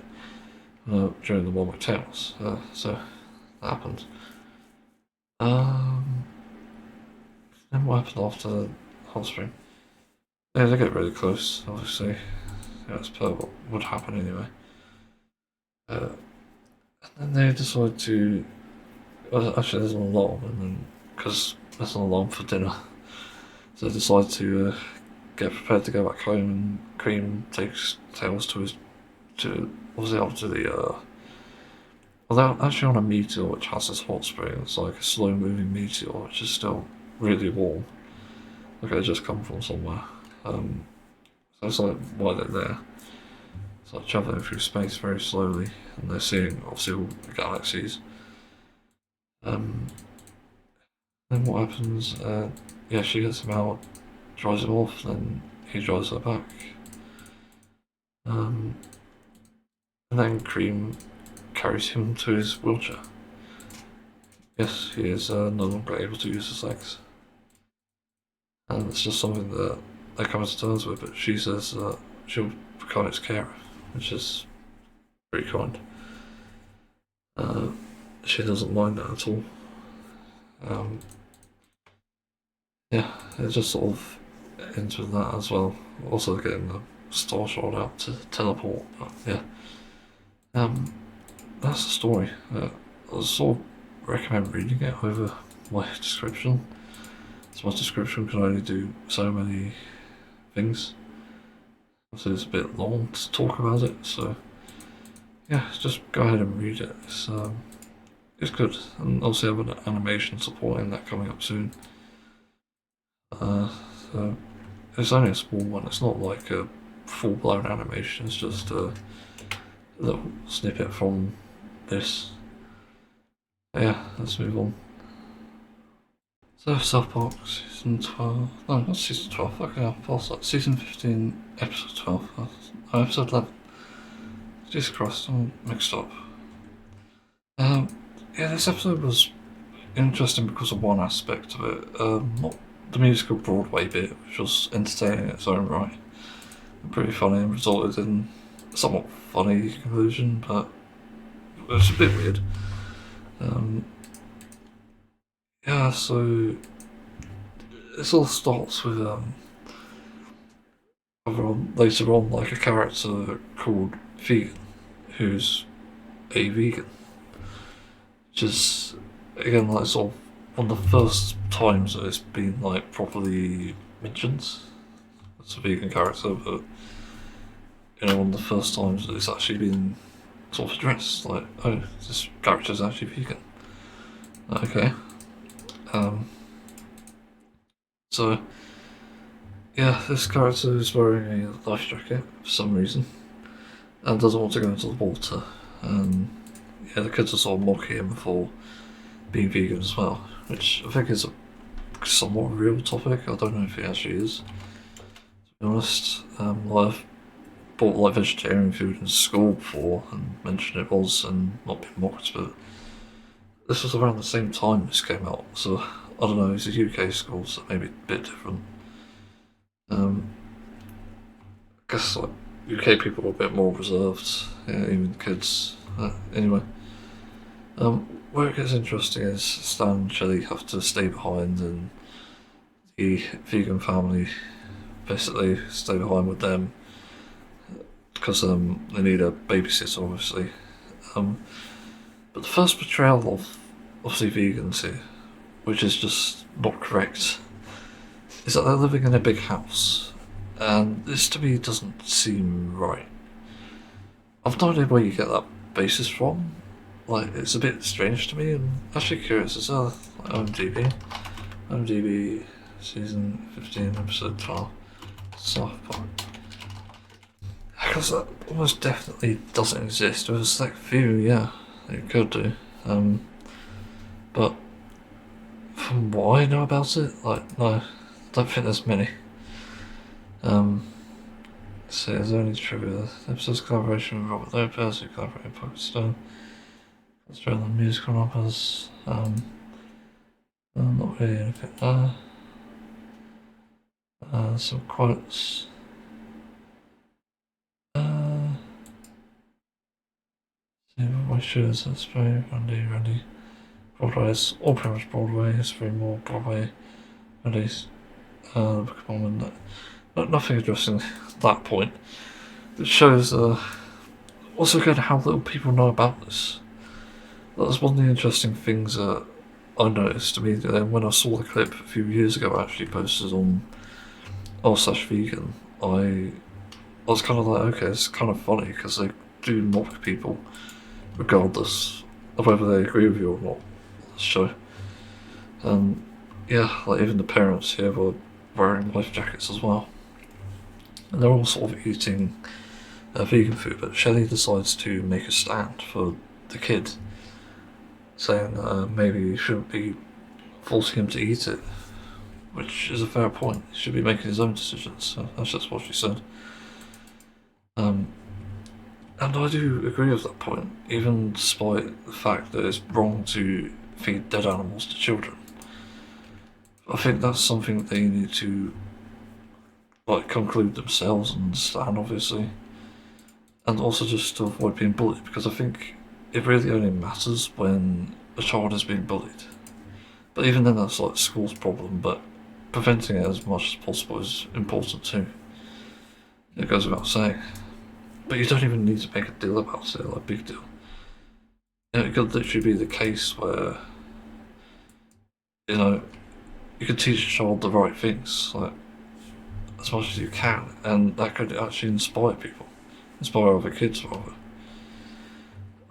during the one with Tails. So that happened. Then what happened after the hot spring? Yeah, they get really close, obviously. Yeah, that's per what would happen anyway. And then they decide to. Well, actually, there's an alarm, and then because there's an alarm for dinner, so they decide to get prepared to go back home. And Cream takes Tails to his obviously up to the. Well, they're actually on a meteor which has this hot spring. It's like a slow-moving meteor, which is still really warm. Like it just come from somewhere. So it's like why they're there. It's like travelling through space very slowly, and they're seeing obviously all the galaxies. Then what happens? Yeah, she gets him out, drives him off, then he drives her back. And then Cream carries him to his wheelchair. Yes, he is no longer able to use his legs. And it's just something that they come to terms with, but she says that she'll become its carer, which is pretty kind. She doesn't mind that at all. Yeah, it just sort of ends with that as well. Also getting the star shot out to teleport, but yeah. That's the story. I sort of recommend reading it over my description. So my description can only do so many things. So it's a bit long to talk about it, so yeah, just go ahead and read it. It's good, and also have an animation supporting that coming up soon. So it's only a small one. It's not like a full-blown animation. It's just a little snippet from this. Yeah, let's move on. So South Park season 12. No, not season 12. Fucking hell, past that. Season 15, episode 12. Oh, episode 11. Jesus Christ, I'm mixed up. Yeah, this episode was interesting because of one aspect of it. Not the musical Broadway bit, which was entertaining in its own right. Pretty funny and resulted in a somewhat funny conclusion, but it was a bit weird. Yeah, so this all starts with later on like a character called Vegan, who's a vegan, which is again like sort of one of the first times that it's been like properly mentioned. It's a vegan character, but one of the first times that it's actually been sort of addressed. Like, oh, this character's actually vegan. Okay. So yeah, this character is wearing a life jacket for some reason and doesn't want to go into the water. And yeah, the kids are sort of mocking him for being vegan as well, which I think is a somewhat real topic. I don't know if it actually is, to be honest. I've bought like vegetarian food in school before and mentioned it was and not been mocked, but this was around the same time this came out, so I don't know, it's a UK school, so maybe a bit different. I guess like UK people are a bit more reserved, yeah, even kids. Anyway, where it gets interesting is Stan and Shelley have to stay behind, and the vegan family basically stay behind with them because they need a babysitter, obviously. But the first portrayal of obviously vegans here, which is just not correct, is that they're living in a big house, and this to me doesn't seem right. I've no idea where you get that basis from. Like, it's a bit strange to me, and actually curious as well. Like IMDb, season 15, episode 12, South Park. Because that almost definitely doesn't exist. With a select few, yeah, it could do. But from what I know about it, like, no, don't think there's many. So there's only trivia. The episode's collaboration with Robert Lopez, who collaborated in Pakistan. Australian musical rappers. Not really anything there. Some quotes. My shoes, that's very Randy. Broadway's all pretty much Broadway, it's very more Broadway nowadays. Nothing addressing that point. It shows also again how little people know about this. That was one of the interesting things that I noticed immediately when I saw the clip a few years ago actually posted on r/vegan. I was kind of like, okay, it's kind of funny because they do mock people regardless of whether they agree with you or not. So, yeah, like even the parents here were wearing life jackets as well. And they're all sort of eating vegan food, but Shelley decides to make a stand for the kid, saying maybe you shouldn't be forcing him to eat it, which is a fair point. He should be making his own decisions. So that's just what she said. And I do agree with that point, even despite the fact that it's wrong to feed dead animals to children. I think that's something they need to conclude themselves and understand, obviously, and also just to avoid being bullied, because I think it really only matters when a child is being bullied. But even then, that's like school's problem. But preventing it as much as possible is important too. It goes without saying. But you don't even need to make a deal about it, like big deal. It could literally be the case where, you could teach a child the right things, like, as much as you can, and that could actually inspire people. Inspire other kids, rather.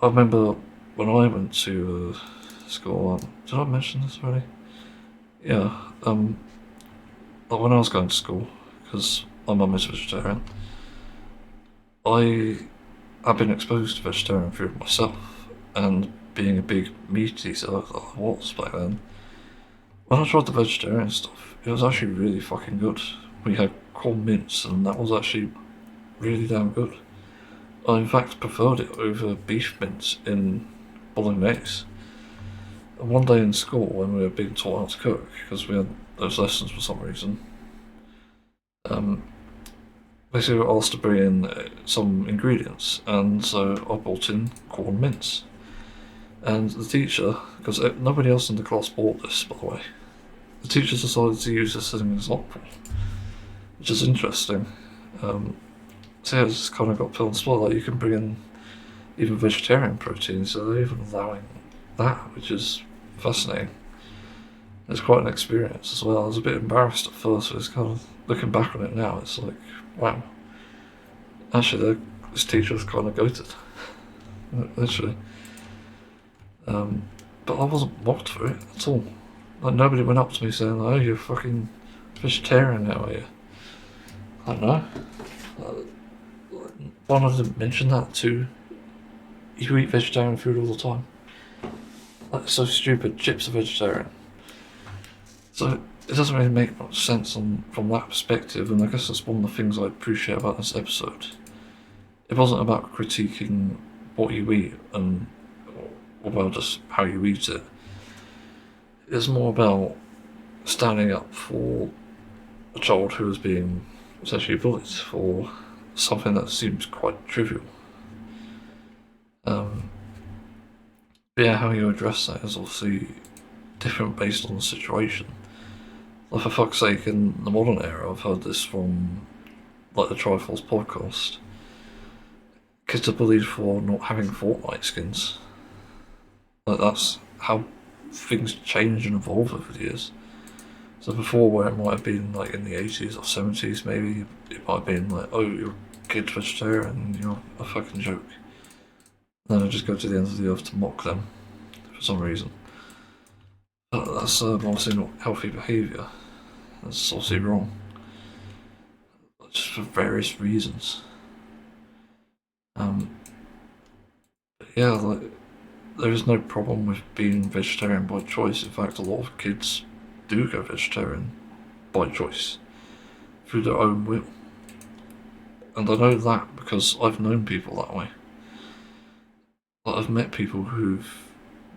I remember when I went to school, did I mention this already? Yeah, like when I was going to school, because my mum is vegetarian, I have been exposed to vegetarian food myself, and being a big meat eater that I was back then, when I tried the vegetarian stuff, it was actually really fucking good. We had corn mince, and that was actually really damn good. I in fact preferred it over beef mince in bolognese. And one day in school, when we were being taught how to cook, because we had those lessons for some reason, um, basically we were asked to bring in some ingredients, and so I brought in corn mince. And the teacher, because nobody else in the class bought this, by the way, the teacher decided to use this as an example, which is interesting. So yeah, it's kind of got put on the spot, like you can bring in even vegetarian protein, so they're even allowing that, which is fascinating. It's quite an experience as well. I was a bit embarrassed at first, but it's kind of, looking back on it now, it's like, wow. Actually, this teacher was kind of goated. Literally. But I wasn't mocked for it at all. Like, nobody went up to me saying, oh, you're fucking vegetarian now, are you? I don't know. Why not didn't mention that too? You eat vegetarian food all the time. That's so stupid. Chips are vegetarian. So it doesn't really make much sense from that perspective, and I guess that's one of the things I appreciate about this episode. It wasn't about critiquing what you eat or just how you eat it. It's more about standing up for a child who is being essentially bullied for something that seems quite trivial. Yeah, how you address that is obviously different based on the situation. Like, for fuck's sake, in the modern era, I've heard this from like the Triforce podcast. Kids are bullied for not having Fortnite skins. Like, that's how things change and evolve over the years. So before, where it might have been like in the 80s or 70s, maybe it might have been like, oh, you're a kid vegetarian, you're a fucking joke. And then I just go to the ends of the earth to mock them for some reason. But that's obviously not healthy behaviour. That's obviously wrong. Just for various reasons. But yeah, like, there is no problem with being vegetarian by choice. In fact, a lot of kids do go vegetarian by choice, through their own will. And I know that because I've known people that way. Like, I've met people who've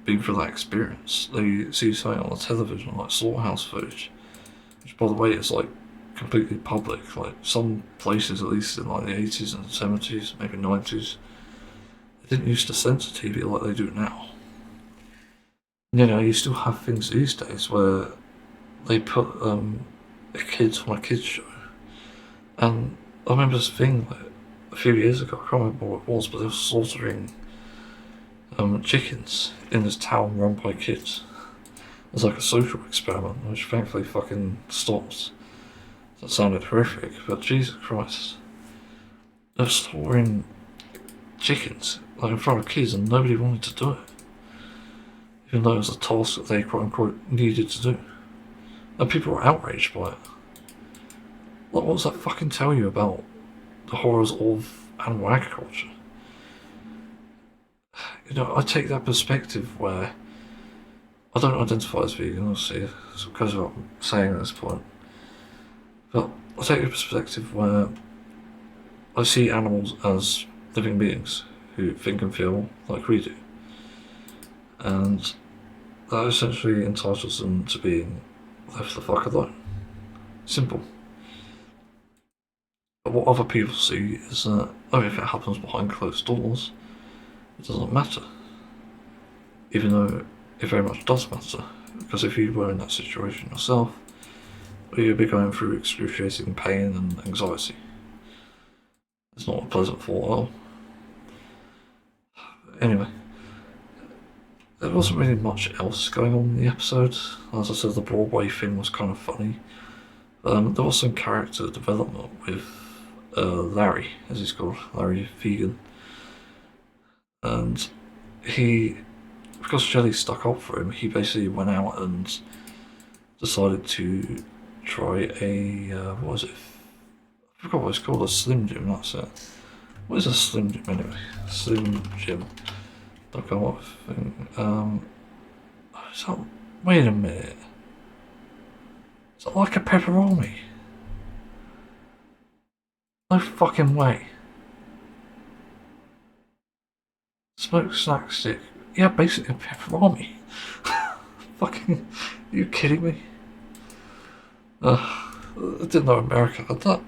been through that experience. They see something on the television, like slaughterhouse footage, which, by the way, is like completely public. Like some places, at least in like the 80s and 70s, maybe 90s, they didn't used to censor TV like they do now. You know, you still have things these days where they put a kids on a kids show, and I remember this thing like a few years ago. I can't remember what it was, but they were slaughtering chickens in this town run by kids. It was like a social experiment, which thankfully fucking stopped. That sounded horrific, but Jesus Christ. They're slaughtering chickens, like in front of kids, and nobody wanted to do it. Even though it was a task that they quote unquote needed to do. And people were outraged by it. What does that fucking tell you about the horrors of animal agriculture? You know, I take that perspective where I don't identify as vegan, obviously, it goes without saying at this point. But I take a perspective where I see animals as living beings who think and feel like we do. And that essentially entitles them to being left the fuck alone. Simple. But what other people see is that, oh, if it happens behind closed doors, it doesn't matter. Even though it very much does matter. Because if you were in that situation yourself, you'd be going through excruciating pain and anxiety. It's not a pleasant thought at all. Anyway, there wasn't really much else going on in the episode. As I said, the Broadway thing was kind of funny. There was some character development with Larry, as he's called, Larry Vegan. And he, because Shelley stuck up for him, he basically went out and decided to try a, what was it? I forgot what it's called, a Slim Jim, that's it. What is a Slim Jim anyway? Slim Jim. Don't come up with thing. Wait a minute. Is it like a pepperoni? No fucking way. Smoked snack stick. Yeah, basically a pepperoni. Fucking, are you kidding me? I didn't know America had that.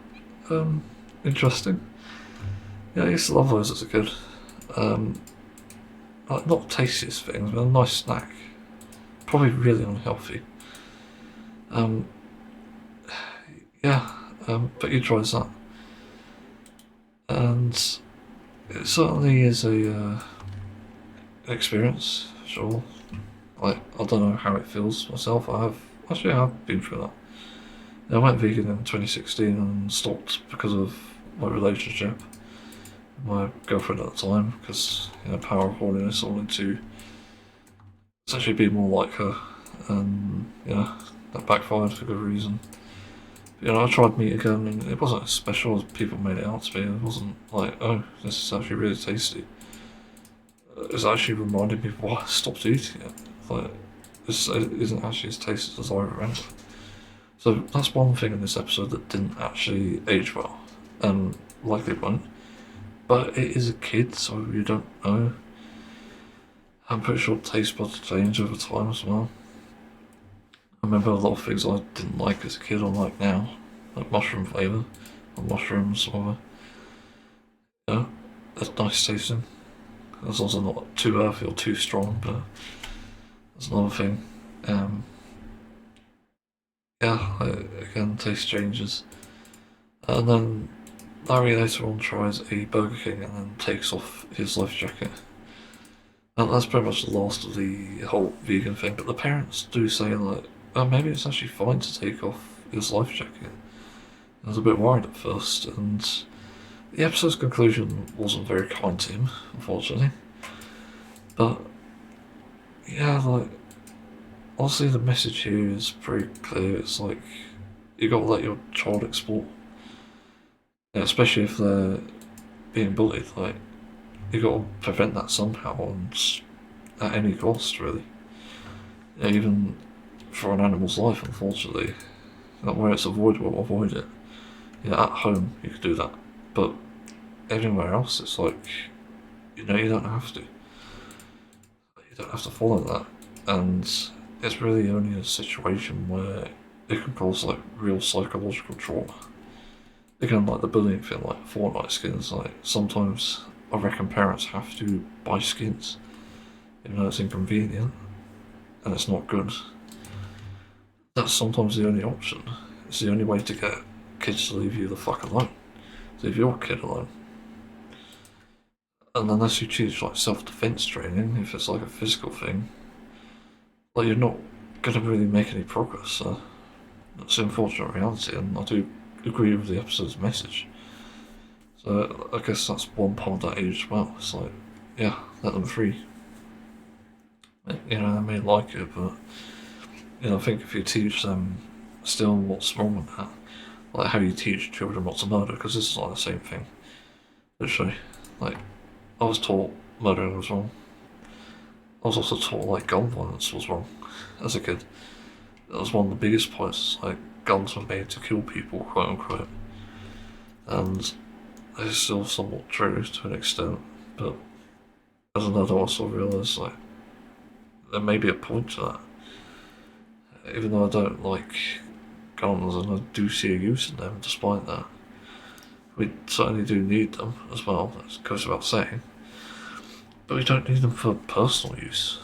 Interesting. Yeah, I used to love those as a kid. Like, not tastiest things, but a nice snack. Probably really unhealthy. Yeah, but you tries that. And it certainly is a experience, sure. Like, I don't know how it feels myself. I have been through that. I went vegan in 2016 and stopped because of my relationship. My girlfriend at the time, because power of holiness, I wanted to essentially be more like her, and that backfired for good reason. I tried meat again, and it wasn't as special as people made it out to be. It wasn't like, oh, this is actually really tasty. It's actually reminded me of why I stopped eating it. Like, this isn't actually as tasty as I remember. So that's one thing in this episode that didn't actually age well, and likely won't. But it is a kid, so you don't know. I'm pretty sure taste buds change over time as well. I remember a lot of things I didn't like as a kid I like now, like mushroom flavour, or mushrooms, or that's nice tasting. As long as they're not too earthy or too strong, but that's another thing. Again, taste changes. And then Larry later on tries a Burger King and then takes off his life jacket. And that's pretty much the last of the whole vegan thing, but the parents do say like, oh, maybe it's actually fine to take off his life jacket. I was a bit worried at first, and the episode's conclusion wasn't very kind to him, unfortunately. But yeah, like, honestly, the message here is pretty clear. It's like, you gotta let your child explore. Yeah, especially if they're being bullied, like, you gotta prevent that somehow, and at any cost, really. Yeah, even for an animal's life, unfortunately. Like, where it's avoidable, avoid it. Yeah, at home, you could do that. But anywhere else, it's like, you don't have to. You don't have to follow that. And it's really only a situation where it can cause like real psychological trauma. Again, like the bullying thing, like Fortnite skins, like sometimes I reckon parents have to buy skins, even though it's inconvenient and it's not good. That's sometimes the only option. It's the only way to get kids to leave you the fuck alone. Leave your kid alone. And unless you teach like self-defense training, if it's like a physical thing, like you're not gonna really make any progress. So that's the unfortunate reality, and I do agree with the episode's message. So I guess that's one part of that age as well. It's like, yeah, let them free. You know, they may like it, but you know, I think if you teach them still what's wrong with that, like how you teach children not to murder, because this is like the same thing. Literally, like I was taught murdering was wrong. I was also taught like gun violence was wrong as a kid. That was one of the biggest points. Like guns were made to kill people, quote unquote, and it's still somewhat true to an extent. But as an adult, I also realised like there may be a point to that. Even though I don't like guns and I do see a use in them, despite that, we certainly do need them as well. That goes without saying. But we don't need them for personal use.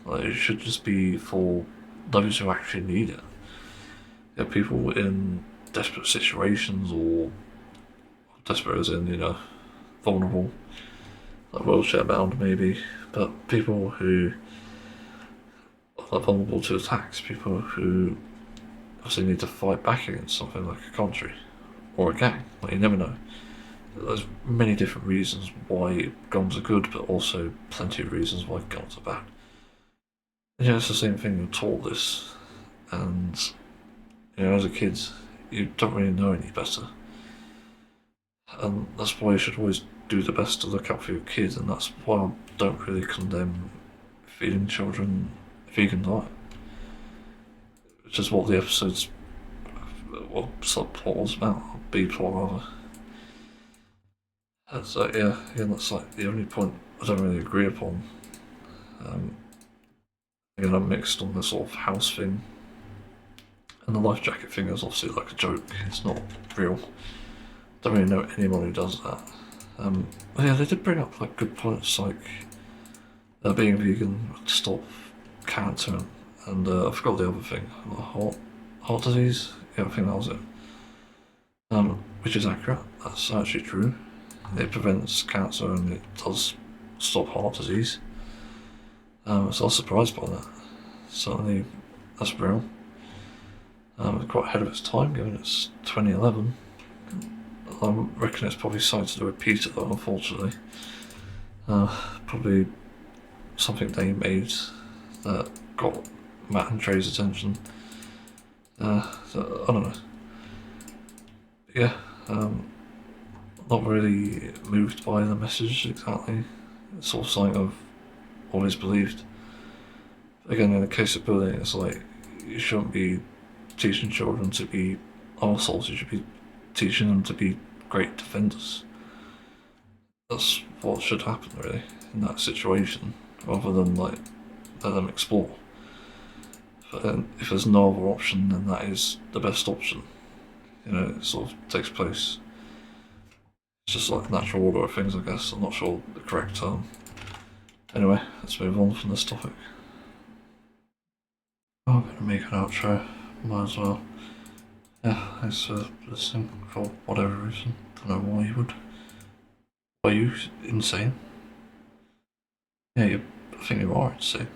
Like, it should just be for those who actually need it. You know, people in desperate situations, or desperate as in, you know, vulnerable, like wheelchair bound maybe, but people who are vulnerable to attacks, people who obviously need to fight back against something like a country or a gang. Like, you never know. There's many different reasons why guns are good, but also plenty of reasons why guns are bad. And, you know, it's the same thing. You're taught this, and you know, as a kid, you don't really know any better, and that's why you should always do the best to look out for your kids, and that's why I don't really condemn feeding children vegan diet, which is what the episode's what subplot was about, or B plot rather. And so yeah, again, that's like the only point I don't really agree upon. Um, Again, I'm mixed on the sort of house thing, and the life jacket thing is obviously like a joke. It's not real. Don't really know anyone who does that. But yeah, they did bring up like good points, like being vegan to stop cancer, and I forgot the other thing, heart disease. Yeah, I think that was it. Which is accurate. That's actually true. It prevents cancer and it does stop heart disease. So I was surprised by that. Certainly, that's real. Quite ahead of its time, given it's 2011. I reckon it's probably something to do with Peter, though, unfortunately. Probably something they made that got Matt and Trey's attention. So, I don't know. Yeah, not really moved by the message exactly. It's sort of something I've always believed. Again, in the case of bullying, it's like you shouldn't be teaching children to be arseholes, you should be teaching them to be great defenders. That's what should happen, really, in that situation, rather than like let them explore. But then, if there's no other option, then that is the best option. You know, it sort of takes place. It's just like natural order of things, I guess. I'm not sure the correct term. Anyway, let's move on from this topic. I'm gonna make an outro. Might as well. Yeah, thanks for listening for whatever reason. Don't know why you would. Are you insane? Yeah, I think you are insane.